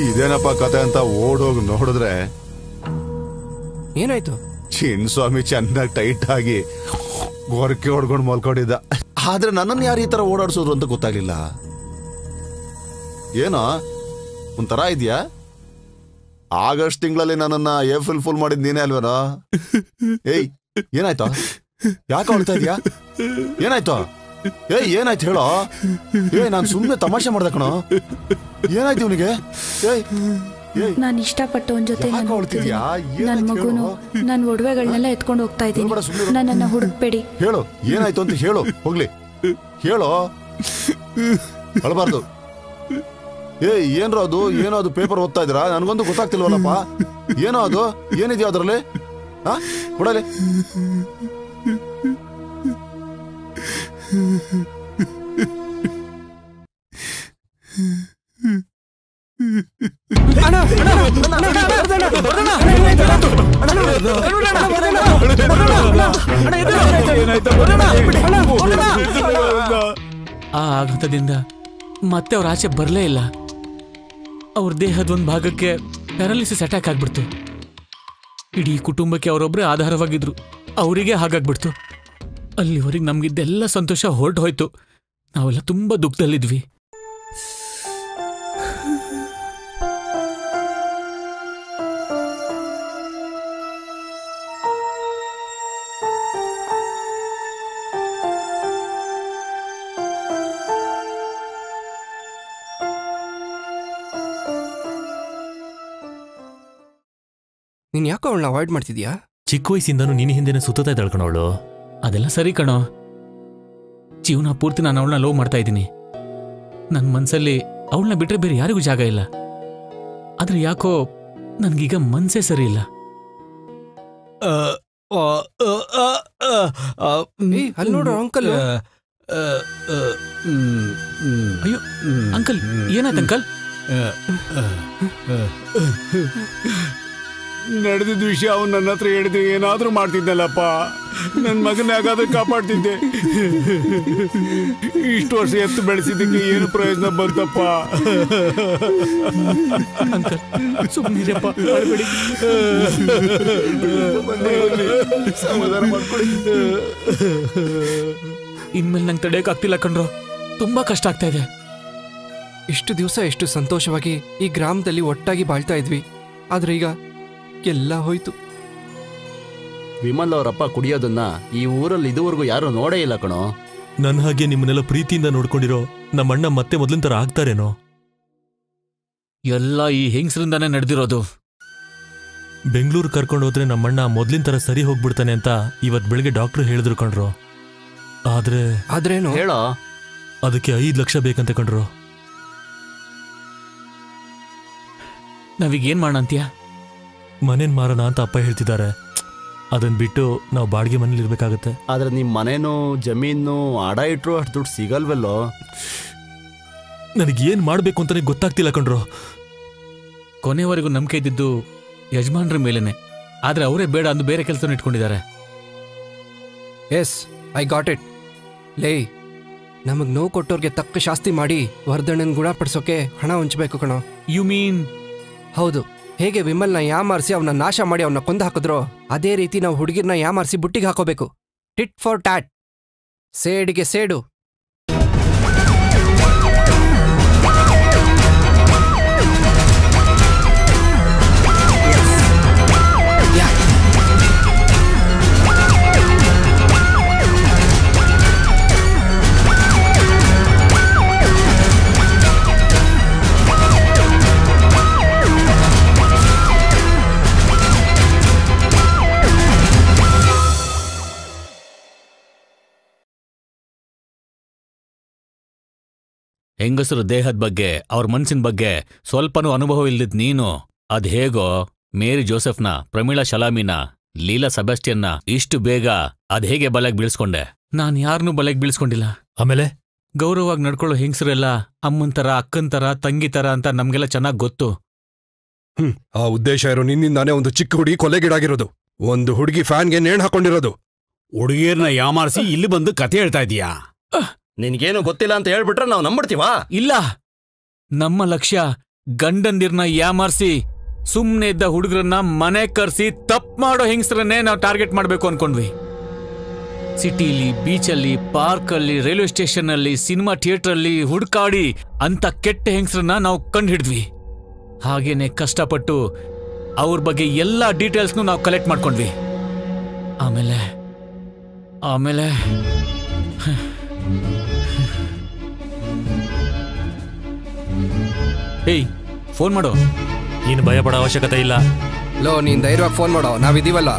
ಇದೇನಪ್ಪ ಕತೆ ಅಂತ ಓಡೋಗಿ ನೋಡಿದ್ರೆ ಏನಾಯ್ತು? ಚಿನ್ಸ್ವಾಮಿ ಚೆನ್ನಾಗಿ ಟೈಟ್ ಆಗಿ ಗೊರಕೆ ಹೊಡ್ಕೊಂಡು ಮಲ್ಕೊಂಡಿದ್ದ. ಆದ್ರೆ ನನ್ನನ್ನು ಯಾರು ಈ ತರ ಓಡಾಡ್ಸೋದ್ರು ಅಂತ ಗೊತ್ತಾಗ್ಲಿಲ್ಲ. ಏನೋ ಒಂಥರ ಇದೆಯಾ? ಆಗಸ್ಟ್ ತಿಂಗಳಲ್ಲಿ ನನ್ನನ್ನ ಏಪ್ರಿಲ್ ಫುಲ್ ಮಾಡಿದ್ ನೀನೇ ಅಲ್ವೇನೋ? ಏಯ್ ಏನಾಯ್ತು? ಯಾಕೆ ಹೊಡ್ತಾ ಇದೀಯಾ? ಏನಾಯ್ತು? ಏನಾಯ್ತು ಹೇಳೋ? ನಾನು ಸುಮ್ಮನೆ ತಮಾಷೆ ಮಾಡ್ದೆ ಕಣೋ. ಏನಾಯ್ತು ಇವನಿಗೆ? ನಾನು ಇಷ್ಟಪಟ್ಟು ಅವನ ಜೊತೆ ನನ್ನ ಮಗುನು ನನ್ನ ಒಡವೆಗಳನ್ನೆಲ್ಲ ಎತ್ಕೊಂಡು ಹೋಗ್ತಾ ಇದ್ದೀನಿ. ನನ್ನನ್ನ ಹುಡುಕ್ಬೇಡಿ. ಹೇಳು ಏನಾಯ್ತು ಅಂತ ಹೇಳು. ಹೋಗ್ಲಿ ಹೇಳೋ, ಅಳಬಾರ್ದು. ಏನ್ರೋ ಅದು? ಏನೋ ಅದು ಪೇಪರ್ ಓದ್ತಾ ಇದ್ರಾ? ನನ್ಗೊಂದು ಗೊತ್ತಾಗ್ತಿಲ್ವಲ್ಲಪ್ಪ. ಏನೋ ಅದು? ಏನಿದೆಯೋ ಅದ್ರಲ್ಲಿ? ಕೊಡಲಿ. ಆ ಆಘಾತದಿಂದ ಮತ್ತೆ ಅವ್ರ ಆಚೆ ಬರಲೇ ಇಲ್ಲ. ಅವ್ರ ದೇಹದ ಒಂದು ಭಾಗಕ್ಕೆ ಪ್ಯಾರಾಲಿಸಿಸ್ ಅಟ್ಯಾಕ್ ಆಗ್ಬಿಡ್ತು. ಇಡೀ ಕುಟುಂಬಕ್ಕೆ ಅವರೊಬ್ಬರೇ ಆಧಾರವಾಗಿದ್ರು. ಅವರಿಗೆ ಹಾಗಾಗ್ಬಿಡ್ತು. ಅಲ್ಲಿವರೆಗೆ ನಮ್ಗಿದ್ದೆಲ್ಲ ಸಂತೋಷ ಹೊರಟು ಹೋಯ್ತು. ನಾವೆಲ್ಲ ತುಂಬಾ ದುಃಖದಲ್ಲಿದ್ವಿ. ನೀನ್ ಯಾಕೋ ಅವಳನ್ನ ಅವಾಯ್ಡ್ ಮಾಡ್ತಿದ್ಯಾ? ಚಿಕ್ಕ ವಯಸ್ಸಿಂದನೂ ನಿನ್ನ ಹಿಂದೆನೆ ಸುತ್ತಾ ಇದ್ದಾಳೆ ಕಣವಳು. ಅದೆಲ್ಲ ಸರಿ ಕಣೋ. ಜೀವನ ಪೂರ್ತಿ ನಾನು ಅವಳನ್ನ ಲವ್ ಮಾಡ್ತಾ ಇದ್ದೀನಿ. ನನ್ನ ಮನ್ಸಲ್ಲಿ ಅವಳನ್ನ ಬಿಟ್ರೆ ಬೇರೆ ಯಾರಿಗೂ ಜಾಗ ಇಲ್ಲ. ಆದ್ರೆ ಯಾಕೋ ನನ್ಗೀಗ ಮನ್ಸೇ ಸರಿ ಇಲ್ಲ. ಅಲ್ಲಿ ನೋಡು ಅಂಕಲ್. ಅಯ್ಯೋ ಅಂಕಲ್, ಏನಾಯ್ತು ಅಂಕಲ್? ನಡೆದಿದ್ದ ವಿಷಯ ಅವನು ನನ್ನ ಹತ್ರ ಹೇಳಿದ್ರೆ ಏನಾದ್ರೂ ಮಾಡ್ತಿದ್ದಲ್ಲಪ್ಪ. ನನ್ನ ಮಗನ ಯಾಕಾದ್ರೂ ಕಾಪಾಡ್ತಿದ್ದೆ. ಇಷ್ಟು ವರ್ಷ ಎತ್ತು ಬೆಳೆಸಿದ್ದಕ್ಕೆ ಏನು ಪ್ರಯೋಜನ ಬಂತಪ್ಪ? ಅಂಕಲ್ ಸುಮ್ಮನಿರಪ್ಪ, ಅಳ್ಬೇಡಿ. ಸಮಾಧಾನ ಮಾಡ್ಕೊಳ್ಳಿ. ಇನ್ಮೇಲೆ ನಂಗೆ ತಡೆಯಕ್ ಆಗ್ತಿಲ್ಲ ಕಣ್ರೋ. ತುಂಬಾ ಕಷ್ಟ ಆಗ್ತಾ ಇದೆ. ಇಷ್ಟು ದಿವಸ ಎಷ್ಟು ಸಂತೋಷವಾಗಿ ಈ ಗ್ರಾಮದಲ್ಲಿ ಒಟ್ಟಾಗಿ ಬಾಳ್ತಾ ಇದ್ವಿ. ಆದ್ರೆ ಈಗ ಎಲ್ಲ ಹೋಯ್ತು. ವಿಮಲ್ ಅವರಪ್ಪ ಕುಡಿಯೋದನ್ನ ಈ ಊರಲ್ಲಿ ಇದುವರೆಗೂ ಯಾರು ನೋಡೇ ಇಲ್ಲ ಕಣೋ. ನನ್ನ ಹಾಗೆ ನಿಮ್ಮನ್ನೆಲ್ಲ ಪ್ರೀತಿಯಿಂದ ನೋಡ್ಕೊಂಡಿರೋ ನಮ್ಮಣ್ಣ ಮತ್ತೆ ಮೊದಲಿನ ತರ ಆಗ್ತಾರೇನೋ? ಎಲ್ಲ ಈ ಹೆಂಗಸರಿಂದಾನೇ ನಡೆದಿರೋದು. ಬೆಂಗಳೂರು ಕರ್ಕೊಂಡು ಹೋದ್ರೆ ನಮ್ಮಣ್ಣ ಮೊದಲಿನ ತರ ಸರಿ ಹೋಗ್ಬಿಡ್ತಾನೆ ಅಂತ ಇವತ್ ಬೆಳಿಗ್ಗೆ ಡಾಕ್ಟರ್ ಹೇಳಿದ್ರು ಕಣ್ರು. ಆದ್ರೇನು ಹೇಳೋ? ಅದಕ್ಕೆ 5 ಲಕ್ಷ ಬೇಕಂತ ಕಣ್ರು. ನಾವೀಗ ಏನ್ ಮಾಡೋಣ ಅಂತೀಯ? ಮನೇನ್ ಮಾರೋಣ ಅಂತ ಅಪ್ಪ ಹೇಳ್ತಿದ್ದಾರೆ. ಅದನ್ನ ಬಿಟ್ಟು ನಾವು ಬಾಡಿಗೆ ಮನೇಲಿ ಇರ್ಬೇಕಾಗತ್ತೆ. ಆದ್ರೆ ನಿಮ್ ಮನೇನು ಜಮೀನು ಅಡ ಇಟ್ರು ಅಷ್ಟು ದುಡ್ಡು ಸಿಗಲ್ವಲ್ಲೋ. ನನಗೇನ್ ಮಾಡ್ಬೇಕು ಅಂತಾನೆ ಗೊತ್ತಾಗ್ತಿಲ್ಲ ಕಣ್ರು. ಕೊನೆವರೆಗೂ ನಂಬಿಕೆ ಇದ್ದಿದ್ದು ಯಜಮಾನ್ರ ಮೇಲೇನೆ. ಆದ್ರೆ ಅವರೇ ಬೇಡ ಅಂದು ಬೇರೆ ಕೆಲಸ ಇಟ್ಕೊಂಡಿದ್ದಾರೆ. Yes, I got it. ಲೇ, ನಮಗ್ ನೋವು ಕೊಟ್ಟೋರ್ಗೆ ತಕ್ಕ ಶಾಸ್ತಿ ಮಾಡಿ ವರ್ಧಣ್ಣನ್ ಗುಣಪಡಿಸೋಕೆ ಹಣ ಹಂಚ್ಬೇಕು ಕಣೋ. You mean? ಹೌದು. ಹೇಗೆ ವಿಮಲ್ನ ಯಾಮಾರಿಸಿ ಅವನ್ನ ನಾಶ ಮಾಡಿ ಅವನ್ನ ಕೊಂದು ಹಾಕಿದ್ರೋ ಅದೇ ರೀತಿ ನಾವು ಹುಡುಗಿರ್ನ ಯಾಮಾರಿಸಿ ಬುಟ್ಟಿಗೆ ಹಾಕೋಬೇಕು. ಟಿಟ್ ಫಾರ್ ಟ್ಯಾಟ್, ಸೇಡಿಗೆ ಸೇಡು. ಹೆಂಗಸರು ದೇಹದ ಬಗ್ಗೆ ಅವ್ರ ಮನ್ಸಿನ ಬಗ್ಗೆ ಸ್ವಲ್ಪನೂ ಅನುಭವ ಇಲ್ದಿದ್ ನೀನು ಅದ್ ಹೇಗೋ ಮೇರಿ ಜೋಸೆಫ್ನ, ಪ್ರಮೀಳಾ ಶಲಾಮಿನ, ಲೀಲಾ ಸೆಬಾಸ್ಟಿಯನ್ನ ಇಷ್ಟು ಬೇಗ ಅದ್ ಹೇಗೆ ಬಲೆಗ್ ಬೀಳ್ಸ್ಕೊಂಡೆ? ನಾನ್ ಯಾರನ್ನೂ ಬಲೆಗ್ ಬೀಳ್ಸ್ಕೊಂಡಿಲ್ಲ. ಆಮೇಲೆ ಗೌರವವಾಗಿ ನಡ್ಕೊಳ್ಳೋ ಹೆಂಗಸರೆಲ್ಲ ಅಮ್ಮನ್ ತರ, ಅಕ್ಕನ್ ತರ, ತಂಗಿ ತರ ಅಂತ ನಮ್ಗೆಲ್ಲ ಚೆನ್ನಾಗ್ ಗೊತ್ತು. ಆ ಉದ್ದೇಶ ಇರೋ ನಿನ್ನಿಂದಾನೇ ಒಂದು ಚಿಕ್ಕ ಹುಡುಗಿ ಕೊಲೆಗೀಡಾಗಿರೋದು. ಒಂದು ಹುಡುಗಿ ಫ್ಯಾನ್ಗೆ ನೇಣು ಹಾಕೊಂಡಿರೋದು. ಹುಡುಗಿಯರ್ನ ಯಾಮಾರಿಸಿ ಇಲ್ಲಿ ಬಂದು ಕತೆ ಹೇಳ್ತಾ ಇದೀಯಾ? ನಿನ್ಗೇನು ಗೊತ್ತಿಲ್ಲ ಅಂತ ಹೇಳ್ಬಿಟ್ರೆ ನಾವು ನಂಬಿಡ್ತೀವಾ? ಇಲ್ಲ, ನಮ್ಮ ಲಕ್ಷ್ಯ ಗಂಡಂದಿರ್ನ ಯಾಮಾರ್ಸಿ ಸುಮ್ನೆ ಇದ್ದ ಹುಡುಗರನ್ನ ಮನೆ ಕರ್ಸಿ ತಪ್ಪು ಮಾಡೋ ಹೆಂಗಸರನ್ನೇ ನಾವು ಟಾರ್ಗೆಟ್ ಮಾಡ್ಬೇಕು ಅನ್ಕೊಂಡ್ವಿ. ಸಿಟಿಲಿ, ಬೀಚಲ್ಲಿ, ಪಾರ್ಕಲ್ಲಿ, ರೈಲ್ವೆ ಸ್ಟೇಷನ್ ಅಲ್ಲಿ, ಸಿನಿಮಾ ಥಿಯೇಟರ್ ಅಲ್ಲಿ ಹುಡ್ಕಾಡಿ ಅಂತ ಕೆಟ್ಟ ಹೆಂಗಸರನ್ನ ನಾವು ಕಂಡು ಹಿಡಿದ್ವಿ. ಹಾಗೇನೆ ಕಷ್ಟಪಟ್ಟು ಅವ್ರ ಬಗ್ಗೆ ಎಲ್ಲಾ ಡೀಟೇಲ್ಸ್ನು ನಾವು ಕಲೆಕ್ಟ್ ಮಾಡ್ಕೊಂಡ್ವಿ. ಆಮೇಲೆ ಆಮೇಲೆ ಏಯ್, ಫೋನ್ ಮಾಡು. ನೀನು ಭಯ ಪಡೋ ಅವಶ್ಯಕತೆ ಇಲ್ಲ. ಲೋ, ನೀನ್ ಧೈರ್ಯವಾಗಿ ಫೋನ್ ಮಾಡೋ, ನಾವಿದೀವಲ್ಲ.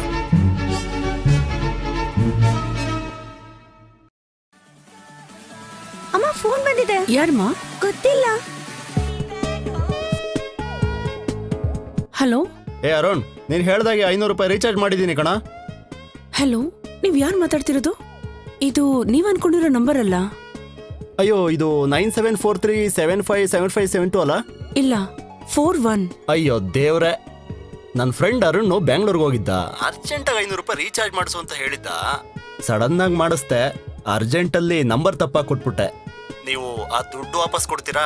ಅಮ್ಮ, ಫೋನ್ ಬಂದಿದೆ. ಯಾರಮ್ಮ? ಗೊತ್ತಿಲ್ಲ. ಹಲೋ. ಅರುಣ್, ನೀನ್ ಹೇಳ್ದಾಗೆ 500 ರೂಪಾಯಿ ರೀಚಾರ್ಜ್ ಮಾಡಿದ್ದೀನಿ ಕಣ. ಹಲೋ, ನೀವ್ ಯಾರು ಮಾತಾಡ್ತಿರೋದು? ಇದು ನೀವ್ ಅನ್ಕೊಂಡಿರೋ ನಂಬರ್ ಅಲ್ಲ. ಅಯ್ಯೋ, ಇದು 9743757572 ಅಲ್ಲ? ಇಲ್ಲ, 41. ಅಯ್ಯೋ ದೇವ್ರೆ, ನನ್ನ ಫ್ರೆಂಡ್ ಅರುಣ್ ಬ್ಯಾಂಗ್ಳೂರ್ಗೆ ಹೋಗಿದ್ದ. ಅರ್ಜೆಂಟಾಗಿ 500 ರೂಪಾಯಿ ರೀಚಾರ್ಜ್ ಮಾಡಿಸು ಅಂತ ಹೇಳಿದ್ದ. ಸಡನ್ ಆಗಿ ಮಾಡಿಸ್ದೆ. ಅರ್ಜೆಂಟಲ್ಲಿ ನಂಬರ್ ತಪ್ಪಾಗಿ ಕೊಟ್ಬಿಟ್ಟೆ. ನೀವು ಆ ದುಡ್ಡು ವಾಪಸ್ ಕೊಡ್ತೀರಾ?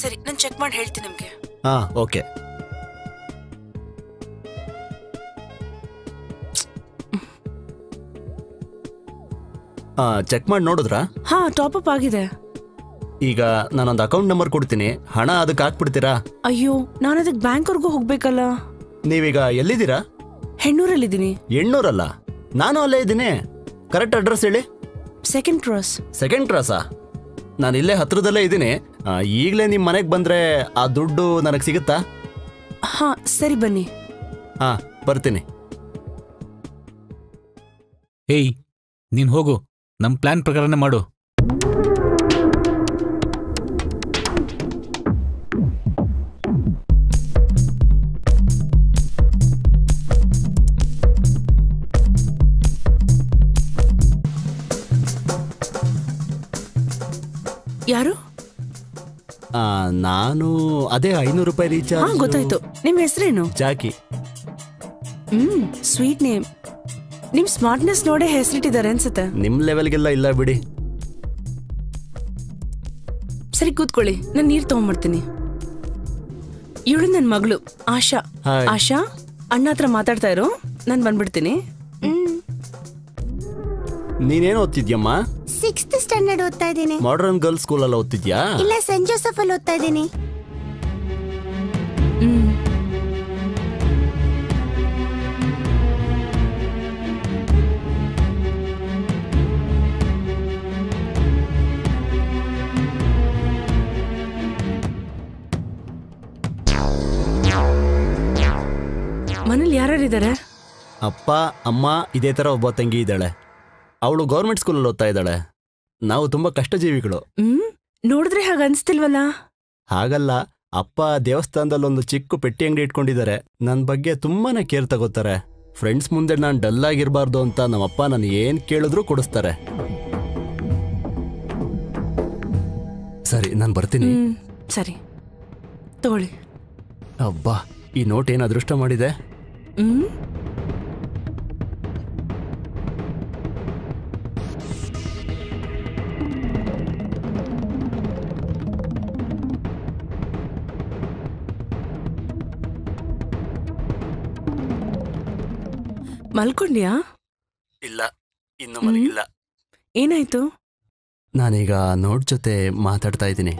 ಸರಿ, ನಾನು ಚೆಕ್ ಮಾಡಿ ಹೇಳ್ತೀನಿ ನಿಮ್ಗೆ. ಹಾ, ಓಕೆ. ಚೆಕ್ ಮಾಡಿ ನೋಡಿದ್ರಾ? ಹಾ, ಟಾಪ್ ಅಪ್ ಆಗಿದೆ. ಈಗ ನಾನೊಂದು ಅಕೌಂಟ್ ನಂಬರ್ ಕೊಡ್ತೀನಿ, ಹಣ ಅದಕ್ಕೆ ಹಾಕ್ಬಿಡ್ತೀರಾ? ಅಯ್ಯೋ, ನಾನು ಅದಕ್ಕೆ ಬ್ಯಾಂಕ್ವರೆಗೂ ಹೋಗ್ಬೇಕಲ್ಲ. ನೀವೀಗ ಎಲ್ಲಿದ್ದೀರಾ? ಹೆಣ್ಣೂರಲ್ಲಿದ್ದೀನಿ. ಹೆಣ್ಣೂರಲ್ಲ, ನಾನು ಅಲ್ಲೇ ಇದ್ದೀನಿ. ಕರೆಕ್ಟ್ ಅಡ್ರೆಸ್ ಹೇಳಿ. Second cross. ಸೆಕೆಂಡ್ ಕ್ರಾಸಾ? ನಾನು ಇಲ್ಲೇ ಹತ್ರದಲ್ಲೇ ಇದ್ದೀನಿ. ಈಗಲೇ ನಿಮ್ಮ ಮನೆಗೆ ಬಂದರೆ ಆ ದುಡ್ಡು ನನಗೆ ಸಿಗುತ್ತಾ? ಹಾ, ಸರಿ, ಬನ್ನಿ. ಹಾ, ಬರ್ತೀನಿ. ಏಯ್, ನೀನ್ ಹೋಗು, ನಮ್ ಪ್ಲಾನ್ ಪ್ರಕಾರನೇ ಮಾಡು. ಯಾರು? ನಾನು ಅದೇ 500 ರೂಪಾಯಿ ರೀಚಾರ್ಜ್. ಗೊತ್ತಾಯ್ತು. ನಿಮ್ ಹೆಸರೇನು? ಜಾಕಿ. Sweet name. ನಿಮ್ ಸ್ಮಾರ್ಟ್ನೆಸ್ ನೋಡೇ ಹೆಸರಿಟ್ಟಿದ್ದಾರೆ ಅನ್ಸುತ್ತೆ. ನಿಮ್ ಲೆವೆಲ್ಗೆಲ್ಲ ಇಲ್ಲ ಬಿಡಿ. ಸರಿ, ಕೂತ್ಕೊಳ್ಳಿ, ನಾನು ನೀರ್ ತಗೊಂಡ್ಬರ್ತೀನಿ. ಇವಳು ನನ್ ಮಗಳು ಆಶಾ. ಆಶಾ, ಅಣ್ಣ ಹತ್ರ ಮಾತಾಡ್ತಾ ಇರು, ನಾನ್ ಬಂದ್ಬಿಡ್ತೀನಿ. ನೀನೇನು ಓದ್ತಿದ್ಯಮ್ಮ? 6th ಸ್ಟ್ಯಾಂಡರ್ಡ್ ಓದ್ತಾ ಇದ್ದೀನಿ. ಮಾಡರ್ನ್ ಗರ್ಲ್ಸ್ ಸ್ಕೂಲಲ್ಲಿ ಓದ್ತಿದ್ಯಾ? ಇಲ್ಲ, ಸೆಂಟ್ ಜೋಸೆಫ್ ಅಲ್ಲಿ ಓದ್ತಾ ಇದ್ದೀನಿ. ಮನೇಲಿ ಯಾರ್ಯಾರಿದ್ದಾರೆ? ಅಪ್ಪ, ಅಮ್ಮ, ಇದೇ ತರ ಒಬ್ಬ ತಂಗಿ ಇದ್ದಾಳೆ. ಅವಳು ಗೌರ್ಮೆಂಟ್ ಸ್ಕೂಲಲ್ಲಿ ಓದ್ತಾ ಇದ್ದಾಳೆ. ನಾವು ತುಂಬಾ ಕಷ್ಟಜೀವಿಗಳು. ನೋಡಿದ್ರೆ ಹಾಗ ಅನ್ಸ್ತಿಲ್ವಲ್ಲ? ಹಾಗಲ್ಲ, ಅಪ್ಪ ದೇವಸ್ಥಾನದಲ್ಲಿ ಒಂದು ಚಿಕ್ಕ ಪೆಟ್ಟಿ ಅಂಗಡಿ ಇಟ್ಕೊಂಡಿದ್ದಾರೆ. ನನ್ನ ಬಗ್ಗೆ ತುಂಬಾನೇ ಕೇರ್ ತಗೋತಾರೆ. ಫ್ರೆಂಡ್ಸ್ ಮುಂದೆ ನಾನು ಡಲ್ ಆಗಿರಬಾರ್ದು ಅಂತ ನಮ್ಮಪ್ಪ ನಾನು ಏನ್ ಕೇಳಿದ್ರು ಕೊಡಿಸ್ತಾರೆ. ಸರಿ, ನಾನು ಬರ್ತೀನಿ. ಸರಿ, ತಗೊಳ್ಳಿ. ಅಬ್ಬಾ, ಈ ನೋಟ್ ಏನು ಅದೃಷ್ಟ ಮಾಡಿದೆ. ಮಲ್ಕೊಂಡ್ಯಾ? ಇಲ್ಲ, ಇನ್ನು ಮಲಗಿಲ್ಲ. ಏನಾಯ್ತು? ನಾನೀಗ ನೋಟ್ ಜೊತೆ ಮಾತಾಡ್ತಾ ಇದ್ದೀನಿ.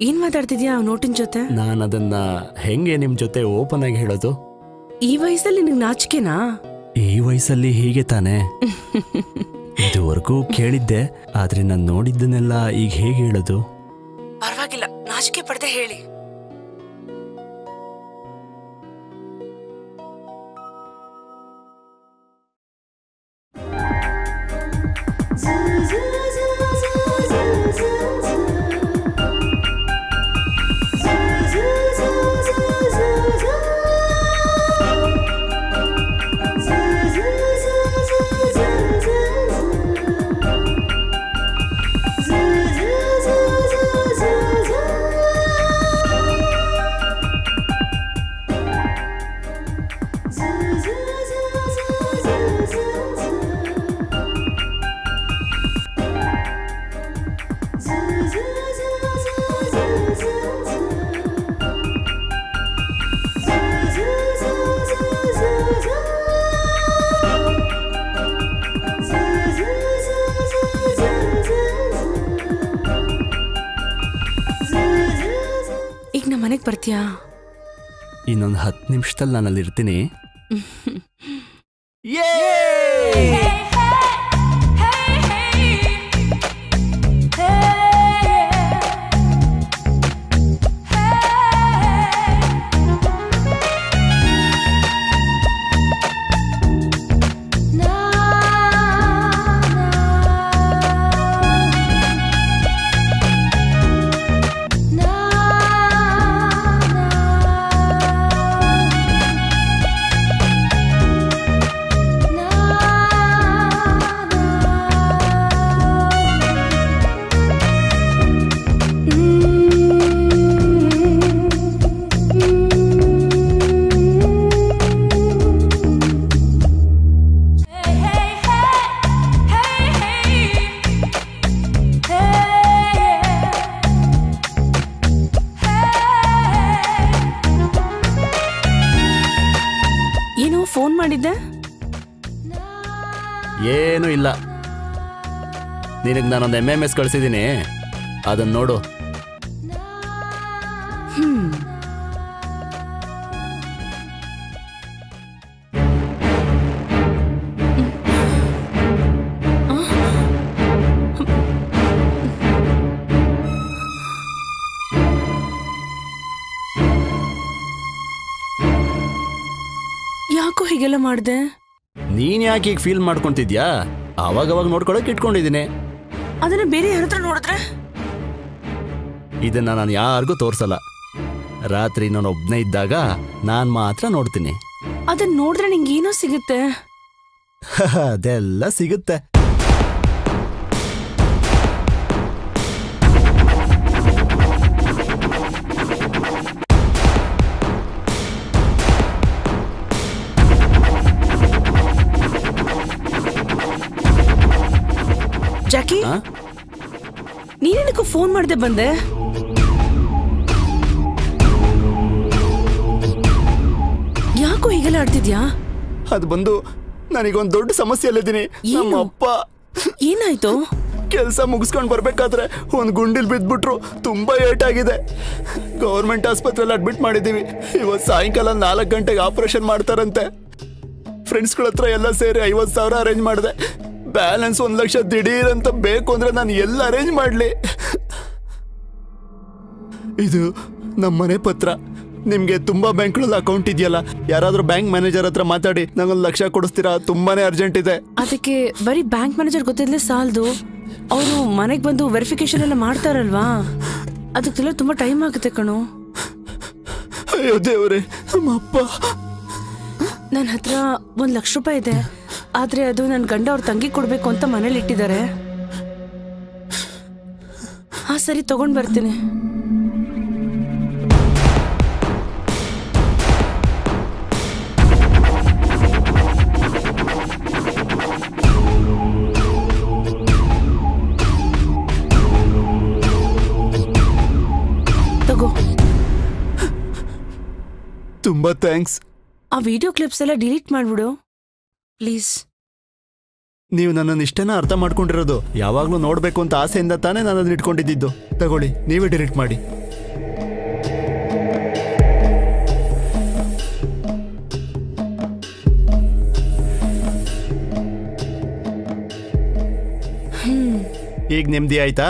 ಏನ್ ಮಾತಾಡ್ತಿದ್ಯಾ ನೋಟಿನ ಜೊತೆ? ನಾನು ಅದನ್ನ ಹೆಂಗೆ ನಿಮ್ ಜೊತೆ ಓಪನ್ ಆಗಿ ಹೇಳೋದು? ಈ ವಯಸ್ಸಲ್ಲಿ ನಿಂಗೆ ನಾಚಿಕೆನಾ? ಈ ವಯಸ್ಸಲ್ಲಿ ಹೀಗೆ ತಾನೆ. ಇದುವರೆಗೂ ಕೇಳಿದ್ದೆ, ಆದ್ರೆ ನಾನು ನೋಡಿದ್ದನ್ನೆಲ್ಲ ಈಗ ಹೇಗೆ ಹೇಳೋದು? ಪರವಾಗಿಲ್ಲ, ನಾಚಿಕೆ ಪಡದೆ ಹೇಳಿ. Zoo, zoo, zoo. ಮನೆಗೆ ಬರ್ತೀಯಾ? ಇನ್ನೊಂದು 10 ನಿಮಿಷದಲ್ಲಿ ನಾನು ಅಲ್ಲಿರ್ತೀನಿ. ಫೋನ್ ಮಾಡಿದ್ದೆ? ಏನೂ ಇಲ್ಲ. ನಿನಗೆ ನಾನೊಂದು MMS ಕಳಿಸಿದ್ದೀನಿ, ಅದನ್ನ ನೋಡು. ಯಾಕೋ ಹೀಗೆಲ್ಲ ಮಾಡ್ದೆ? ನೀನ್ ಯಾಕೆ ಈಗ ಫೀಲ್ ಮಾಡ್ಕೊಂತಿದ್ಯಾ? ಅವಾಗವಾಗ ನೋಡ್ಕೊಳಕ್ ಇಟ್ಕೊಂಡಿದ್ದೀನಿ. ಅದನ್ನ ಬೇರೆ ಯಾರ ಹತ್ರ ನೋಡಿದ್ರೆ? ಇದನ್ನ ನಾನು ಯಾರಿಗೂ ತೋರ್ಸಲ್ಲ. ರಾತ್ರಿ ನಾನು ಒಬ್ನೇ ಇದ್ದಾಗ ನಾನ್ ಮಾತ್ರ ನೋಡ್ತೀನಿ. ಅದನ್ನ ನೋಡಿದ್ರೆ ನಿಂಗೆ ಏನೋ ಸಿಗುತ್ತೆ. ಅದೆಲ್ಲ ಸಿಗುತ್ತೆ. ಜಾಕಿ, ನೀನೇನಕ್ಕೂ ಫೋನ್ ಮಾಡದೆ ಬಂದೆ? ಯಾಕೋ ಹೀಗೆಲ್ಲ ಆಡ್ತಿದ್ಯಾ? ಅದು ಬಂದು ನನಗೊಂದು ದೊಡ್ಡ ಸಮಸ್ಯೆಯಲ್ಲಿದ್ದೀನಿ. ನಮ್ಮ ಅಪ್ಪ. ಏನಾಯ್ತು? ಕೆಲಸ ಮುಗಿಸ್ಕೊಂಡು ಬರ್ಬೇಕಾದ್ರೆ ಒಂದು ಗುಂಡಿಲ್ ಬಿದ್ಬಿಟ್ರು. ತುಂಬಾ ಏಟ್ ಆಗಿದೆ. ಗೌರ್ಮೆಂಟ್ ಆಸ್ಪತ್ರೆಯಲ್ಲಿ ಅಡ್ಮಿಟ್ ಮಾಡಿದ್ದೀವಿ. ಇವತ್ತು ಸಾಯಂಕಾಲ 4 ಗಂಟೆಗೆ ಆಪರೇಷನ್ ಮಾಡ್ತಾರಂತೆ. ಫ್ರೆಂಡ್ಸ್ಗಳ ಹತ್ರ ಎಲ್ಲ ಸೇರಿ 50,000 ಅರೇಂಜ್ ಮಾಡಿದೆ. ಬ್ಯಾಲೆನ್ಸ್ 1 ಲಕ್ಷ ದಿಢೀರ್ ಅಂತ ಬೇಕು ಅಂದ್ರೆ ನಾನು ಎಲ್ಲ ಅರೇಂಜ್ ಮಾಡ್ಲಿ? ಇದು ನಮ್ಮನೆ ಪತ್ರ. ನಿಮ್ಗೆ ತುಂಬಾ ಬ್ಯಾಂಕ್ಗಳಲ್ಲಿ ಅಕೌಂಟ್ ಇದೆಯಲ್ಲ, ಯಾರಾದ್ರೂ ಬ್ಯಾಂಕ್ ಮ್ಯಾನೇಜರ್ ಹತ್ರ ಮಾತಾಡಿ ನಂಗೊಂದು 1 ಲಕ್ಷ ಕೊಡಿಸ್ತೀರಾ? ತುಂಬಾನೇ ಅರ್ಜೆಂಟ್ ಇದೆ. ಅದಕ್ಕೆ ಬರೀ ಬ್ಯಾಂಕ್ ಮ್ಯಾನೇಜರ್ ಗೊತ್ತಿದ್ಲೆ ಸಾಲದು. ಅವರು ಮನೆಗೆ ಬಂದು ವೆರಿಫಿಕೇಶನ್ ಎಲ್ಲ ಮಾಡ್ತಾರಲ್ವಾ, ಅದಕ್ಕೆಲ್ಲ ತುಂಬಾ ಟೈಮ್ ಆಗುತ್ತೆ ಕಣೋ. ಅಯ್ಯೋ ದೇವ್ರೆ, ನಮ್ಮ ಅಪ್ಪ. ನನ್ನ ಹತ್ರ 1 ಲಕ್ಷ ರೂಪಾಯಿ ಇದೆ, ಆದ್ರೆ ಅದು ನನ್ನ ಗಂಡ ಅವ್ರ ತಂಗಿ ಕೊಡ್ಬೇಕು ಅಂತ ಮನೇಲಿ ಇಟ್ಟಿದ್ದಾರೆ. ಹಾ ಸರಿ, ತಗೊಂಡ್ ಬರ್ತೀನಿ. ತಗೋ. ತುಂಬಾ ಥ್ಯಾಂಕ್ಸ್. ಆ ವಿಡಿಯೋ ಕ್ಲಿಪ್ಸ್ ಎಲ್ಲ ಡಿಲೀಟ್ ಮಾಡ್ಬಿಡು ಪ್ಲೀಸ್. ನೀವು ನನ್ನನ್ನು ಇಷ್ಟನ ಅರ್ಥ ಮಾಡ್ಕೊಂಡಿರೋದು. ಯಾವಾಗ್ಲೂ ನೋಡ್ಬೇಕು ಅಂತ ಆಸೆಯಿಂದ ತಾನೇ ನಾನು ಅದನ್ನ ಇಟ್ಕೊಂಡಿದ್ದು. ತಗೊಳ್ಳಿ, ನೀವೇ ಡಿಲೀಟ್ ಮಾಡಿ. ಈಗ ನೆಮ್ಮದಿ ಆಯ್ತಾ?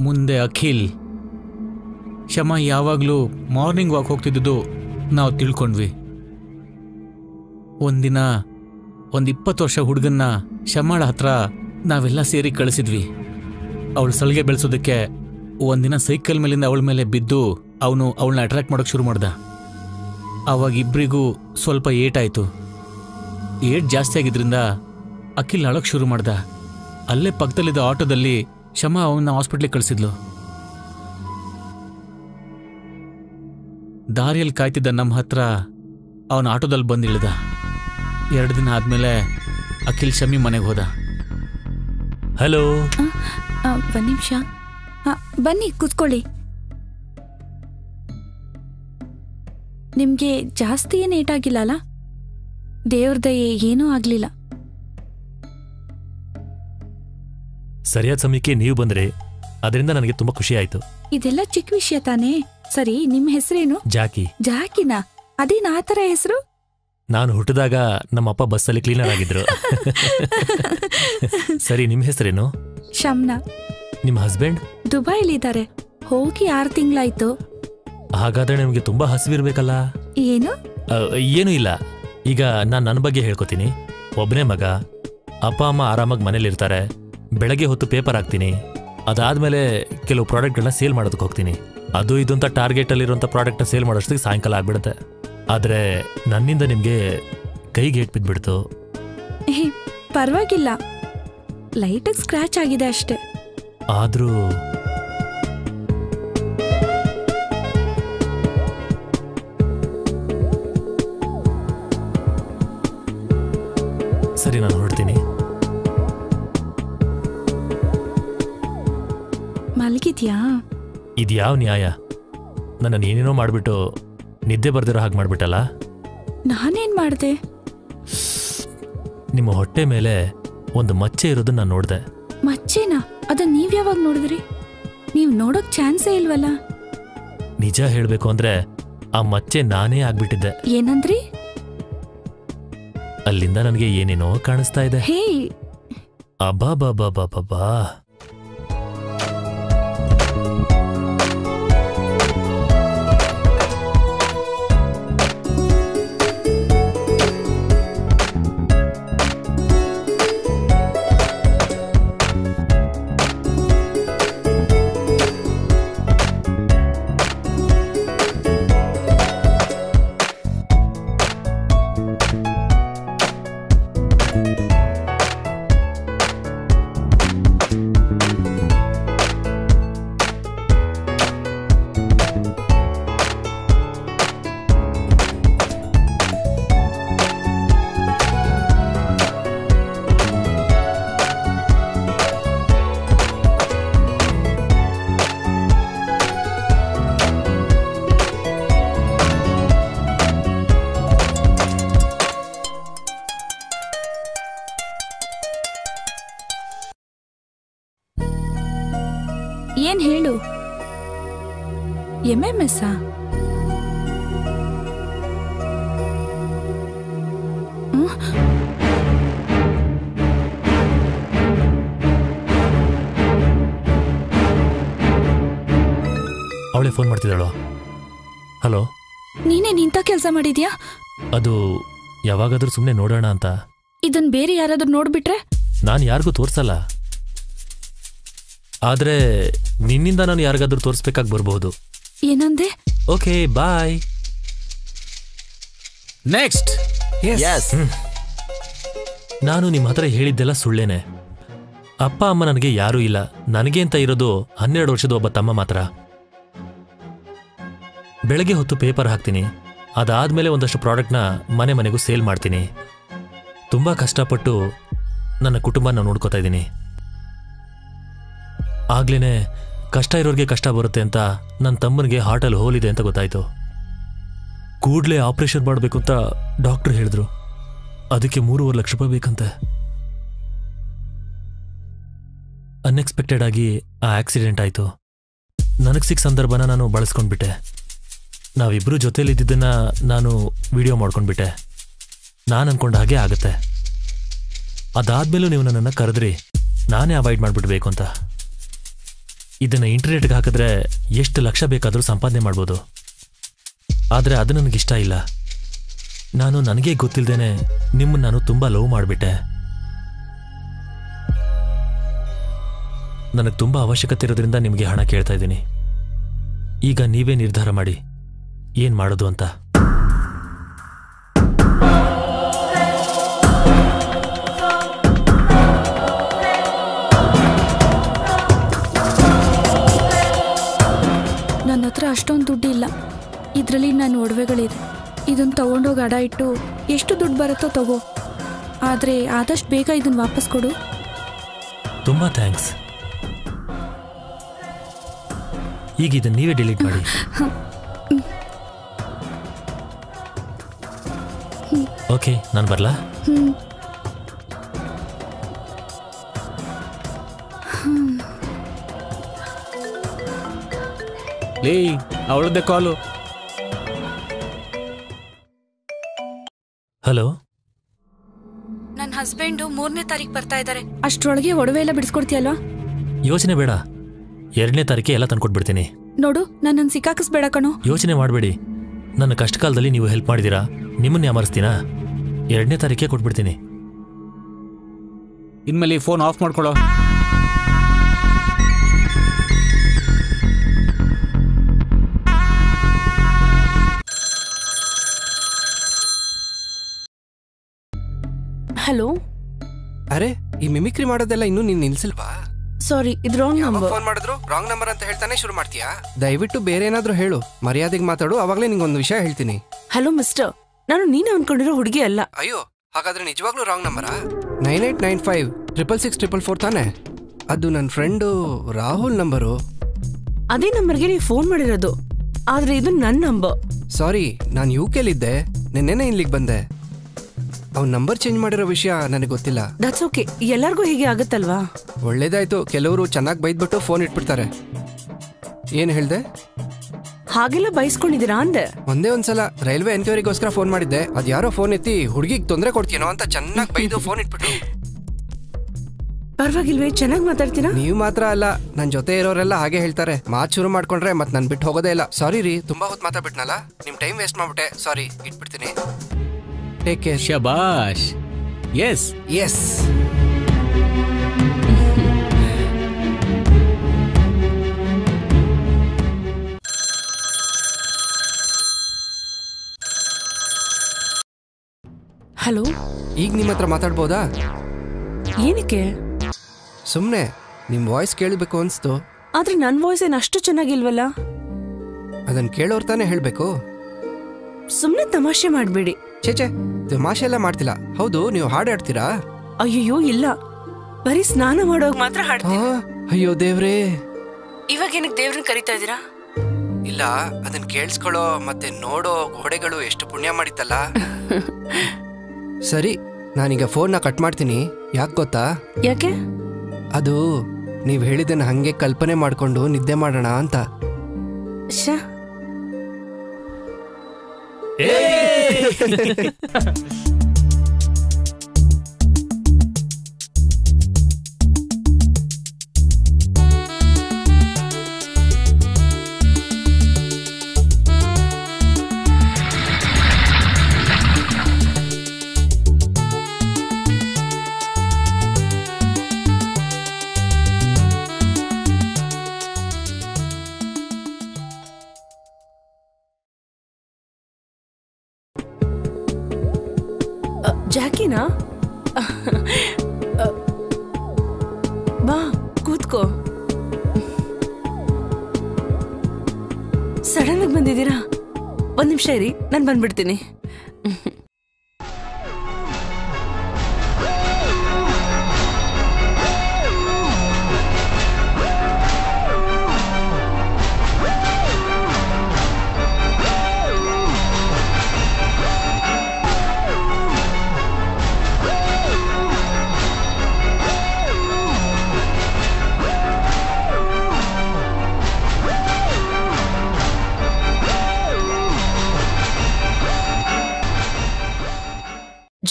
ಮುಂದೆ ಅಖಿಲ್, ಶಮ ಯಾವಾಗಲೂ ಮಾರ್ನಿಂಗ್ ವಾಕ್ ಹೋಗ್ತಿದ್ದು ನಾವು ತಿಳ್ಕೊಂಡ್ವಿ. ಒಂದಿನ 20 ವರ್ಷ ಹುಡುಗನ್ನ ಶಮಾಳ ಹತ್ರ ನಾವೆಲ್ಲ ಸೇರಿ ಕಳಿಸಿದ್ವಿ. ಅವಳು ಸಲಿಗೆ ಬೆಳೆಸೋದಕ್ಕೆ ಒಂದಿನ ಸೈಕಲ್ ಮೇಲಿಂದ ಅವಳ ಮೇಲೆ ಬಿದ್ದು ಅವನು ಅವಳನ್ನ ಅಟ್ರಾಕ್ಟ್ ಮಾಡೋಕೆ ಶುರು ಮಾಡ್ದ. ಆವಾಗ ಇಬ್ಬರಿಗೂ ಸ್ವಲ್ಪ ಏಟಾಯಿತು. ಏಟ್ ಜಾಸ್ತಿ ಆಗಿದ್ರಿಂದ ಅಖಿಲ್ ಅಳೋಕೆ ಶುರು ಮಾಡ್ದ. ಅಲ್ಲೇ ಪಕ್ಕದಲ್ಲಿದ್ದ ಆಟೋದಲ್ಲಿ ಶಮ ಅವನ್ನ ಹಾಸ್ಪಿಟ್ಲಿಗೆ ಕಳಿಸಿದ್ಲು. ದಾರಿಯಲ್ಲಿ ಕಾಯ್ತಿದ್ದ ನಮ್ಮ ಹತ್ರ ಅವನ ಆಟೋದಲ್ಲಿ ಬಂದು ಇಳಿದ. 2 ದಿನ ಆದ್ಮೇಲೆ ಅಖಿಲ್ ಶಮಿ ಮನೆಗೆ ಹೋದ. ಹಲೋ. 1 ನಿಮಿಷ, ಬನ್ನಿ ಕೂತ್ಕೊಳ್ಳಿ. ನಿಮ್ಗೆ ಜಾಸ್ತಿ ಏನು ಏಟಾಗಿಲ್ಲ ಅಲ್ಲ? ದೇವ್ರ ದಯೆ ಏನೂ ಆಗ್ಲಿಲ್ಲ. ಸರಿಯಾದ ಸಮಯಕ್ಕೆ ನೀವು ಬಂದ್ರೆ ಅದರಿಂದ ನನಗೆ ತುಂಬಾ ಖುಷಿ ಆಯ್ತು. ಇದೆಲ್ಲ ಚಿಕ್ಕ ವಿಷಯ ತಾನೇ. ಸರಿ, ನಿಮ್ಮ ಹೆಸರೇನು? ಜಾಕಿ. ಜಾಕಿನಾ? ಅದೇನ್ ಆ ತರ ಹೆಸರು? ನಾನು ಹುಟ್ಟಿದಾಗ ನಮ್ಮಪ್ಪ ಬಸ್ಸಲ್ಲಿ ಕ್ಲೀನರ್ ಆಗಿದ್ರು. ಸರಿ, ನಿಮ್ಮ ಹೆಸರೇನು? ಶಮ್ನಾ. ನಿಮ್ಮ ಹಸ್ಬೆಂಡ್? ದುಬೈಲಿದ್ದಾರೆ, ಹೋಗಿ 6 ತಿಂಗಳಾಯ್ತು. ಹಾಗಾದ್ರೆ ನಿಮಗೆ ತುಂಬಾ ಹಸಿವಿರ್ಬೇಕಲ್ಲ? ಏನು? ಏನೂ ಇಲ್ಲ. ಈಗ ನಾನು ನನ್ನ ಬಗ್ಗೆ ಹೇಳ್ಕೊತೀನಿ. ಒಬ್ಬನೇ ಮಗ, ಅಪ್ಪ ಅಮ್ಮ ಆರಾಮಾಗಿ ಮನೇಲಿರ್ತಾರೆ. ಬೆಳಗ್ಗೆ ಹೊತ್ತು ಪೇಪರ್ ಹಾಕ್ತೀನಿ. ಅದಾದ್ಮೇಲೆ ಕೆಲವು ಪ್ರಾಡಕ್ಟ್ಗಳನ್ನ ಸೇಲ್ ಮಾಡೋದಕ್ಕೆ ಹೋಗ್ತೀನಿ. ಅದು ಇದು ಅಂತ ಟಾರ್ಗೆಟಲ್ಲಿರುವಂಥ ಪ್ರಾಡಕ್ಟ್ನ ಸೇಲ್ ಮಾಡೋಷ್ಟಕ್ಕೆ ಸಾಯಂಕಾಲ ಆಗ್ಬಿಡುತ್ತೆ. ಆದರೆ ನನ್ನಿಂದ ನಿಮಗೆ ಕೈಗೆ ಏಟ್ ಬಿದ್ದುಬಿಡ್ತು. ಪರವಾಗಿಲ್ಲ, ಲೈಟಾಗಿ ಸ್ಕ್ರ್ಯಾಚ್ ಆಗಿದೆ ಅಷ್ಟೇ. ಆದರೂ ಸರಿ, ನಾನು ಹೊರಡ್ತೀನಿ. ಮಲಗಿದ್ಯಾ? ಇದ್ಯಾವ ನ್ಯಾಯ? ನನ್ನನ್ನು ಏನೇನೋ ಮಾಡಿಬಿಟ್ಟು ನಿದ್ದೆ ಬರ್ದಿರೋ ಹಾಗೆ ಮಾಡಿಬಿಟ್ಟಲ್ಲ. ನಾನೇನ್ ಮಾಡಿದೆ? ನಿಮ್ಮ ಹೊಟ್ಟೆ ಮೇಲೆ ಒಂದು ಮಚ್ಚೆ ಇರೋದನ್ನ ನಾನು ನೋಡಿದೆ. ಮಚ್ಚೆನಾ? ಅದನ್ನ ನೀವ್ ಯಾವಾಗ ನೋಡಿದ್ರಿ? ನೀವ್ ನೋಡೋಕ್ ಚಾನ್ಸೇ ಇಲ್ವಲ್ಲ. ನಿಜ ಹೇಳ್ಬೇಕು ಅಂದ್ರೆ ಆ ಮಚ್ಚೆ ನಾನೇ ಆಗ್ಬಿಟ್ಟಿದ್ದೆ. ಏನಂದ್ರಿ? ಅಲ್ಲಿಂದ ನನಗೆ ಏನೇನೋ ಕಾಣಿಸ್ತಾ ಇದೆ. ಹೇ, ಅಬ್ಬಾ ಬಾಬಾ ಬಾಬಾ ಬಾ. ಏನ್ ಹೇಳು? MMS? ಅವಳೇ ಫೋನ್ ಮಾಡ್ತಿದ್ದಾಳು. ಹಲೋ, ನೀನೇ ನಿಂತ ಕೆಲಸ ಮಾಡಿದ್ಯಾ? ಅದು ಯಾವಾಗಾದ್ರೂ ಸುಮ್ಮನೆ ನೋಡೋಣ ಅಂತ. ಇದನ್ ಬೇರೆ ಯಾರಾದ್ರೂ ನೋಡ್ಬಿಟ್ರೆ? ನಾನು ಯಾರಿಗೂ ತೋರ್ಸಲ್ಲ. ಆದ್ರೆ ನಿನ್ನಿಂದ ನಾನು ಯಾರಿಗಾದ್ರೂ ತೋರಿಸ್ಬೇಕಾಗಿ ಬರಬಹುದು. ಏನಂದೆ? ಓಕೆ, ಬಾಯ್. ನೆಕ್ಸ್ಟ್. ನಾನು ನಿಮ್ಮ ಹತ್ರ ಹೇಳಿದ್ದೆಲ್ಲ ಸುಳ್ಳೇನೆ. ಅಪ್ಪ ಅಮ್ಮ ನನಗೆ ಯಾರೂ ಇಲ್ಲ. ನನಗೆ ಅಂತ ಇರೋದು 12 ವರ್ಷದ ಒಬ್ಬ ತಮ್ಮ ಮಾತ್ರ. ಬೆಳಗ್ಗೆ ಹೊತ್ತು ಪೇಪರ್ ಹಾಕ್ತೀನಿ. ಅದಾದ್ಮೇಲೆ ಒಂದಷ್ಟು ಪ್ರಾಡಕ್ಟ್ನ ಮನೆ ಮನೆಗೂ ಸೇಲ್ ಮಾಡ್ತೀನಿ. ತುಂಬಾ ಕಷ್ಟಪಟ್ಟು ನನ್ನ ಕುಟುಂಬನ ನೋಡ್ಕೋತಾ ಇದ್ದೀನಿ. ಆಗ್ಲೇನೆ ಕಷ್ಟ ಇರೋರಿಗೆ ಕಷ್ಟ ಬರುತ್ತೆ ಅಂತ ನನ್ನ ತಮ್ಮನಿಗೆ ಹಾರ್ಟಲ್ಲಿ ಹೋಲಿದೆ ಅಂತ ಗೊತ್ತಾಯ್ತು. ಕೂಡಲೇ ಆಪರೇಷನ್ ಮಾಡಬೇಕು ಅಂತ ಡಾಕ್ಟರ್ ಹೇಳಿದ್ರು. ಅದಕ್ಕೆ 3.5 ಲಕ್ಷ ರೂಪಾಯಿ ಬೇಕಂತೆ. ಅನ್ಎಕ್ಸ್ಪೆಕ್ಟೆಡ್ ಆಗಿ ಆ ಆಕ್ಸಿಡೆಂಟ್ ಆಯಿತು. ನನಗೆ ಸಿಕ್ಕ ಸಂದರ್ಭನ ನಾನು ಬಳಸ್ಕೊಂಡ್ಬಿಟ್ಟೆ. ನಾವಿಬ್ಬರು ಜೊತೆಲಿದ್ದನ್ನ ನಾನು ವಿಡಿಯೋ ಮಾಡ್ಕೊಂಡ್ಬಿಟ್ಟೆ. ನಾನು ಅನ್ಕೊಂಡ ಹಾಗೆ ಆಗುತ್ತೆ. ಅದಾದ್ಮೇಲೂ ನೀವು ನನ್ನನ್ನು ಕರೆದ್ರಿ, ನಾನೇ ಅವಾಯ್ಡ್ ಮಾಡಿಬಿಡ್ಬೇಕು ಅಂತ. ಇದನ್ನು ಇಂಟರ್ನೆಟ್ಗೆ ಹಾಕಿದ್ರೆ ಎಷ್ಟು ಲಕ್ಷ ಬೇಕಾದರೂ ಸಂಪಾದನೆ ಮಾಡ್ಬೋದು. ಆದರೆ ಅದು ನನಗಿಷ್ಟ ಇಲ್ಲ. ನಾನು ನನಗೇ ಗೊತ್ತಿಲ್ಲದೇನೆ ನಿಮ್ಮನ್ನು ನಾನು ತುಂಬ ಲವ್ ಮಾಡಿಬಿಟ್ಟೆ. ನನಗೆ ತುಂಬ ಅವಶ್ಯಕತೆ ಇರೋದ್ರಿಂದ ನಿಮಗೆ ಹಣ ಕೇಳ್ತಾ ಇದ್ದೀನಿ. ಈಗ ನೀವೇ ನಿರ್ಧಾರ ಮಾಡಿ ಏನು ಮಾಡೋದು ಅಂತ. ನನ್ನ ಹತ್ರ ಅಷ್ಟೊಂದು ದುಡ್ಡಿಲ್ಲ. ಇದರಲ್ಲಿ ನನ್ನ ಒಡವೆಗಳಿದೆ. ಇದನ್ನು ತಗೊಂಡೋಗಿ ಅಡ ಇಟ್ಟು ಎಷ್ಟು ದುಡ್ಡು ಬರುತ್ತೋ ತಗೋ. ಆದರೆ ಆದಷ್ಟು ಬೇಗ ಇದನ್ನು ವಾಪಸ್ ಕೊಡು. ತುಂಬ ಥ್ಯಾಂಕ್ಸ್. ಈಗ ಇದನ್ನು ನೀವೇ ಡಿಲೀಟ್ ಮಾಡಿ. ಓಕೆ, ನಾನು ಬರಲಾ? ಲೇ ಅವಳದ್ದೇ ಕಾಲು. ಹಲೋ, ನನ್ನ ಹಸ್ಬೆಂಡು 3ನೇ ತಾರೀಕು ಬರ್ತಾ ಇದ್ದಾರೆ. ಅಷ್ಟ್ರೊಳಗೆ ಒಡವೆ ಎಲ್ಲ ಬಿಡಿಸ್ಕೊಡ್ತೀಯಲ್ವಾ? ಯೋಚನೆ ಬೇಡ, 2ನೇ ತಾರೀಕೆ ಎಲ್ಲ ತಂದ್ಕೊಟ್ಬಿಡ್ತೀನಿ. ನೋಡು, ನನ್ನನ್ನು ಸಿಕ್ಕಾಕಿಸ್ಬೇಡ ಕಣೋ. ಯೋಚನೆ ಮಾಡಬೇಡಿ, ನನ್ನ ಕಷ್ಟ ಕಾಲದಲ್ಲಿ ನೀವು ಹೆಲ್ಪ್ ಮಾಡಿದ್ದೀರಾ, ನಿಮ್ಮನ್ನೇ ಅಮರಿಸ್ತೀನಾ? 2ನೇ ತಾರೀಕೆ ಕೊಟ್ಬಿಡ್ತೀನಿ. ಇನ್ಮೇಲೆ ಫೋನ್ ಆಫ್ ಮಾಡ್ಕೊಳ್ಳೋ. ಹಲೋ. ಅರೆ, ಈ ಮಿಮಿಕ್ರಿ ಮಾಡೋದೆಲ್ಲ ಇನ್ನೂ ನೀನ್ ನಿಲ್ಸಿಲ್ವಾ? ಸಾರಿ, ಇದು ರಾಂಗ್ ನಂಬರ್. ಫೋನ್ ಮಾಡಿದ್ರು ರಾಂಗ್ ನಂಬರ್ ಅಂತ ಹೇಳ್ತಾನೆ ಶುರು ಮಾಡ್ತೀಯಾ? ದಯವಿಟ್ಟು ಬೇರೆ ಏನಾದ್ರೂ ಹೇಳು, ಮರ್ಯಾದೆಗೆ ಮಾತಾಡು, ಅವಾಗಲೇ ನಿಂಗೊಂದು ವಿಷಯ ಹೇಳ್ತೀನಿ. ಹಲೋ ಮಿಸ್ಟರ್, ನಾನು ನೀನು ಅನ್ಕೊಂಡಿರೋ ಹುಡುಗಿ ಅಲ್ಲ. ಅಯ್ಯೋ, ಹಾಗಾದ್ರೆ ನಿಜವಾಗ್ಲೂ ರಾಂಗ್ ನಂಬರಾ? 9895666444 ತಾನೆ? ಅದು ನನ್ನ ಫ್ರೆಂಡು ರಾಹುಲ್ ನಂಬರು. ಅದೇ ನಂಬರ್ಗೆ ನೀವು ಫೋನ್ ಮಾಡಿರೋದು, ಆದ್ರೆ ಇದು ನನ್ನ ನಂಬರ್. ಸಾರಿ, ನಾನು UK-ಲಿದ್ದೆ, ನಿನ್ನೆನೆ ಇಲ್ಲಿಗೆ ಬಂದೆ. ಅವ್ನ ನಂಬರ್ ಚೇಂಜ್ ಮಾಡಿರೋ ವಿಷಯ ನನಗೆ ಗೊತ್ತಿಲ್ಲ. ದಟ್ಸ್ ಓಕೆ, ಎಲ್ಲರಿಗೂ ಹೀಗೆ ಆಗುತ್ತಲ್ವಾ? ಒಳ್ಳೇದಾಯ್ತು, ಕೆಲವರು ಚೆನ್ನಾಗಿ ಬೈದ್ಬಿಟ್ಟು ಫೋನ್ ಇಟ್ಬಿಡ್ತಾರೆ. ಏನು ಹೇಳ್ದೆ? ಹಾಗೆಲ್ಲ ಬೈಸ್ಕೊಂಡಿದ್ದೀರಾ ಅಂದೆ. ಒಂದೇ ಒಂದ್ಸಲ ರೈಲ್ವೆ ಎನ್ಕ್ವೈರಿಗೋಸ್ಕರ ಫೋನ್ ಮಾಡಿದ್ದೆ, ಅದ್ಯಾರೋ ಫೋನ್ ಎತ್ತಿ ಹುಡುಗಿಗೆ ತೊಂದರೆ ಕೊಡ್ತೀನೋ ಅಂತ ಚೆನ್ನಾಗಿ ಬೈದು ಫೋನ್ ಇಟ್ಬಿಟ್ರು. ಪರವಾಗಿಲ್ವೇ, ಚೆನ್ನಾಗಿ ಮಾತಾಡ್ತೀರಾ? ನೀವು ಮಾತ್ರ ಅಲ್ಲ, ನನ್ನ ಜೊತೆ ಇರೋರೆಲ್ಲ ಹಾಗೆ ಹೇಳ್ತಾರೆ. ಮಾತು ಶುರು ಮಾಡ್ಕೊಂಡ್ರೆ ಮತ್ತೆ ನನ್ ಬಿಟ್ಟು ಹೋಗೋದೇ ಇಲ್ಲ. ಸಾರಿ ರೀ, ತುಂಬಾ ಹೊತ್ತು ಮಾತಾಡ್ಬಿಟ್ನಲ್ಲ, ನಿಮ್ ಟೈಮ್ ವೇಸ್ಟ್ ಮಾಡ್ಬಿಟ್ಟೆ. ಸಾರಿ, ಇಟ್ಬಿಡ್ತೀನಿ. Take care. ಶಬಾಷ್. Yes yes. ಹಲೋ, ಈಗ ನಿಮ್ಮ ಹತ್ರ ಮಾತಾಡ್ಬೋದಾ? ಏನಕ್ಕೆ? ಸುಮ್ನೆ ನಿಮ್ ವಾಯ್ಸ್ ಕೇಳಬೇಕು ಅನ್ಸ್ತು. ಆದ್ರೆ ನನ್ ವಾಯ್ಸ್ ಏನ್ ಅಷ್ಟು ಚೆನ್ನಾಗಿಲ್ವಲ್ಲ? ಅದನ್ನ ಕೇಳೋರ್ ತಾನೇ ಹೇಳ್ಬೇಕು. ಸುಮ್ನೆ ತಮಾಷೆ ಮಾಡ್ಬೇಡಿ. ಚೇಚೆ, ತಮಾಷೆ ಎಲ್ಲ ಮಾಡ್ತಿಲ್ಲ. ಹೌದು, ನೀವು ಹಾಡು ಆಡ್ತೀರಾ? ಅಯ್ಯೋ ಇಲ್ಲ, ಬರೀ ಸ್ನಾನ ಮಾಡೋವಾಗ ಮಾತ್ರ ಹಾಡ್ತೀನಿ. ಅಯ್ಯೋ ದೇವ್ರೇ. ಇವಾಗ ಏನಕ್ಕೆ ದೇವ್ರನ್ನ ಕರಿತಾ ಇದೀರಾ? ಇಲ್ಲ, ಅದನ್ನ ಕೇಳಿಸ್ಕೊಳ್ಳೋ ಮತ್ತೆ ನೋಡೋ ಗೋಡೆಗಳು ಎಷ್ಟು ಪುಣ್ಯ ಮಾಡಿತ್ತಲ್ಲ. ಸರಿ, ನಾನೀಗ ಫೋನ್ನ ಕಟ್ ಮಾಡ್ತೀನಿ. ಯಾಕೆ ಗೊತ್ತಾ? ಯಾಕೆ? ಅದು ನೀವ್ ಹೇಳಿದ್ದನ್ನ ಹಂಗೆ ಕಲ್ಪನೆ ಮಾಡ್ಕೊಂಡು ನಿದ್ದೆ ಮಾಡೋಣ ಅಂತ. ಜಾಕಿನಾ? ಬಾ ಕೂತ್ಕೋ. ಸಡನ್ ಆಗಿ ಬಂದಿದ್ದೀರಾ? ಒಂದ್ ನಿಮಿಷ ಇರಿ, ನಾನು ಬಂದ್ಬಿಡ್ತೀನಿ.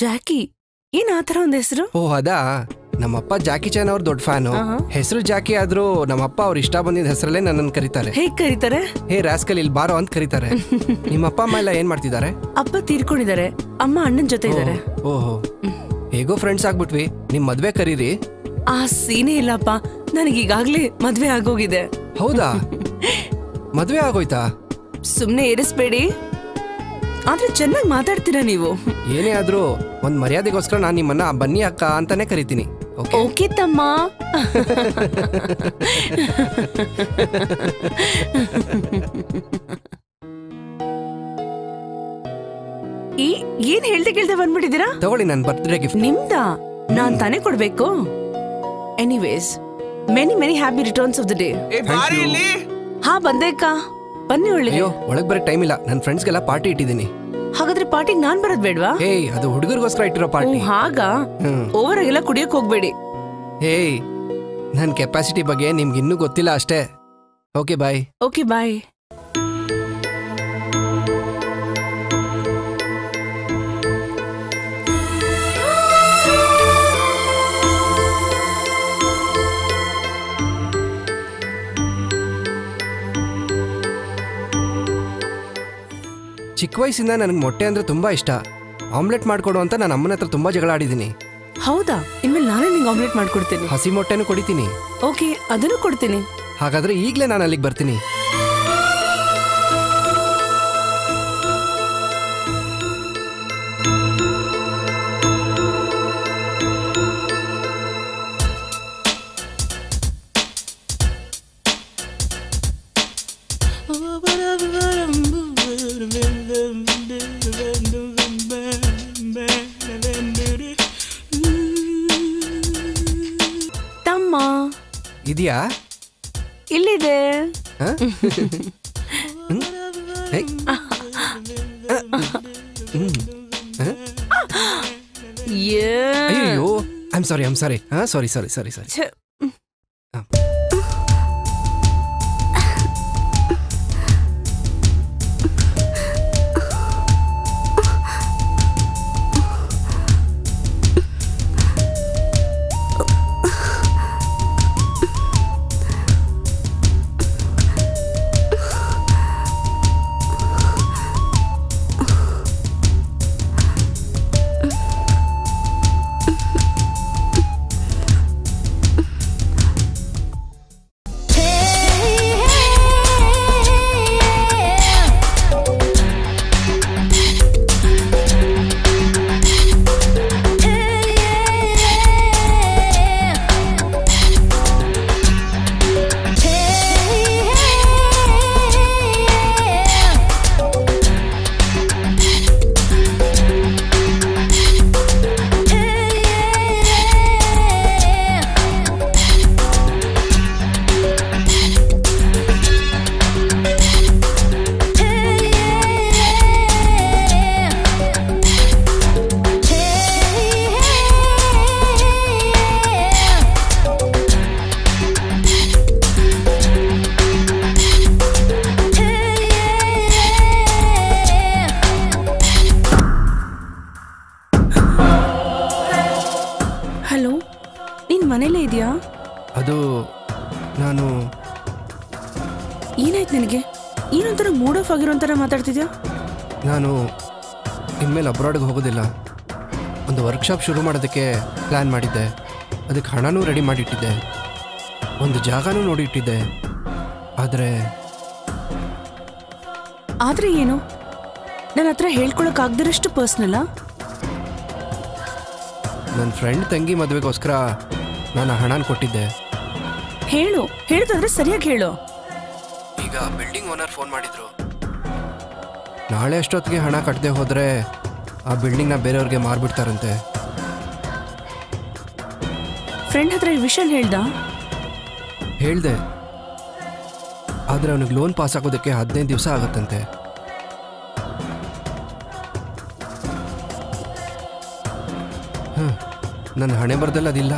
ಜಾಕಿ, ಏನ್ ಆತರ ಒಂದ್ ಹೆಸರು? ಓ ಅದಾ, ನಮ್ಮಪ್ಪ ಜಾಕಿ ಚಾನ್ ಅವ್ರ ದೊಡ್ಡ ಫ್ಯಾನು. ಹೆಸರು ಜಾಕಿ ಆದ್ರೂ ನಮ್ಮಪ್ಪ ಅವ್ರ ಇಷ್ಟ ಬಂದಿದ್ದ ಹೆಸರಲ್ಲೇ ನನ್ನನ್ನು ಕರೀತಾರೆ. ಹೇಗ್ ಕರೀತಾರೆ? ಹೇ ರಾಸ್ಕಲ್, ಇಲ್ಲಿ ಬಾರೋ ಅಂತ ಕರೀತಾರೆ. ನಿಮ್ಮಪ್ಪ ಅಮ್ಮ ಎಲ್ಲ ಏನ್ ಮಾಡ್ತಿದ್ದಾರೆ? ಅಪ್ಪ ತೀರ್ಕೊಂಡಿದ್ದಾರೆ, ಅಮ್ಮ ಅಣ್ಣನ್ ಜೊತೆ ಇದ್ದಾರೆ. ಓಹೋ, ಹೇಗೋ ಫ್ರೆಂಡ್ಸ್ ಆಗ್ಬಿಟ್ವಿ. ನಿಮ್ ಮದ್ವೆ ಕರೀರಿ. ಆ ಸೀನೇ ಇಲ್ಲಪ್ಪ, ನನಗೀಗಾಗ್ಲೇ ಮದ್ವೆ ಆಗೋಗಿದೆ. ಹೌದಾ? ಮದ್ವೆ ಆಗೋಯ್ತಾ? ಸುಮ್ನೆ ಏರಿಸ್ಬೇಡಿ, ಆದ್ರೆ ಚೆನ್ನಾಗಿ ಮಾತಾಡ್ತೀರಾ ನೀವು. ಏನೇ ಆದ್ರೂ ಒಂದ್ ಮರ್ಯಾದೆಗೋಸ್ಕರ ನಾನ್ ನಿಮ್ಮನ್ನ ಬನ್ನಿ ಅಕ್ಕ ಅಂತಾನೆ ಕರಿತೀನಿ. ಓಕೆ ತಮ್ಮ. ಏನ್ ಹೇಳ್ದೆ ಕೇಳ್ದೆ ಬಂದ್ಬಿಟ್ಟಿದ್ದೀರಾ? ತಗೊಳ್ಳಿ, ನನ್ ಬರ್ತ್ಡೇ ಗಿಫ್ಟ್. ನಿಮ್ದಾ? ನಾನ್ ತಾನೇ ಕೊಡ್ಬೇಕು. Anyways, many many happy returns of the day. ಹಾ ಬಂದೇಕ್ಕ, ಬನ್ನಿ. ಒಳ್ಳೆ. ಅಯ್ಯೋ, ಒಳಗ್ ಬರಕ್ ಟೈಮ್ ಇಲ್ಲ, ನನ್ ಫ್ರೆಂಡ್ಸ್ಗೆಲ್ಲ ಪಾರ್ಟಿ ಇಟ್ಟಿದ್ದೀನಿ. ಹಾಗಾದ್ರೆ ಪಾರ್ಟಿಗೆ ನಾನ್ ಬರೋದ್ ಬೇಡ್ವಾ? ಏಯ್, ಅದು ಹುಡುಗರಿಗೋಸ್ಕರ ಇಟ್ಟಿರೋ ಪಾರ್ಟಿ. ಹಾಗಾ? ಓವರ್ ಆಗಿಲ್ಲ ಕುಡಿಯಕ್ ಹೋಗ್ಬೇಡಿ. ಏಯ್, ನನ್ ಕೆಪಾಸಿಟಿ ಬಗ್ಗೆ ನಿಮ್ಗೆ ಇನ್ನೂ ಗೊತ್ತಿಲ್ಲ ಅಷ್ಟೇ. Okay bye. Okay bye. ಚಿಕ್ಕ ವಯಸ್ಸಿಂದ ನನಗೆ ಮೊಟ್ಟೆ ಅಂದ್ರೆ ತುಂಬಾ ಇಷ್ಟ. ಆಮ್ಲೆಟ್ ಮಾಡ್ಕೊಡು ಅಂತ ನಾನು ಅಮ್ಮನ ಹತ್ರ ತುಂಬಾ ಜಗಳ ಆಡಿದ್ದೀನಿ. ಹೌದಾ? ಇನ್ಮೇಲೆ ನಾನೇ ನಿಂಗೆ ಆಮ್ಲೆಟ್ ಮಾಡ್ಕೊಡ್ತೀನಿ. ಹಸಿ ಮೊಟ್ಟೆನೂ ಕೊಡಿತೀನಿ. ಓಕೆ, ಅದನ್ನು ಕೊಡ್ತೀನಿ. ಹಾಗಾದ್ರೆ ಈಗಲೇ ನಾನು ಅಲ್ಲಿಗೆ ಬರ್ತೀನಿ. ತಮ್ಮ ಇದೆಯಾ? ಇಲ್ಲಿದೆ. ಅಯ್ಯೋ, I am sorry. Sorry. Hello, ನೀನ್ ಮನೇಲೇ ಇದೆಯಾ? ಅದು ನಾನು. ಏನಾಯ್ತು ನಿನಗೆ? ಏನೊಂಥರ ಮೂಡ್ ಆಫ್ ಆಗಿರೋ ಥರ ಮಾತಾಡ್ತಿದ್ಯಾ? ನಾನು ಇನ್ಮೇಲೆ ಅಬ್ರಾಡ್ಗೆ ಹೋಗೋದಿಲ್ಲ. ಒಂದು ವರ್ಕ್ಶಾಪ್ ಶುರು ಮಾಡೋದಕ್ಕೆ ಪ್ಲ್ಯಾನ್ ಮಾಡಿದ್ದೆ. ಅದಕ್ಕೆ ಹಣನೂ ರೆಡಿ ಮಾಡಿಟ್ಟಿದ್ದೆ, ಒಂದು ಜಾಗನೂ ನೋಡಿ ಇಟ್ಟಿದ್ದೆ. ಆದರೆ ಏನು? ನನ್ನ ಹತ್ರ ಹೇಳ್ಕೊಳಕ್ಕಾಗ್ದಿರಷ್ಟು ಪರ್ಸ್ನಲ್ಲಾ? ನನ್ನ ಫ್ರೆಂಡ್ ತಂಗಿ ಮದುವೆಗೋಸ್ಕರ ನಾನು ಹಣನ ಕೊಟ್ಟಿದ್ದೆ. ಹೇಳೋದಾದ್ರೆ ಸರಿಯಾಗಿ ಹೇಳು. ಈಗ ಬಿಲ್ಡಿಂಗ್ ಓನರ್ ಫೋನ್ ಮಾಡಿದ್ರು. ನಾಳೆ ಅಷ್ಟೊತ್ತಿಗೆ ಹಣ ಕಟ್ಟದೆ ಹೋದರೆ ಆ ಬಿಲ್ಡಿಂಗ್ನ ಬೇರೆಯವ್ರಿಗೆ ಮಾರ್ಬಿಡ್ತಾರಂತೆ. ಫ್ರೆಂಡ್ ಹತ್ರ ಈ ವಿಷಯ ಹೇಳ್ದೆ, ಆದರೆ ಅವನಿಗೆ ಲೋನ್ ಪಾಸ್ ಆಗೋದಕ್ಕೆ 15 ದಿವಸ ಆಗುತ್ತಂತೆ. ನನ್ನ ಹಣೆ ಬರದಲ್ಲಿ ಅದಿಲ್ಲ.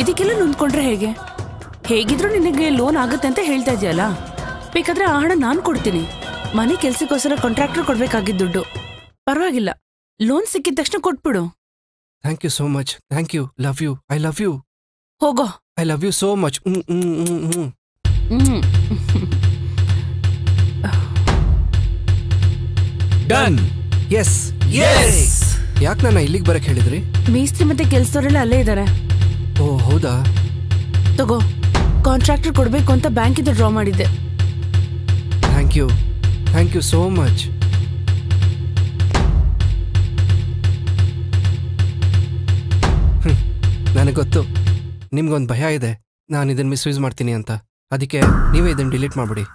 ಇದಕ್ಕೆಲ್ಲ ನೊಂದ್ಕೊಂಡ್ರೆ ಹೇಗೆ? ಹೇಗಿದ್ರು ನಿನಗೆ ಲೋನ್ ಆಗುತ್ತೆ ಅಂತ ಹೇಳ್ತಾ ಇದೆಯಲ್ಲ, ಬೇಕಾದ್ರೆ ಆ ಹಣ ನಾನು ಕೊಡ್ತೀನಿ. ಮನೆ ಕೆಲ್ಸಕ್ಕೋಸ್ಕರ ಕಾಂಟ್ರಾಕ್ಟರ್ ಕೊಡ್ಬೇಕಾಗಿದ್ದ ದುಡ್ಡು. ಪರವಾಗಿಲ್ಲ, ಲೋನ್ ಸಿಕ್ಕಿದ ತಕ್ಷಣ ಕೊಟ್ಬಿಡು. Thank you so much. Thank you. Love you. I love you. ಹೋಗೋ. I love you so much. Done. Yes. ಯಾಕೆ ನನ್ನ ಇಲ್ಲಿಗೆ ಬರಕ್ ಹೇಳಿದ್ರಿ? ಮೇಸ್ತ್ರಿ ಮತ್ತೆ ಕೆಲ್ಸದವರೆಲ್ಲ ಅಲ್ಲೇ ಇದ್ದಾರೆ. ಓ ಹೌದಾ? ತಗೋ, ಕಾಂಟ್ರಾಕ್ಟರ್ ಕೊಡ್ಬೇಕು ಅಂತ ಬ್ಯಾಂಕಿಂದ ಡ್ರಾ ಮಾಡಿದ್ದೆ. Thank you so much. ನನಗೆ ಗೊತ್ತು ನಿಮ್ಗೊಂದು ಭಯ ಇದೆ, ನಾನು ಇದನ್ನು ಮಿಸ್ಯೂಸ್ ಮಾಡ್ತೀನಿ ಅಂತ. ಅದಕ್ಕೆ ನೀವೇ ಇದನ್ನು ಡಿಲೀಟ್ ಮಾಡಿಬಿಡಿ.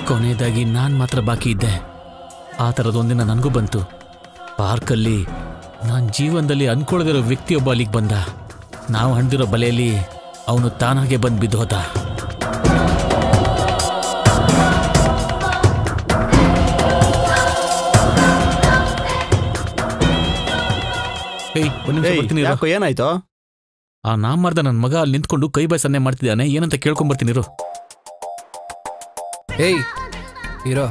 ಕೊನೆಯದಾಗಿ ನಾನು ಮಾತ್ರ ಬಾಕಿ ಇದ್ದೆ. ಆ ಥರದೊಂದಿನ ನನಗೂ ಬಂತು. ಪಾರ್ಕಲ್ಲಿ ನಾನು ಜೀವನದಲ್ಲಿ ಅನ್ಕೊಳ್ಳದಿರೋ ವ್ಯಕ್ತಿಯೊಬ್ಬ ಅಲ್ಲಿಗೆ ಬಂದ. ನಾವು ಹಣ್ದಿರೋ ಬಲೆಯಲ್ಲಿ ಅವನು ತಾನಾಗೆ ಬಂದು ಬಿದ್ದೋದ. ಏನಾಯ್ತು? ಆ ನಾಮರ್ದ ನನ್ನ ಮಗ ಅಲ್ಲಿ ನಿಂತ್ಕೊಂಡು ಕೈ ಬಾಯಿ ಸನ್ನೆ ಮಾಡ್ತಿದ್ದಾನೆ, ಏನಂತ ಕೇಳ್ಕೊಂಬರ್ತೀನಿರು. ಏಯ್ ಇರೋ,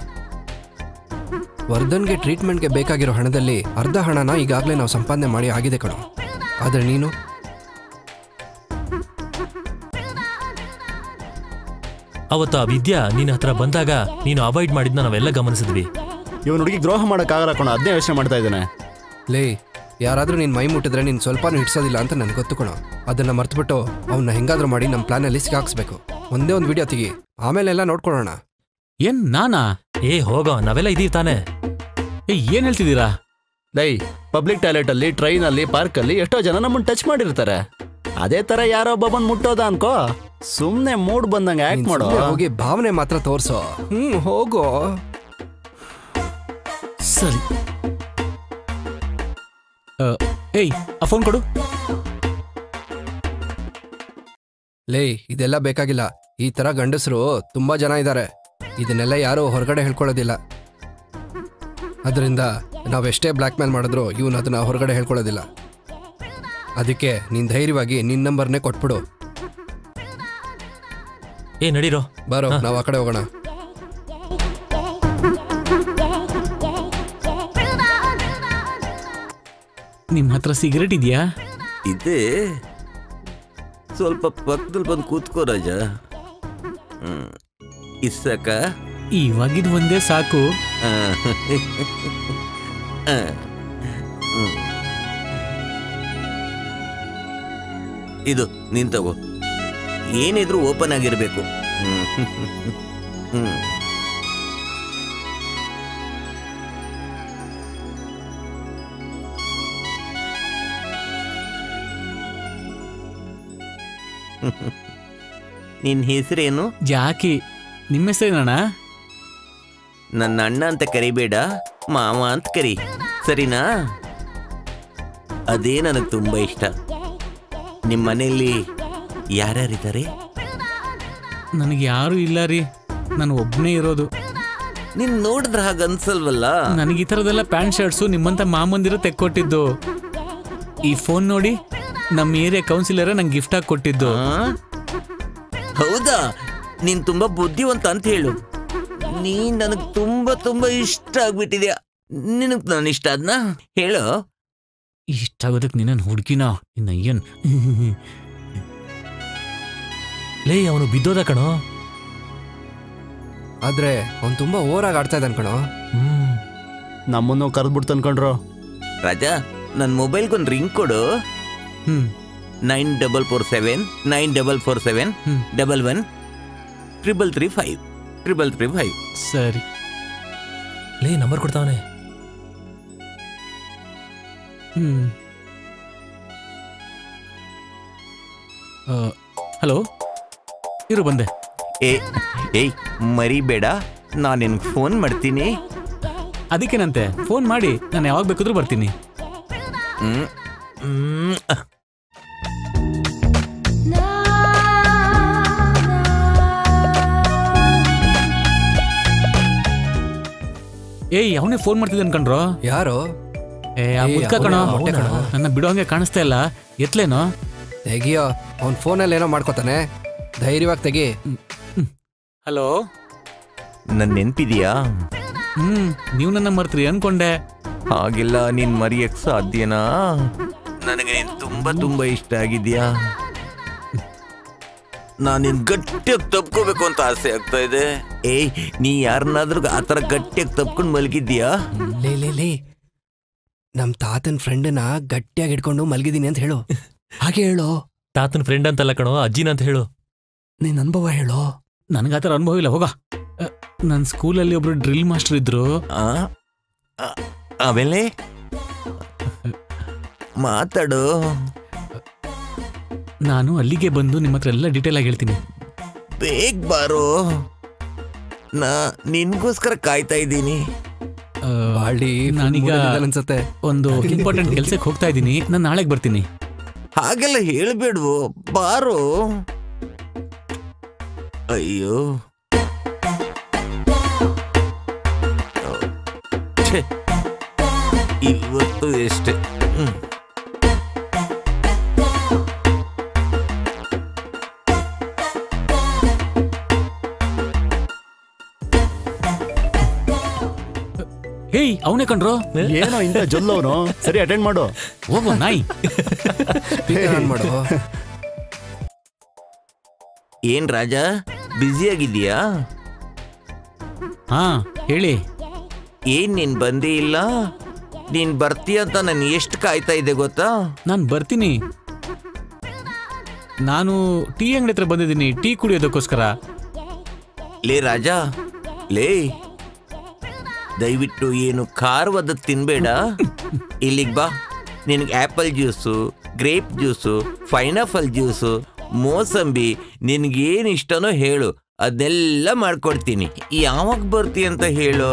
ವರ್ಧನ್ಗೆ ಟ್ರೀಟ್ಮೆಂಟ್ಗೆ ಬೇಕಾಗಿರೋ ಹಣದಲ್ಲಿ ಅರ್ಧ ಹಣನ ಈಗಾಗಲೇ ನಾವು ಸಂಪಾದನೆ ಮಾಡಿ ಆಗಿದೆ ಕಣೋ. ಆದ್ರೆ ನೀನು ಅವತ್ತು ಆ ವಿದ್ಯಾ ನಿನ್ನ ಹತ್ರ ಬಂದಾಗ ನೀನು ಅವಾಯ್ಡ್ ಮಾಡಿದ್ನ ನಾವೆಲ್ಲ ಗಮನಿಸಿದ್ವಿ. ಇವನು ಹುಡುಗಿ ದ್ರೋಹ ಮಾಡೋಕ್ಕಾಗಲ್ಲ ಕಣೋ, ಅದನ್ನೇ ಯೋಚನೆ ಮಾಡ್ತಾ ಇದ್ದಾನೆ. ಲೇ, ಯಾರಾದ್ರೂ ನೀನ್ ಮೈ ಮುಟ್ಟಿದ್ರೆ ನೀನ್ ಸ್ವಲ್ಪನೂ ಹಿಡ್ಸೋದಿಲ್ಲ ಅಂತ ನನ್ಗೆ ಗೊತ್ತು ಕಣೋ. ಅದನ್ನ ಮರ್ತ್ಬಿಟ್ಟು ಅವನ್ನ ಹೆಂಗಾದ್ರೂ ಮಾಡಿ ನಮ್ಮ ಪ್ಲಾನಲ್ಲಿ ಸಿಕ್ಕಾಕ್ಸ್ಬೇಕು. ಒಂದೇ ಒಂದು ವಿಡಿಯೋ ತೆಗಿ, ಆಮೇಲೆಲ್ಲ ನೋಡ್ಕೊಳ್ಳೋಣ. ಏನ್ ನಾನಾ? ಹೋಗೋ, ನಾವೆಲ್ಲ ಇದೀವಿ ತಾನೆ. ಏನ್ ಹೇಳ್ತಿದ್ದೀರಾ? ಲೈ, ಪಬ್ಲಿಕ್ ಟಾಯ್ಲೆಟ್ ಅಲ್ಲಿ, ಟ್ರೈನ್ ಅಲ್ಲಿ, ಪಾರ್ಕ್ ಅಲ್ಲಿ ಎಷ್ಟೋ ಜನ ನಮ್ಮನ್ನ ಟಚ್ ಮಾಡಿರ್ತಾರೆ. ಅದೇ ತರ ಯಾರೋ ಒಬ್ಬ ಬಂದ್ ಮುಟ್ಟೋದ ಅನ್ಕೋ, ಸುಮ್ನೆ ಮೂಡ್ ಬಂದಂಗೆ ಆಕ್ಟ್ ಮಾಡೋ. ಹೋಗಿ ಭಾವನೆ ಮಾತ್ರ ತೋರ್ಸೋ. ಹೋಗೋ. ಸರಿ. ಏಯ್, ಆ ಫೋನ್ ಕೊಡು. ಲೇ, ಇದೆಲ್ಲ ಬೇಕಾಗಿಲ್ಲ. ಈ ತರ ಗಂಡಸರು ತುಂಬಾ ಜನ ಇದ್ದಾರೆ. ಇದನ್ನೆಲ್ಲ ಯಾರು ಹೊರಗಡೆ ಹೇಳ್ಕೊಳ್ಳೋದಿಲ್ಲ. ಅದರಿಂದ ನಾವೆಷ್ಟೇ ಬ್ಲ್ಯಾಕ್ ಮೇಲ್ ಮಾಡಿದ್ರು ಇವನು ಅದನ್ನ ಹೊರಗಡೆ ಹೇಳ್ಕೊಳ್ಳೋದಿಲ್ಲ. ಅದಕ್ಕೆ ನೀನ್ ಧೈರ್ಯವಾಗಿ ನಿನ್ ನಂಬರ್ನೇ ಕೊಟ್ಬಿಡು. ನಡೀರೋ, ಬರೋ, ನಾವು ಆ ಕಡೆ ಹೋಗೋಣ. ನಿಮ್ ಹತ್ರ ಸಿಗರೇಟ್ ಇದೆಯಾ? ಇದೆ, ಸ್ವಲ್ಪ ಪಕ್ಕದಲ್ಲಿ ಬಂದು ಕೂತ್ಕೋ ರಾಜ. ಇಸ್ಸಕ ಇವಾಗಿದ್ ಒಂದೇ ಸಾಕು. ಇದು ನೀನ್ ತಗೋ. ಏನಿದ್ರು ಓಪನ್ ಆಗಿರ್ಬೇಕು. ನಿನ್ ಹೆಸರೇನು? ಜಾಕಿ. ನಿಮ್ಮ ಹೆಸರೇನಣ್ಣ? ನನ್ನ ಅಣ್ಣ ಅಂತ ಕರಿಬೇಡ, ಮಾವ ಅಂತ ಕರಿ, ಸರಿನಾ? ಅದೇ ನನಗೆ ತುಂಬಾ ಇಷ್ಟ. ನಿಮ್ಮ ಮನೆಯಲ್ಲಿ ಯಾರ್ಯಾರಿದ್ದಾರೆ? ನನಗೆ ಯಾರು ಇಲ್ಲ ರೀ, ನಾನು ಒಬ್ಬನೇ ಇರೋದು. ನೀನ್ ನೋಡಿದ್ರೆ ಹಾಗ ಅನ್ಸಲ್ವಲ್ಲ. ನನಗೆ ಈ ಥರದೆಲ್ಲ ಪ್ಯಾಂಟ್ ಶರ್ಟ್ಸು ನಿಮ್ಮಂತ ಮಾಮಂದಿರ ತೆಕ್ಕೊಟ್ಟಿದ್ದು. ಈ ಫೋನ್ ನೋಡಿ, ನಮ್ಮ ಏರಿಯಾ ಕೌನ್ಸಿಲರ್ ನಂಗೆ ಗಿಫ್ಟ್ ಆಗಿ ಕೊಟ್ಟಿದ್ದು. ಹೌದಾ? ನೀನ್ ತುಂಬಾ ಬುದ್ಧಿವಂತ ಅಂತ ಹೇಳು. ನೀನ್ ನನಗ್ ತುಂಬಾ ತುಂಬಾ ಇಷ್ಟ ಆಗ್ಬಿಟ್ಟಿದ್ಯಾ. ನಿನಗ್ ನಾನು ಇಷ್ಟ ಆದ್ನಾ ಹೇಳು. ಇಷ್ಟ ಆಗೋದಕ್ಕೆ ನೀನು ಹುಡುಕಿನ ಇನ್ನ ಏನ್? ಲೇ, ಅವನು ಬಿದ್ದೋದ ಕಣೋ. ಆದ್ರೆ ಅವ್ನು ತುಂಬಾ ಓವರಾಗಿ ಆಡ್ತಾ ಇದ್ದಾನ ಕಣೋ. ನಮ್ಮನ್ನು ಕರೆದ್ಬಿಡ್ತು ಅನ್ಕೊಂಡ್ರು. ರಾಜಾ, ನನ್ನ ಮೊಬೈಲ್ಗೊಂದು ರಿಂಗ್ ಕೊಡು. 9447 9447 11 333 333. ಸರಿ. ಲೇ, ನಂಬರ್ ಕೊಡ್ತಾವನೆ. ಹಲೋ, ಇರು ಬಂದೆ. ಏಯ್ ಮರಿಬೇಡ, ನಾನು ನಿನ್ಗೆ ಫೋನ್ ಮಾಡ್ತೀನಿ. ಅದಕ್ಕೇನಂತೆ, ಫೋನ್ ಮಾಡಿ, ನಾನು ಯಾವಾಗ ಬೇಕಾದ್ರೂ ಬರ್ತೀನಿ. ಏಯ್, ಅವನೇ ಫೋನ್ ಮಾಡ್ತಿದ್ದ ಅನ್ಕೊಂಡ್ರು. ಯಾರು? ಆ ಮುದ್ಕ ಕಣೋ. ನನ್ನ ಬಿಡೋ ಹಂಗೆ ಕಾಣಿಸ್ತಾ ಇಲ್ಲ, ಎತ್ಲೇನೋ? ತೆಗಿಯೋ, ಅವ್ನ ಫೋನಲ್ಲಿ ಏನೋ ಮಾಡ್ಕೋತಾನೆ. ಧೈರ್ಯವಾಗಿ ತೆಗಿ. ಹಲೋ, ನನ್ನ ನೆನ್ಪಿದ್ಯಾ? ನೀವು ನನ್ನ ಮರ್ತ್ರಿ ಅನ್ಕೊಂಡೆ. ಹಾಗಿಲ್ಲ, ನೀನ್ ಮರಿಯಕ್ ಸಾಧ್ಯನಾ? ನನಗೆ ನೀನ್ ತುಂಬಾ ತುಂಬಾ ಇಷ್ಟ ಆಗಿದ್ಯಾ. ನಾನು ನಿನ್ ಗಟ್ಟಿಯಾಗಿ ತಪ್ಕೋಬೇಕು ಅಂತ ಆಸೆ ಆಗ್ತಾ ಇದೆ. ಏಯ್, ನೀ ಯಾರನ್ನಾದ್ರೂ ಆತರ ಗಟ್ಟಿಯಾಗಿ ತಪ್ಕೊಂಡು ಮಲಗಿದ್ಯಾ? ಲೇ, ನಮ್ ತಾತನ್ ಫ್ರೆಂಡ್ನ ಗಟ್ಟಿಯಾಗಿ ಹಿಡ್ಕೊಂಡು ಮಲಗಿದೀನಿ ಅಂತ ಹೇಳು. ಹಾಗೆ ಹೇಳು. ತಾತನ್ ಫ್ರೆಂಡ್ ಅಂತಲ್ಲ ಕಣೋ, ಅಜ್ಜಿನ ಅಂತ ಹೇಳು. ನಿನ್ ಅನುಭವ ಹೇಳು. ನನಗಾತರ ಅನುಭವ ಇಲ್ಲ, ಹೋಗ. ನನ್ನ ಸ್ಕೂಲಲ್ಲಿ ಒಬ್ರು ಡ್ರಿಲ್ ಮಾಸ್ಟರ್ ಇದ್ರು. ಆಮೇಲೆ ಮಾತಾಡು. ನಾನು ಅಲ್ಲಿಗೆ ಬಂದು ನಿಮ್ಮ ಹತ್ರ ಎಲ್ಲ ಡೀಟೇಲ್ ಆಗಿ ಹೇಳ್ತೀನಿ. ಬೇಗ ಬಾರೋ, ನಾ ನಿನ್ಗೋಸ್ಕರ ಕಾಯ್ತಾ ಇದ್ದೀನಿ. ನಾನೀಗ ಒಂದು ಇಂಪಾರ್ಟೆಂಟ್ ಕೆಲ್ಸಕ್ಕೆ ಹೋಗ್ತಾ ಇದ್ದೀನಿ, ನಾನು ನಾಳೆಗೆ ಬರ್ತೀನಿ. ಹಾಗೆಲ್ಲ ಹೇಳ್ಬೇಡ್ವೋ, ಬಾರೋ. ಅಯ್ಯೋ, ಇವತ್ತು ಎಷ್ಟೇ. ಹೇಯ್ ಅವನೇ ಕಣ್ರೋ. ಏನೋ ಇಂತ ಜೊಲ್ಲವನು. ಸರಿ ಅಟೆಂಡ್ ಮಾಡು. ಹೋಗೋ ನಾಯಿ. ಮಾಡು. ಏನ್ ರಾಜ ಬ್ಯುಸಿ ಆಗಿದೀಯಾ? ಹಾ ಹೇಳಿ. ಏನ್ ನೀನ್ ಬಂದೇ ಇಲ್ಲ? ನೀನ್ ಬರ್ತೀಯ ಅಂತ ನಾನು ಎಷ್ಟು ಕಾಯ್ತಾ ಇದ್ದೆ ಗೊತ್ತಾ? ನಾನು ಬರ್ತೀನಿ. ನಾನು ಟೀ ಅಂಗಡಿ ಹತ್ರ ಬಂದಿದ್ದೀನಿ ಟೀ ಕುಡಿಯೋದಕ್ಕೋಸ್ಕರ. ಲೇ ರಾಜ, ಲೇ ದಯವಿಟ್ಟು ಏನು ಖಾರವಾದ ತಿನ್ಬೇಡ. ಇಲ್ಲಿಗೆ ಬಾ, ನಿನಗೆ apple juice, grape juice, pineapple juice, ಮೋಸಂಬಿ, ನಿನಗೇನು ಇಷ್ಟನೋ ಹೇಳು, ಅದನ್ನೆಲ್ಲ ಮಾಡ್ಕೊಡ್ತೀನಿ. ಯಾವಾಗ ಬರ್ತಿ ಅಂತ ಹೇಳು.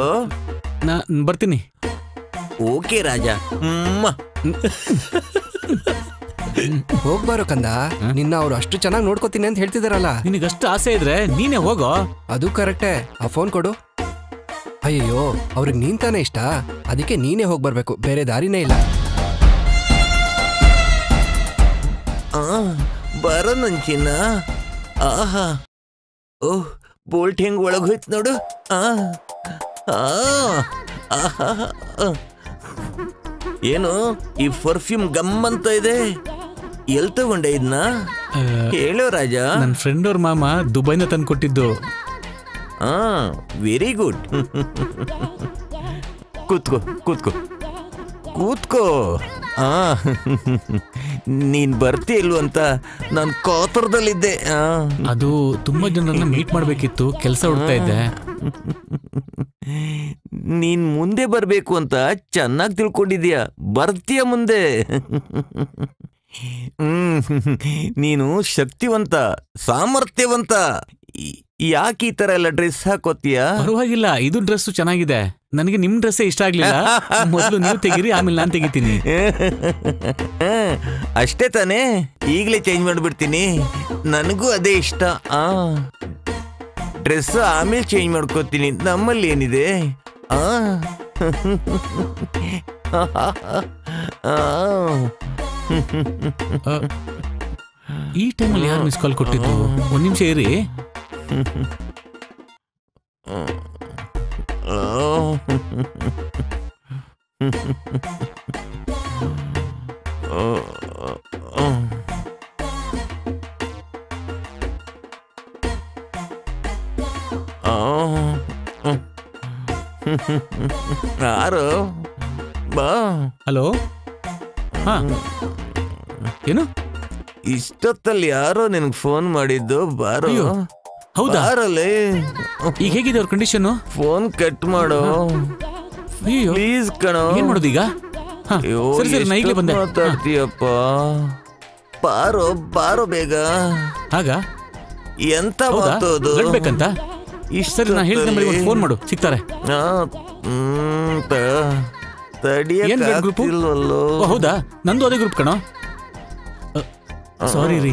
ನಾನು ಬರ್ತೀನಿ. ಓಕೆ ರಾಜ. ಹೋಗ್ಬಾರೋ ಕಂದ, ನಿನ್ನ ಅವ್ರು ಅಷ್ಟು ಚೆನ್ನಾಗಿ ನೋಡ್ಕೋತೀನಿ ಅಂತ ಹೇಳ್ತಿದಾರಲ್ಲ. ನಿನಗಷ್ಟು ಆಸೆ ಇದ್ರೆ ನೀನೇ ಹೋಗೋ. ಅದು ಕರೆಕ್ಟೇ. ಆ ಫೋನ್ ಕೊಡು. ಅಯ್ಯೋ, ಅವ್ರಿಗೆ ನೀನ್ ತಾನೇ ಇಷ್ಟ, ಅದಕ್ಕೆ ನೀನೇ ಹೋಗ್ಬರ್ಬೇಕು, ಬೇರೆ ದಾರಿನೇ ಇಲ್ಲ. ಬರೋ ನಂಚಿನ. ಆಹಾ, ಓಹ್ ಬೋಲ್ಟ್ ಹೆಂಗ್ ಒಳಗ್ ಹೋಯ್ತು ನೋಡು. ಏನು ಈ ಪರ್ಫ್ಯೂಮ್ ಗಮ್ ಅಂತ ಇದೆ, ಎಲ್ ತಗೊಂಡೆ ಇದನ್ನ? ಹೇಳೋ ರಾಜ. ನನ್ನ ಫ್ರೆಂಡ್ ಅವ್ರ ಮಾಮ ದುಬೈನ ತಂದು ಕೊಟ್ಟಿದ್ದು. Very good. ಕೂತ್ಕೋ ಕೂತ್ಕೋ ಕೂತ್ಕೋ. ನೀನ್ ಬರ್ತಿ ಇಲ್ವ ಅಂತ ನಾನು ಕಾತರದಲ್ಲಿದ್ದೆ. ಅದು ತುಂಬಾ ಜನರನ್ನ ಮೀಟ್ ಮಾಡ್ಬೇಕಿತ್ತು, ಕೆಲಸ ಹುಡುಕ್ತಾ ಇದ್ದೆ. ನೀನ್ ಮುಂದೆ ಬರ್ಬೇಕು ಅಂತ ಚೆನ್ನಾಗಿ ತಿಳ್ಕೊಂಡಿದ್ಯಾ, ಬರ್ತೀಯ ಮುಂದೆ. ನೀನು ಶಕ್ತಿವಂತ, ಸಾಮರ್ಥ್ಯವಂತ. ಯಾಕೆ ಈ ತರ ಎಲ್ಲ ಡ್ರೆಸ್ ಹಾಕೋತೀಯ? ಪರವಾಗಿಲ್ಲ, ಇದು ಡ್ರೆಸ್ ಚೆನ್ನಾಗಿದೆ. ನನಗೆ ನಿಮ್ ಡ್ರೆಸ್ ಇಷ್ಟ ಆಗ್ಲಿಲ್ಲ. ಮೊದಲು ನೀವು ತೆಗೀರಿ, ಆಮೇಲೆ ನಾನು ತೆಗಿತೀನಿ. ಅಷ್ಟೇ ತಾನೇ? ಈಗಲೇ ಚೇಂಜ್ ಮಾಡ್ಬಿಡ್ತೀನಿ. ನನಗೂ ಅದೇ ಇಷ್ಟ. ಡ್ರೆಸ್ ಆಮೇಲೆ ಚೇಂಜ್ ಮಾಡ್ಕೋತೀನಿ. ನಮ್ಮಲ್ಲಿ ಏನಿದೆ? ಈ ಟೈಮಲ್ಲಿ ಯಾರು ಮಿಸ್ ಕಾಲ್ ಕೊಟ್ಟಿದ್ದು? ಒಂದ್ ನಿಮಿಷ ಇರಿ. ಯಾರು? ಬಾ. ಹಲೋ. ಹಾ, ಏನು ಇಷ್ಟೊತ್ತಲ್ಲಿ ಯಾರೋ ನಿನಗೆ ಫೋನ್ ಮಾಡಿದ್ದು? ಬಾರೋ. ಹೌದಾ? ಬಾರಲ್ಲೇ. ಈಗ ಹೇಗಿದೆ ಅವ್ರ ಕಂಡೀಷನ್? ಫೋನ್ ಕಟ್ ಮಾಡೋ ಪ್ಲೀಸ್ ಕಣೋ. ಏನ್ ಮಾಡೋದು ಈಗ? ಸರಿ ಸರಿ, ನಾ ಈಗಲೇ ಬಂದೆ. ಮಾತಾಡ್ತೀಯಪ್ಪ. ಬಾರೋ ಬಾರೋ ಬೇಗ. ಆಗ ಎಂತ ಮಾತೋದು ಬೇಕಂತ? ಸರಿ, ನಾ ಹೇಳಿದ ನಂಬರಿಗೆ ಒಂದು ಫೋನ್ ಮಾಡು, ಸಿಗ್ತಾರೆ. ತಡಿಯಲ್ವಲ್ಲೋ. ಹೌದಾ? ನಂದು ಅದೇ ಗ್ರೂಪ್ ಕಣೋ. ಸಾರಿ ರೀ,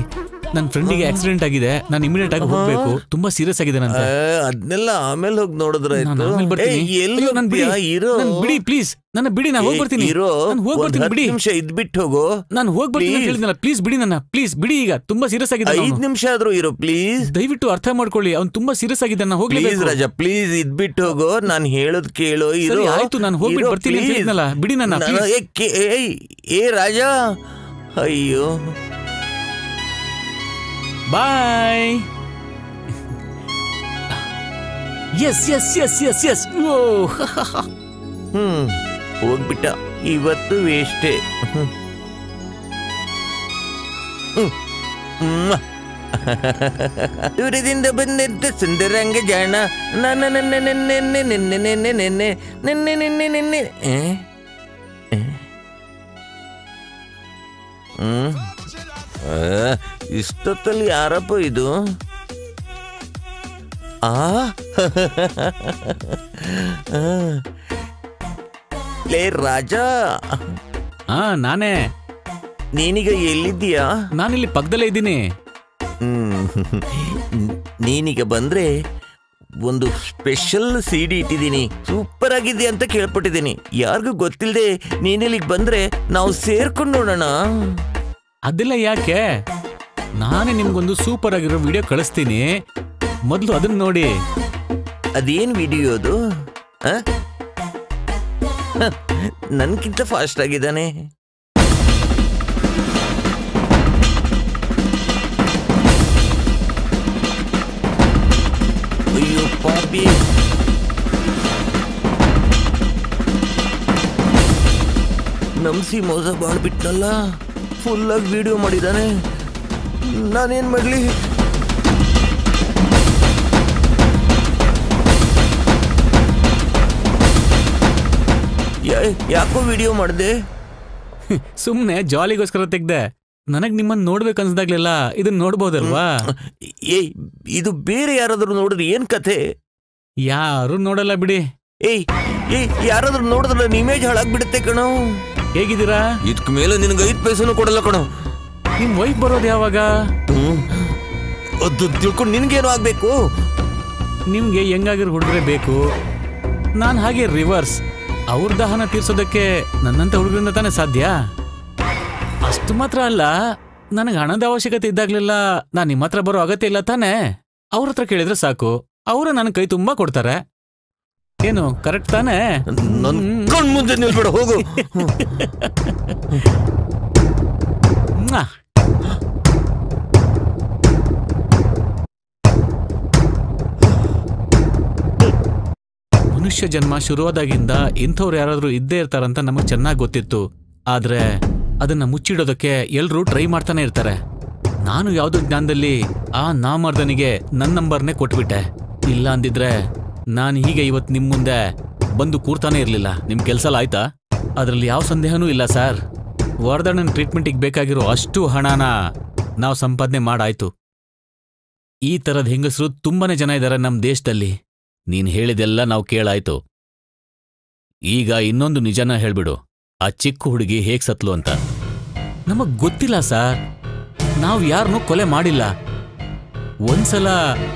ನನ್ನ ಫ್ರೆಂಡಿಗೆ ಆಕ್ಸಿಡೆಂಟ್ ಆಗಿದೆ, ನಾನು ಇಮಿಡಿಯೇಟ್ ಆಗಿ ಹೋಗ್ಬೇಕು. ತುಂಬಾ ಸೀರಿಯಸ್ ಆಗಿದೆ ನಂತೆ. ಅದನ್ನೆಲ್ಲ ಆಮೇಲೆ ಹೋಗಿ ನೋಡಿದ್ರೆ ಬಿಡಿ ಪ್ಲೀಸ್, ನನ್ನ ಬಿಡಿ, ನಾನು ಹೋಗ್ಬರ್ತೀನಿ. ಬಿಡಿ ನಿಮಿಷ ಇದ್ಬಿಟ್ಟು ಹೋಗು. ನಾನು ಹೋಗ್ಬರ್ತೀನಿ ಹೇಳಿದ್ನಲ್ಲ, ಪ್ಲೀಸ್ ಬಿಡಿ ನನ್ನ, ಪ್ಲೀಸ್ ಬಿಡಿ. ಈಗ ತುಂಬಾ ಸೀರಿಯಸ್ ಆಗಿದೆ. 5 ನಿಮಿಷ ಆದ್ರೂ ಇರೋ ಪ್ಲೀಸ್. ದಯವಿಟ್ಟು ಅರ್ಥ ಮಾಡ್ಕೊಳ್ಳಿ, ಅವ್ನು ತುಂಬಾ ಸೀರಿಯಸ್ ಆಗಿದೆ. ನಾನು ಹೋಗ್ಲೇಬೇಕು. ರಾಜ ಪ್ಲೀಸ್ ಇದ್ಬಿಟ್ಟು ಹೋಗು, ನಾನು ಹೇಳೋದ್ ಕೇಳೋ. ಆಯ್ತು, ನಾನು ಹೋಗ್ಬಿಟ್ಟು ಬರ್ತೀನಿ ಅಂತ ಹೇಳಿದ್ನಲ್ಲ, ಬಿಡಿ ನನ್ನ. ಏ ರಾಜ, ಅಯ್ಯೋ bye. Yes yes yes yes yes. ಹೋಗ್ಬಿಟ್ಟ ಇವತ್ತು ವೇಸ್ಟೇ. ದೂರದಿಂದ ಬಂದಂತ ಸುಂದರಂಗ ಜಾಣ ನನ್ನ ನೆನ್ನೆ ನೆನ್ನೆ ನೆನ್ನೆ ನೆನ್ನೆ ನೆನ್ನೆ ನೆನ್ನೆ ನೆನ್ನೆ ನೆನ್ನೆ. ಇಷ್ಟೊತ್ತಲ್ಲಿ ಯಾರಪ್ಪ ಇದು? ಲೇ ರಾಜ. ನಾನೇ. ನೀನೀಗ ಎಲ್ಲಿದ್ದೀಯಾ? ನಾನಿಲ್ಲಿ ಪಕ್ಕದಲ್ಲೇ ಇದ್ದೀನಿ. ನೀನೀಗ ಬಂದ್ರೆ ಒಂದು ಸ್ಪೆಷಲ್ CD ಇಟ್ಟಿದ್ದೀನಿ, ಸೂಪರ್ ಆಗಿದೆ ಅಂತ ಕೇಳ್ಪಟ್ಟಿದ್ದೀನಿ. ಯಾರಿಗೂ ಗೊತ್ತಿಲ್ಲದೆ ನೀನಿಲ್ಲಿಗೆ ಬಂದ್ರೆ ನಾವು ಸೇರ್ಕೊಂಡು ನೋಡೋಣ. ಅದೆಲ್ಲ ಯಾಕೆ? ನಾನೇ ನಿಮ್ಗೊಂದು ಸೂಪರ್ ಆಗಿರೋ ವಿಡಿಯೋ ಕಳಿಸ್ತೀನಿ, ಮೊದಲು ಅದನ್ನ ನೋಡಿ. ಅದೇನ್ ವಿಡಿಯೋ ಅದು? ನನ್ಗಿಂತ ಫಾಸ್ಟ್ ಆಗಿದ್ದಾನೆ. ಅಯ್ಯೋ ಪಾಪಿ, ನಮ್ಸಿ ಮೋಸ ಮಾಡ್ಬಿಟ್ನಲ್ಲ. ಫುಲ್ ಆಗಿ ವಿಡಿಯೋ ಮಾಡಿದಾನೆ. ನಾನೇನ್ ಮಾಡ್ಲಿ? ಯಾಕೋ ವಿಡಿಯೋ ಮಾಡಿದೆ? ಸುಮ್ನೆ ಜಾಲಿಗೋಸ್ಕರ ತೆಗ್ದೆ. ನನಗ್ ನಿಮ್ಮನ್ನ ನೋಡ್ಬೇಕನ್ಸ್ದಾಗ್ಲೆಲ್ಲ ಇದನ್ನ ನೋಡ್ಬೋದಲ್ವಾ? ಏಯ್, ಇದು ಬೇರೆ ಯಾರಾದ್ರೂ ನೋಡಿದ್ರೆ ಏನ್ ಕಥೆ? ಯಾರು ನೋಡಲ್ಲ ಬಿಡಿ. ಏಯ್ ಯಾರಾದ್ರೂ ನೋಡಿದ್ರೆ ನನ್ನ ಇಮೇಜ್ ಹಾಳಾಗ್ಬಿಡುತ್ತೆ ಕಣೋ. ಹೇಗಿದ್ದೀರಾ? ಇದಕ್ ಮೇಲೆ ನಿನ್ಗೆ 5 ಪೈಸೆನೂ ಕೊಡಲ್ಲ ಕಣೋ. ನಿಮ್ ವೈಫ್ ಬರೋದು ಯಾವಾಗ? ಅದು ತಿಳ್ಕೊಂಡು ನಿನ್ಗೇನು ಆಗ್ಬೇಕು? ನಿಮ್ಗೆ ಹೆಂಗಾಗಿರೋ ಹುಡುಗರೆ ಬೇಕು. ನಾನ್ ಹಾಗೆ ರಿವರ್ಸ್. ಅವ್ರ ದಾಹನ ತೀರ್ಸೋದಕ್ಕೆ ನನ್ನಂತ ಹುಡುಗರಿಂದ ತಾನೇ ಸಾಧ್ಯ. ಅಷ್ಟು ಮಾತ್ರ ಅಲ್ಲ, ನನಗೆ ಹಣದ ಅವಶ್ಯಕತೆ ಇದ್ದಾಗ್ಲೆಲ್ಲ ನಾನ್ ನಿಮ್ಮ ಹತ್ರ ಬರೋ ಅಗತ್ಯ ಇಲ್ಲ ತಾನೇ. ಅವ್ರ ಹತ್ರ ಕೇಳಿದ್ರೆ ಸಾಕು, ಅವರು ನನ್ನ ಕೈ ತುಂಬಾ ಕೊಡ್ತಾರೆ. ಏನು ಕರೆಕ್ಟ್ ತಾನೇ? ಕಣ್ ಮುಂದೆ ನಿಲ್ಬೇಡ, ಹೋಗು. ಮನುಷ್ಯ ಜನ್ಮ ಶುರುವಾದಾಗಿಂದ ಇಂಥವ್ರು ಯಾರಾದ್ರೂ ಇದ್ದೇ ಇರ್ತಾರಂತ ನಮಗ್ ಚೆನ್ನಾಗಿ ಗೊತ್ತಿತ್ತು. ಆದ್ರೆ ಅದನ್ನ ಮುಚ್ಚಿಡೋದಕ್ಕೆ ಎಲ್ರೂ ಟ್ರೈ ಮಾಡ್ತಾನೆ ಇರ್ತಾರೆ. ನಾನು ಯಾವ್ದೋ ಜ್ಞಾನದಲ್ಲಿ ಆ ನಾಮರ್ದನಿಗೆ ನನ್ನ ನಂಬರ್ನೇ ಕೊಟ್ಬಿಟ್ಟೆ. ಇಲ್ಲ ಅಂದಿದ್ರೆ ನಾನು ಹೀಗೆ ಇವತ್ತು ನಿಮ್ ಮುಂದೆ ಬಂದು ಕೂರ್ತಾನೆ ಇರ್ಲಿಲ್ಲ. ನಿಮ್ ಕೆಲ್ಸ ಆಯ್ತಾ? ಅದ್ರಲ್ಲಿ ಯಾವ ಸಂದೇಹನೂ ಇಲ್ಲ ಸರ್. ವರ್ಧಣ್ಣನ ಟ್ರೀಟ್ಮೆಂಟಿಗೆ ಬೇಕಾಗಿರೋ ಅಷ್ಟು ಹಣನ ನಾವು ಸಂಪಾದನೆ ಮಾಡಾಯ್ತು. ಈ ತರದ ಹೆಂಗಸರು ತುಂಬಾನೇ ಜನ ಇದ್ದಾರೆ ನಮ್ ದೇಶದಲ್ಲಿ. ನೀನ್ ಹೇಳಿದೆಲ್ಲ ನಾವು ಕೇಳಾಯ್ತು. ಈಗ ಇನ್ನೊಂದು ನಿಜನ ಹೇಳ್ಬಿಡು. ಆ ಚಿಕ್ಕ ಹುಡುಗಿ ಹೇಗ್ ಸತ್ಲು ಅಂತ. ನಮಗ್ ಗೊತ್ತಿಲ್ಲ ಸರ್. ನಾವು ಯಾರನ್ನೂ ಕೊಲೆ ಮಾಡಿಲ್ಲ. ಒಂದ್ಸಲ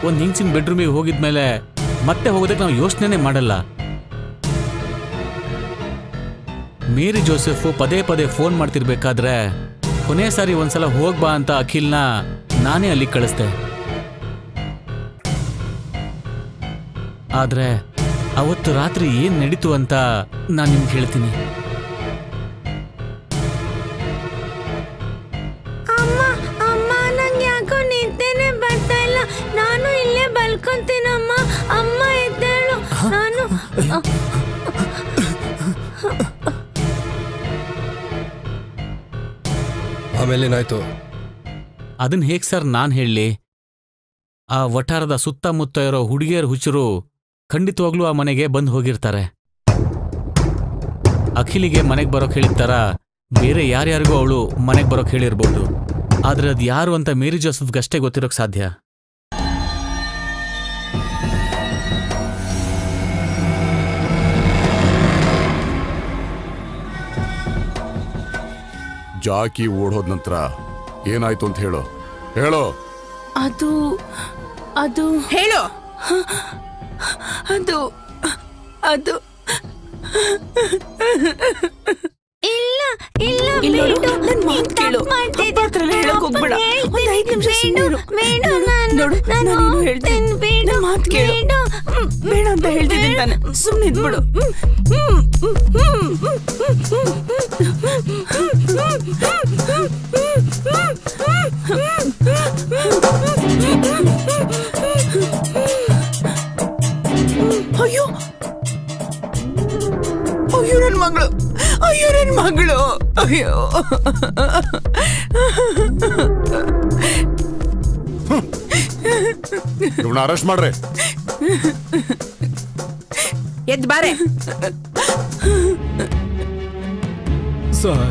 ಒಂದ್ ಹೆಂಗ್ಸಿನ ಬೆಡ್ರೂಮಿಗೆ ಹೋಗಿದ್ಮೇಲೆ ಮತ್ತೆ ಹೋಗೋದಕ್ಕೆ ನಾವು ಯೋಚನೆ ಮಾಡಲ್ಲ. ಮೇರಿ ಜೋಸೆಫ್ ಪದೇ ಪದೇ ಫೋನ್ ಮಾಡ್ತಿರ್ಬೇಕಾದ್ರೆ ಕೊನೆ ಸಾರಿ ಒಂದ್ಸಲ ಹೋಗ್ಬಾ ಅಂತ ಅಖಿಲ್ನ ನಾನೇ ಅಲ್ಲಿ ಕಳಿಸ್ದೆ. ಆದ್ರೆ ಅವತ್ತು ರಾತ್ರಿ ಏನ್ ನಡೀತು ಅಂತ ನಾನ್ ನಿಮ್ಗೆ ಹೇಳ್ತೀನಿ. ಅಮ್ಮ ನಂಗೆ ಯಾಕೋ ನಿದ್ದೆನೆ ಬರ್ತಾ ಇಲ್ಲ. ನಾನು ಇಲ್ಲೇ ಬಲ್ಕೊಂತೀನಮ್ಮ. ಅಮ್ಮ ಎದ್ದೇಳು. ನಾನು ಆಮೇಲೇನಾಯ್ತು? ಅದನ್ನ ಹೇಗ್ ಸರ್ ನಾನ್ ಹೇಳಲಿ? ಆ ವಠಾರದ ಸುತ್ತಮುತ್ತ ಇರೋ ಹುಡುಗಿಯರ ಹುಚ್ಚರು ಖಂಡಿತವಾಗ್ಲೂ ಆ ಮನೆಗೆ ಬಂದು ಹೋಗಿರ್ತಾರೆ. ಅಖಿಲಿಗೆ ಮನೆಗೆ ಬರೋಕ್ ಹೇಳಿರ್ತಾರ, ಬೇರೆ ಯಾರ್ಯಾರಿಗೂ ಅವಳು ಮನೆಗೆ ಬರೋಕ್ ಹೇಳಿರ್ಬೋದು. ಆದ್ರೆ ಅದು ಯಾರು ಅಂತ ಮೇರಿ ಜೋಸೆಫ್ಗಷ್ಟೇ ಗೊತ್ತಿರೋಕ್ ಸಾಧ್ಯ. ಜಾಕಿ ಓಡೋದ್ ನಂತರ ಏನಾಯ್ತು ಅಂತ ಹೇಳು. ಹೇಳೋ. ಅದು ಹೇಳು. ಅದು ಅದು ಇಲ್ಲ ಇಲ್ಲ ಇಲ್ಲ, ಬೇಡ. ನನ್ ಮಾತ್ ಕೇಳು. ಅಪ್ಪ ಹತ್ರ ಎಲ್ಲ ಹೇಳಕ್ ಹೋಗ್ಬೇಡ. ಒಂದ್ 5 ನಿಮಿಷ ಸುಮ್ನೆ ಇರು. ನೋಡು, ನಾನೇನು ಹೇಳ್ತೀನಿ. ನನ್ ಮಾತ್ ಕೇಳು. ಬೇಡ ಅಂತ ಹೇಳ್ತಿದ್ದೀನಿ ತಾನೆ. ಸುಮ್ನೆ ಇದ್ಬಿಡು. ಅಯ್ಯೋ ಅಯ್ಯೋ ನನ್ ಮಗಳು, ಅಯ್ಯೋ ನನ್ ಮಗಳು, ಅಯ್ಯೋ. ಇವನ್ನ ಅರೆಸ್ಟ್ ಮಾಡ್ರೆ. ಎದ್ ಬಾರೆ. ಸರ್,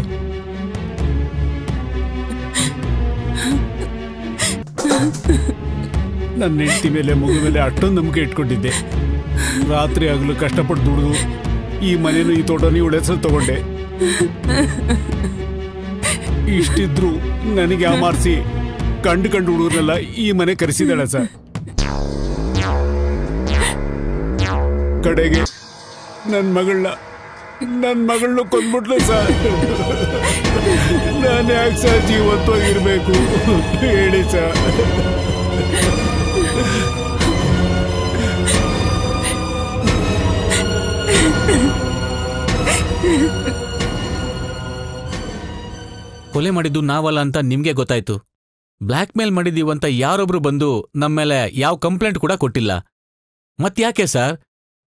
ನನ್ನ ಹೆಂಡತಿ ಮೇಲೆ ಮಗು ಮೇಲೆ ಅಷ್ಟೊಂದು ನಂಬಿಕೆ ಇಟ್ಕೊಂಡಿದ್ದೆ. ರಾತ್ರಿ ಆಗಲು ಕಷ್ಟಪಟ್ಟು ದುಡಿದು ಈ ಮನೇನು ಈ ತೋಟನೂ ಇವಳ ಹೆಸರು ತಗೊಂಡೆ. ಇಷ್ಟಿದ್ರು ನನಗೆ ಆಮಾರಿಸಿ ಕಂಡು ಹುಡುಗರೆಲ್ಲ ಈ ಮನೆ ಕರೆಸಿದಾಳೆ ಸರ್. ಕಡೆಗೆ ನನ್ನ ಮಗಳನ್ನ ಕೊಂದ್ಬಿಟ್ಲು ಸರ್. ನಾನು ಯಾಕೆ ಸರ್ ಜೀವಂತವಾಗಿರ್ಬೇಕು ಹೇಳಿ ಸರ್. ಕೊಲೆ ಮಾಡಿದ್ದು ನಾವಲ್ಲ ಅಂತ ನಿಮ್ಗೆ ಗೊತ್ತಾಯ್ತು. ಬ್ಲ್ಯಾಕ್ ಮೇಲ್ ಮಾಡಿದೀವಂತ ಯಾರೊಬ್ರು ಬಂದು ನಮ್ಮೇಲೆ ಯಾವ ಕಂಪ್ಲೇಂಟ್ ಕೂಡ ಕೊಟ್ಟಿಲ್ಲ. ಮತ್ತ್ಯಾಕೆ ಸರ್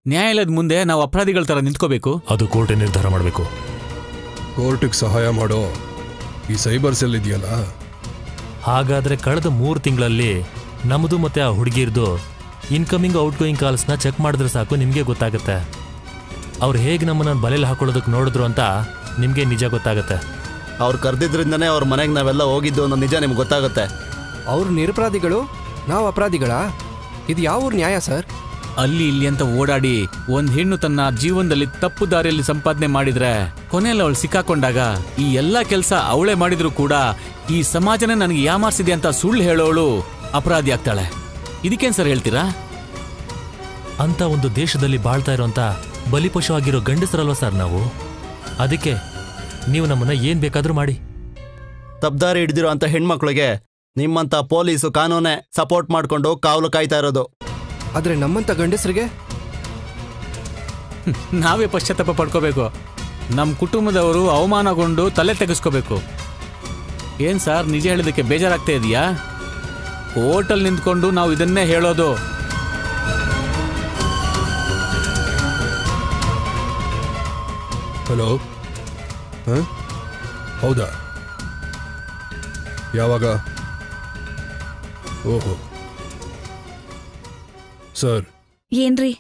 ನ್ಯಾಯಾಲಯದ ಮುಂದೆ ನಾವು ಅಪರಾಧಿಗಳ ತರ ನಿಂತ್ಕೋಬೇಕು? ಅದು ಕೋರ್ಟೇ ನಿರ್ಧಾರ ಮಾಡಬೇಕು. ಕೋರ್ಟಿಗೆ ಸಹಾಯ ಮಾಡೋ ಈ ಸೈಬರ್ ಸೆಲ್ ಇದೆಯಲ್ಲ, ಹಾಗಾದ್ರೆ ಕಳೆದ 3 ತಿಂಗಳಲ್ಲಿ ನಮ್ಮದು ಮತ್ತೆ ಆ ಹುಡುಗಿರ್ದು ಇನ್ಕಮಿಂಗ್ ಔಟ್ಗೋಯಿಂಗ್ ಕಾಲ್ಸ್ನ ಚೆಕ್ ಮಾಡಿದ್ರೆ ಸಾಕು, ನಿಮಗೆ ಗೊತ್ತಾಗುತ್ತೆ. ಅವ್ರು ಹೇಗೆ ನಮ್ಮನ್ನ ಬಲೆಯಲ್ಲಿ ಹಾಕೊಳ್ಳೋದಕ್ಕೆ ನೋಡಿದ್ರು ಅಂತ ನಿಮಗೆ ನಿಜ ಗೊತ್ತಾಗುತ್ತೆ. ಅವ್ರು ಕರೆದಿದ್ರಿಂದನೇ ಅವ್ರ ಮನೆಗೆ ನಾವೆಲ್ಲ ಹೋಗಿದ್ದು ಅನ್ನೋ ನಿಜ ನಿಮ್ಗೆ ಗೊತ್ತಾಗುತ್ತೆ. ಅವ್ರು ನಿರಪರಾಧಿಗಳು, ನಾವು ಅಪರಾಧಿಗಳ? ಇದು ಯಾವ ನ್ಯಾಯ ಸರ್? ಅಲ್ಲಿ ಇಲ್ಲಿ ಅಂತ ಓಡಾಡಿ ಒಂದ್ ಹೆಣ್ಣು ತನ್ನ ಜೀವನದಲ್ಲಿ ತಪ್ಪು ದಾರಿಯಲ್ಲಿ ಸಂಪಾದನೆ ಮಾಡಿದ್ರೆ ಕೊನೆಯಲ್ಲಿ ಅವಳು ಸಿಕ್ಕಾಕೊಂಡಾಗ ಈ ಎಲ್ಲಾ ಕೆಲಸ ಅವಳೇ ಮಾಡಿದ್ರು ಕೂಡ ಈ ಸಮಾಜನೇ ನನಗೆ ಯಾಮಾರಿಸಿದೆ ಅಂತ ಸುಳ್ಳು ಹೇಳೋಳು ಅಪರಾಧಿ ಆಗ್ತಾಳೆ. ಇದಕ್ಕೇನ್ ಸರ್ ಹೇಳ್ತೀರಾ? ಅಂತ ಒಂದು ದೇಶದಲ್ಲಿ ಬಾಳ್ತಾ ಇರೋಂಥ ಬಲಿಪಶು ಆಗಿರೋ ಗಂಡಸರಲ್ವ ಸರ್ ನಾವು. ಅದಕ್ಕೆ ನೀವು ನಮ್ಮನ್ನ ಏನ್ ಬೇಕಾದ್ರೂ ಮಾಡಿ. ತಪ್ದಾರಿ ಹಿಡ್ದಿರೋ ಅಂತ ಹೆಣ್ಮಕ್ಳಿಗೆ ನಿಮ್ಮಂತ ಪೊಲೀಸು ಕಾನೂನೇ ಸಪೋರ್ಟ್ ಮಾಡ್ಕೊಂಡು ಕಾವಲು ಕಾಯ್ತಾ ಇರೋದು. ಆದ್ರೆ ನಮ್ಮಂತ ಗಂಡಸರಿಗೆ ನಾವೇ ಪಶ್ಚಾತ್ತಾಪ ಪಡ್ಕೋಬೇಕು. ನಮ್ಮ ಕುಟುಂಬದವರು ಅವಮಾನಗೊಂಡು ತಲೆ ತೆಗೆಸ್ಕೋಬೇಕು. ಏನ್ ಸರ್ ನಿಜ ಹೇಳಿದಕ್ಕೆ ಬೇಜಾರಾಗ್ತಾ ಇದೆಯಾ? ಕೋರ್ಟಲ್ಲಿ ನಿಂತ್ಕೊಂಡು ನಾವು ಇದನ್ನೇ ಹೇಳೋದು. ಹಲೋ, ಹೌದಾ? ಯಾವಾಗ? ಓಹೋ ಸರ್. ಏನ್ರಿ,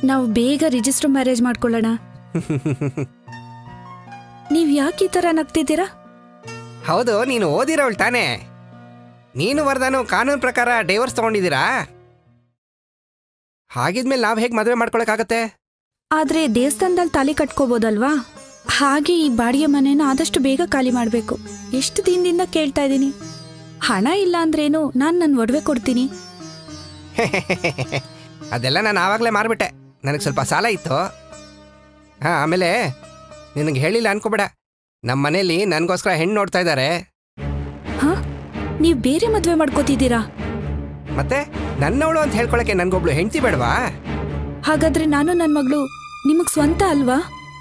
ನಾವು ಬೇಗ ರಿಜಿಸ್ಟರ್ ಮ್ಯಾರೇಜ್ ಮಾಡ್ಕೊಳ್ಳೋಣ. ನೀವ್ ಯಾಕೆ ಈ ತರ ನಗ್ತಿದ್ದೀರಾ? ಹೌದು, ನೀನು ಓದಿರೋಳು ತಾನೇ. ನೀನು ವರದಾನು ಕಾನೂನು ಪ್ರಕಾರ ಡೈವರ್ಸ್ ತಗೊಂಡಿದ್ದೀರಾ? ಹಾಗಿದ್ಮೇಲೆ ನಾವ್ ಹೇಗೆ ಮದುವೆ ಮಾಡ್ಕೊಳಕ್ಕಾಗತ್ತೆ? ಆದ್ರೆ ದೇವಸ್ಥಾನದಲ್ಲಿ ತಾಲಿ ಕಟ್ಕೋಬೋದಲ್ವಾ? ಹಾಗೆ ಈ ಬಾಡಿಗೆ ಮನೇನ ಆದಷ್ಟು ಬೇಗ ಖಾಲಿ ಮಾಡ್ಬೇಕು. ಎಷ್ಟು ದಿನದಿಂದ ಕೇಳ್ತಾ ಇದ್ದೀನಿ. ಹಣ ಇಲ್ಲ ಅಂದ್ರೇನು, ನಾನು ನನ್ನ ಒಡವೆ ಕೊಡ್ತೀನಿ. ಅದೆಲ್ಲ ನಾನು ಆವಾಗಲೇ ಮಾರ್ಬಿಟ್ಟೆ. ನನಗೆ ಸ್ವಲ್ಪ ಸಾಲ ಇತ್ತು. ಆಮೇಲೆ ನಿನಗೆ ಹೇಳಿಲ್ಲ ಅನ್ಕೋಬೇಡ, ನಮ್ಮ ಮನೇಲಿ ನನಗೋಸ್ಕರ ಹೆಣ್ಣು ನೋಡ್ತಾ ಇದ್ದಾರೆ. ನೀವು ಬೇರೆ ಮದುವೆ ಮಾಡ್ಕೋತಿದ್ದೀರಾ? ಮತ್ತೆ ನನ್ನವಳು ಅಂತ ಹೇಳ್ಕೊಳಕ್ಕೆ ನನ್ಗೊಬ್ಳು ಹೆಂಡತಿ ಬೇಡವಾ? ಹಾಗಾದ್ರೆ ನಾನು ನನ್ನ ಮಗಳು ನಿಮಗ್ ಸ್ವಂತ ಅಲ್ವಾ?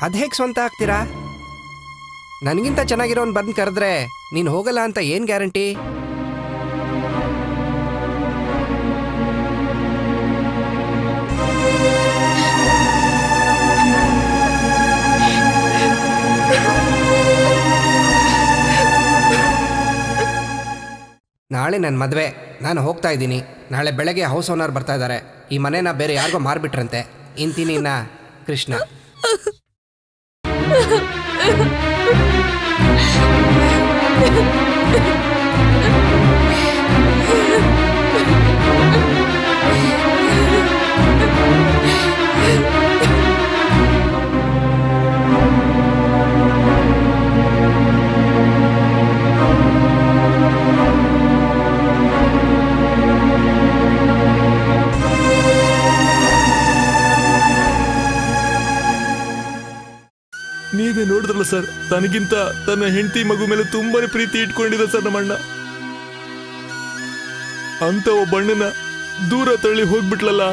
ಅದ್ ಹೇಗೆ ಸ್ವಂತ ಆಗ್ತೀರಾ? ನನಗಿಂತ ಚೆನ್ನಾಗಿರೋನ್ ಬಂದು ಕರೆದ್ರೆ ನೀನು ಹೋಗಲ್ಲ ಅಂತ ಏನ್ ಗ್ಯಾರಂಟಿ? ನಾಳೆ ನನ್ನ ಮದುವೆ, ನಾನು ಹೋಗ್ತಾ ಇದ್ದೀನಿ. ನಾಳೆ ಬೆಳಗ್ಗೆ ಹೌಸ್ ಓನರ್ ಬರ್ತಾ ಇದ್ದಾರೆ. ಈ ಮನೆನ ಬೇರೆ ಯಾರಿಗೋ ಮಾರ್ಬಿಟ್ರಂತೆ. ಇಂತೀನಿ ನಾ ಕೃಷ್ಣ. ನೀವೇ ನೋಡಿದ್ರಲ್ಲ ಸರ್, ತನಗಿಂತ ತನ್ನ ಹೆಂಡತಿ ಮಗು ಮೇಲೆ ತುಂಬಾನೇ ಪ್ರೀತಿ ಇಟ್ಕೊಂಡಿದೆ ಸರ್ ನಮ್ಮಣ್ಣ. ಅಂತ ಒಬ್ಬಣ್ಣನ ದೂರ ತಳ್ಳಿ ಹೋಗ್ಬಿಟ್ಲಲ್ಲ.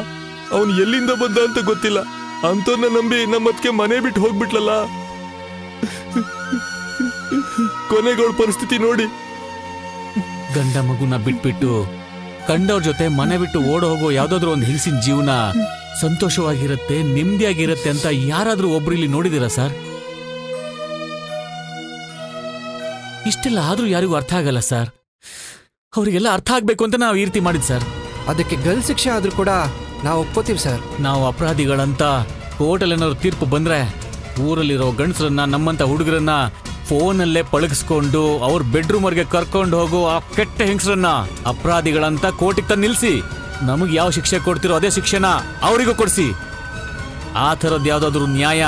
ಅವನು ಎಲ್ಲಿಂದ ಬಂದ ಅಂತ ಗೊತ್ತಿಲ್ಲ. ಅಂತವ್ರನ್ನ ನಂಬಿ ನಮ್ಮತ್ಗೆ ಮನೆ ಬಿಟ್ಟು ಹೋಗ್ಬಿಟ್ಲಲ್ಲ. ಕೊನೆಗಳ ಪರಿಸ್ಥಿತಿ ನೋಡಿ. ಗಂಡ ಮಗುನ ಬಿಟ್ಬಿಟ್ಟು ಕಂಡವ್ರ ಜೊತೆ ಮನೆ ಬಿಟ್ಟು ಓಡ ಹೋಗೋ ಯಾವ್ದಾದ್ರು ಒಂದು ಹೆಂಗಸಿನ ಜೀವನ ಸಂತೋಷವಾಗಿರುತ್ತೆ, ನೆಮ್ಮದಿಯಾಗಿರುತ್ತೆ ಅಂತ ಯಾರಾದ್ರೂ ಒಬ್ರು ಇಲ್ಲಿ ನೋಡಿದಿರಾ ಸರ್? ಇಷ್ಟೆಲ್ಲ ಆದ್ರೂ ಯಾರಿಗೂ ಅರ್ಥ ಆಗಲ್ಲ ಸರ್. ಅವರಿಗೆಲ್ಲ ಅರ್ಥ ಆಗ್ಬೇಕು ಅಂತ ನಾವು ಈ ರೀತಿ ಮಾಡಿದ್ ಸರ್. ಅದಕ್ಕೆ ಗಲ್ ಶಿಕ್ಷೆ ಆದ್ರೂ ಕೂಡ ನಾವು ಒಪ್ಕೋತೀವಿ ಸರ್. ನಾವು ಅಪರಾಧಿಗಳಂತ ಕೋರ್ಟಲ್ಲಿ ಏನಾದ್ರು ತೀರ್ಪು ಬಂದ್ರೆ ಊರಲ್ಲಿರೋ ಗಂಡಸರನ್ನ, ನಮ್ಮಂತ ಹುಡುಗರನ್ನ ಫೋನಲ್ಲೇ ಪಳಗಿಸ್ಕೊಂಡು ಅವ್ರ ಬೆಡ್ರೂಮ್ವರೆಗೆ ಕರ್ಕೊಂಡು ಹೋಗೋ ಆ ಕೆಟ್ಟ ಹೆಂಗಸರನ್ನ ಅಪರಾಧಿಗಳಂತ ಕೋರ್ಟಿಗೆ ತಂದು ನಿಲ್ಸಿ ನಮಗೆ ಯಾವ ಶಿಕ್ಷೆ ಕೊಡ್ತಿರೋ ಅದೇ ಶಿಕ್ಷೆನ ಅವರಿಗೂ ಕೊಡಿಸಿ. ಆ ಥರದ್ದು ಯಾವ್ದಾದ್ರು ನ್ಯಾಯ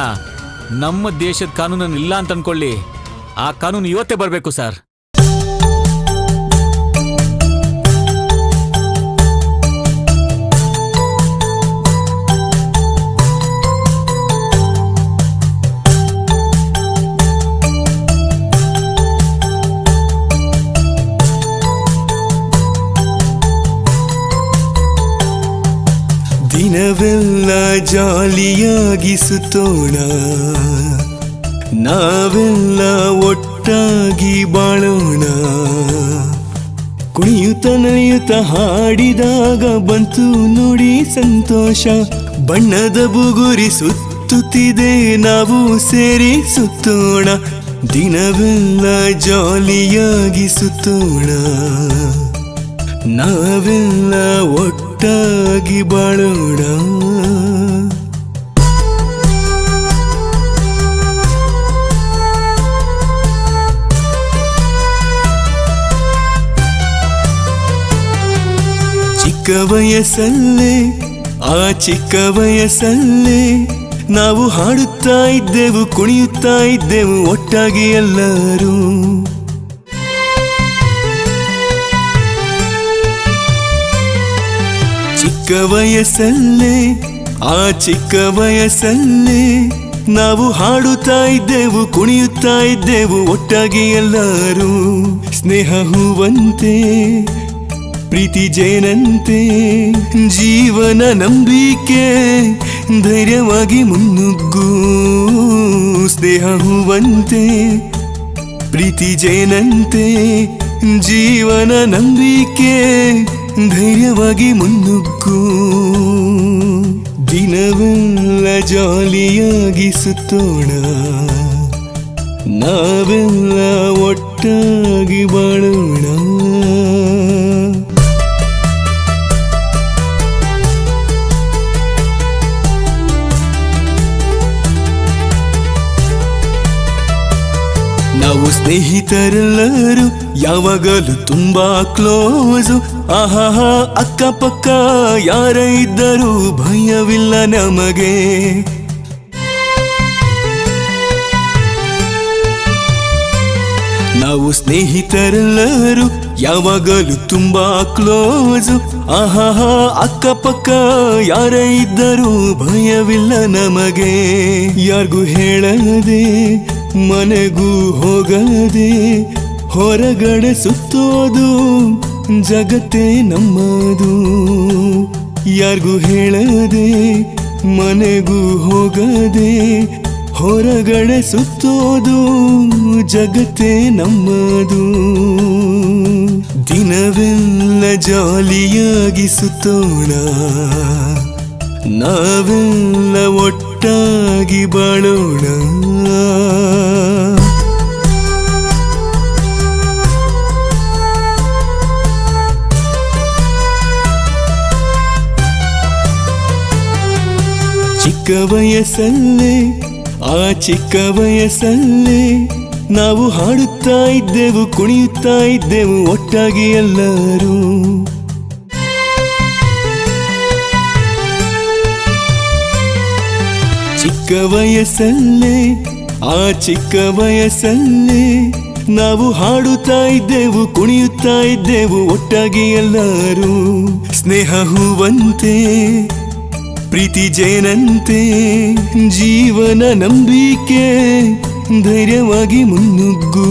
ನಮ್ಮ ದೇಶದ ಕಾನೂನಲ್ಲಿ ಇಲ್ಲ ಅಂತ ಅನ್ಕೊಳ್ಳಿ. ಆ ಕಾನೂನು ಇವತ್ತೇ ಬರಬೇಕು ಸರ್. ದಿನವೆಲ್ಲ ಜಾಲಿಯಾಗಿ ಸುತ್ತೋಣ, ನಾವೆಲ್ಲ ಒಟ್ಟಾಗಿ ಬಾಳೋಣ. ಕುಣಿಯುತ್ತ ನಲಿಯುತ್ತ ಹಾಡಿದಾಗ ಬಂತು ನೋಡಿ ಸಂತೋಷ. ಬಣ್ಣದ ಬುಗುರಿ ಸುತ್ತುತ್ತಿದೆ ನಾವು ಸೇರಿ ಸುತ್ತೋಣ. ದಿನವೆಲ್ಲ ಜಾಲಿಯಾಗಿ ಸುತ್ತೋಣ. ನಾವೆಲ್ಲ ಒಟ್ಟಾಗಿ ಬಾಳೋಣ. ಚಿಕ್ಕ ವಯಸ್ಸಲ್ಲೇ ಚಿಕ್ಕ ವಯಸ್ಸಲ್ಲೇ ನಾವು ಹಾಡುತ್ತಾ ಇದ್ದೆವು, ಕುಣಿಯುತ್ತಾ ಇದ್ದೆವು ಒಟ್ಟಾಗಿ ಎಲ್ಲರೂ. ಚಿಕ್ಕ ವಯಸ್ಸಲ್ಲೇ ಚಿಕ್ಕ ವಯಸ್ಸಲ್ಲೇ ನಾವು ಹಾಡುತ್ತಾ ಇದ್ದೆವು, ಕುಣಿಯುತ್ತಾ ಇದ್ದೆವು ಒಟ್ಟಾಗಿ ಎಲ್ಲರೂ. ಸ್ನೇಹ ಹೂವಂತೆ ಪ್ರೀತಿ ಜೇನಂತೆ ಜೀವನ ನಂಬಿಕೆ ಧೈರ್ಯವಾಗಿ ಮುನ್ನುಗ್ಗು. ಸ್ನೇಹ ಹೂವಂತೆ ಪ್ರೀತಿ ಜೇನಂತೆ ಜೀವನ ನಂಬಿಕೆ ಧೈರ್ಯವಾಗಿ ಮುನ್ನುಗ್ಗು. ದಿನವೆಲ್ಲ ಜಾಲಿಯಾಗಿ ಸುತ್ತೋಣ. ನಾವೆಲ್ಲ ಒಟ್ಟಾಗಿ ಬಾಳೋಣ. ನಾವು ಸ್ನೇಹಿತರೆಲ್ಲರೂ ಯಾವಾಗಲೂ ತುಂಬಾ ಕ್ಲೋಸು. ಆಹಾ ಅಕ್ಕಪಕ್ಕ ಯಾರ ಇದ್ದರೂ ಭಯವಿಲ್ಲ ನಮಗೆ. ನಾವು ಸ್ನೇಹಿತರೆಲ್ಲರೂ ಯಾವಾಗಲೂ ತುಂಬಾ ಕ್ಲೋಸು. ಆಹಾ ಅಕ್ಕಪಕ್ಕ ಯಾರ ಇದ್ದರೂ ಭಯವಿಲ್ಲ ನಮಗೆ. ಯಾರಿಗೂ ಹೇಳದೆ ಮನೆಗೂ ಹೋಗದೆ ಹೊರಗಡೆ ಸುತ್ತೋದು ಜಗತ್ತೇ ನಮ್ಮದು. ಯಾರಿಗೂ ಹೇಳದೆ ಮನೆಗೂ ಹೋಗದೆ ಹೊರಗಡೆ ಸುತ್ತೋದು ಜಗತ್ತೇ ನಮ್ಮದು. ದಿನವೆಲ್ಲ ಜಾಲಿಯಾಗಿ ಸುತ್ತೋಣ. ನಾವೆಲ್ಲ ಒಟ್ಟಾಗಿ ಬಾಳೋಣ. ಚಿಕ್ಕ ವಯಸ್ಸಲ್ಲೇ ಚಿಕ್ಕ ವಯಸ್ಸಲ್ಲೇ ನಾವು ಹಾಡುತ್ತಾ ಇದ್ದೆವು, ಕುಣಿಯುತ್ತಾ ಇದ್ದೆವು ಒಟ್ಟಾಗಿ ಎಲ್ಲರೂ. ಚಿಕ್ಕ ವಯಸ್ಸಲ್ಲೇ ಚಿಕ್ಕ ವಯಸ್ಸಲ್ಲೇ ನಾವು ಹಾಡುತ್ತಾ ಇದ್ದೆವು, ಕುಣಿಯುತ್ತಾ ಇದ್ದೆವು ಒಟ್ಟಾಗಿ ಎಲ್ಲರೂ. ಸ್ನೇಹ ಹೂವಂತೆ ಪ್ರೀತಿ ಜೇನಂತೆ ಜೀವನ ನಂಬಿಕೆ ಧೈರ್ಯವಾಗಿ ಮುನ್ನುಗ್ಗು.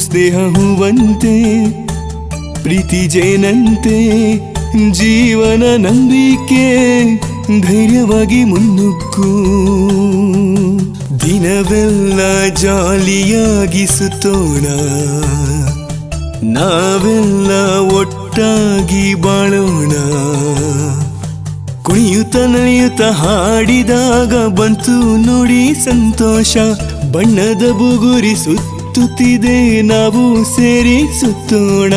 ಸ್ನೇಹ ಹೂವಂತೆ ಪ್ರೀತಿ ಜೇನಂತೆ ಜೀವನ ನಂಬಿಕೆ ಧೈರ್ಯವಾಗಿ ಮುನ್ನುಗ್ಗು. ದಿನವೆಲ್ಲ ಜಾಲಿಯಾಗಿ ಸುತ್ತೋಣ. ನಾವೆಲ್ಲ ಒಟ್ಟಾಗಿ ಬಾಳೋಣ. ಕುಣಿಯುತ್ತ ನಲಿಯುತ್ತ ಹಾಡಿದಾಗ ಬಂತು ನೋಡಿ ಸಂತೋಷ. ಬಣ್ಣದ ಬುಗುರಿ ಸುತ್ತುತ್ತಿದೆ ನಾವು ಸೇರಿ ಸುತ್ತೋಣ.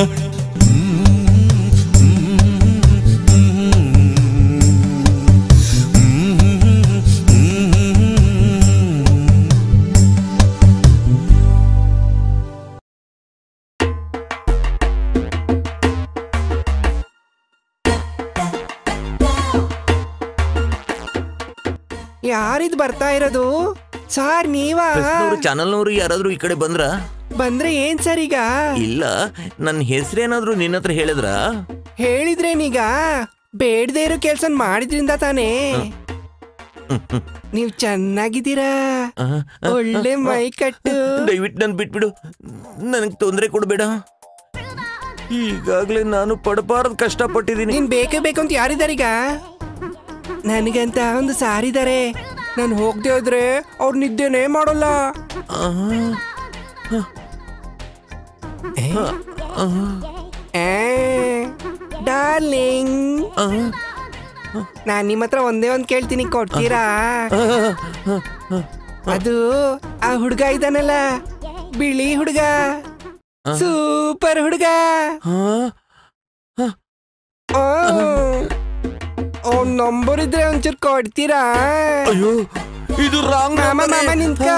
ಯಾರಿದ್ ಬರ್ತಾ ಇರೋದು? ಸಾರ್ ನೀವಾ? ಚಾನಲ್ನವರು ಯಾರಾದ್ರೂ ಈ ಕಡೆ ಬಂದ್ರೆ ಏನ್ ಸರ್ ಈಗ? ಇಲ್ಲ, ನನ್ನ ಹೆಸರೇನಾದ್ರೂ ನಿನ್ನ ಹತ್ರ ಹೇಳಿದ್ರ? ಹೇಳಿದ್ರೇನೀಗ? ಬೇಡದೇ ಇರೋ ಕೆಲ್ಸ ಮಾಡಿದ್ರಿಂದ ತಾನೇ. ನೀವ್ ಚೆನ್ನಾಗಿದ್ದೀರಾ, ಒಳ್ಳೆ ಮೈ ಕಟ್ಟು. ದಯವಿಟ್ಟು ನನ್ ಬಿಟ್ಬಿಡು, ನನಗ್ ತೊಂದರೆ ಕೊಡ್ಬೇಡ. ಈಗಾಗ್ಲೇ ನಾನು ಪಡಬಾರದ್ ಕಷ್ಟಪಟ್ಟಿದ್ದೀನಿ. ನೀನ್ ಬೇಕೇ ಬೇಕು ಅಂತ ಯಾರಿದಾರೀಗ? ನನಗಂತ ಒಂದು ಸಾರಿದ್ದಾರೆ, ನಾನು ಹೋಗದೆ ಹೋದ್ರೆ ಅವ್ರು ನಿದ್ದೆನೇ ಮಾಡೋಲ್ಲ. ಡಾರ್ಲಿಂಗ್, ನಾನ್ ನಿಮ್ಮ ಹತ್ರ ಒಂದೇ ಒಂದ್ ಕೇಳ್ತೀನಿ, ಕೊಡ್ತೀರಾ? ಅದು ಆ ಹುಡ್ಗ ಇದಾನಲ್ಲ, ಬಿಳಿ ಹುಡ್ಗ, ಸೂಪರ್ ಹುಡ್ಗ, ಅವ್ನ್ ನಂಬರ್ ಇದ್ರೆ ಒಂಚೂರು ಕೊಡ್ತೀರಾ? ಅಯ್ಯೋ, ಇದು ರಾಂಗ್ ಮಾಮ ನಿಂತ್ಕ.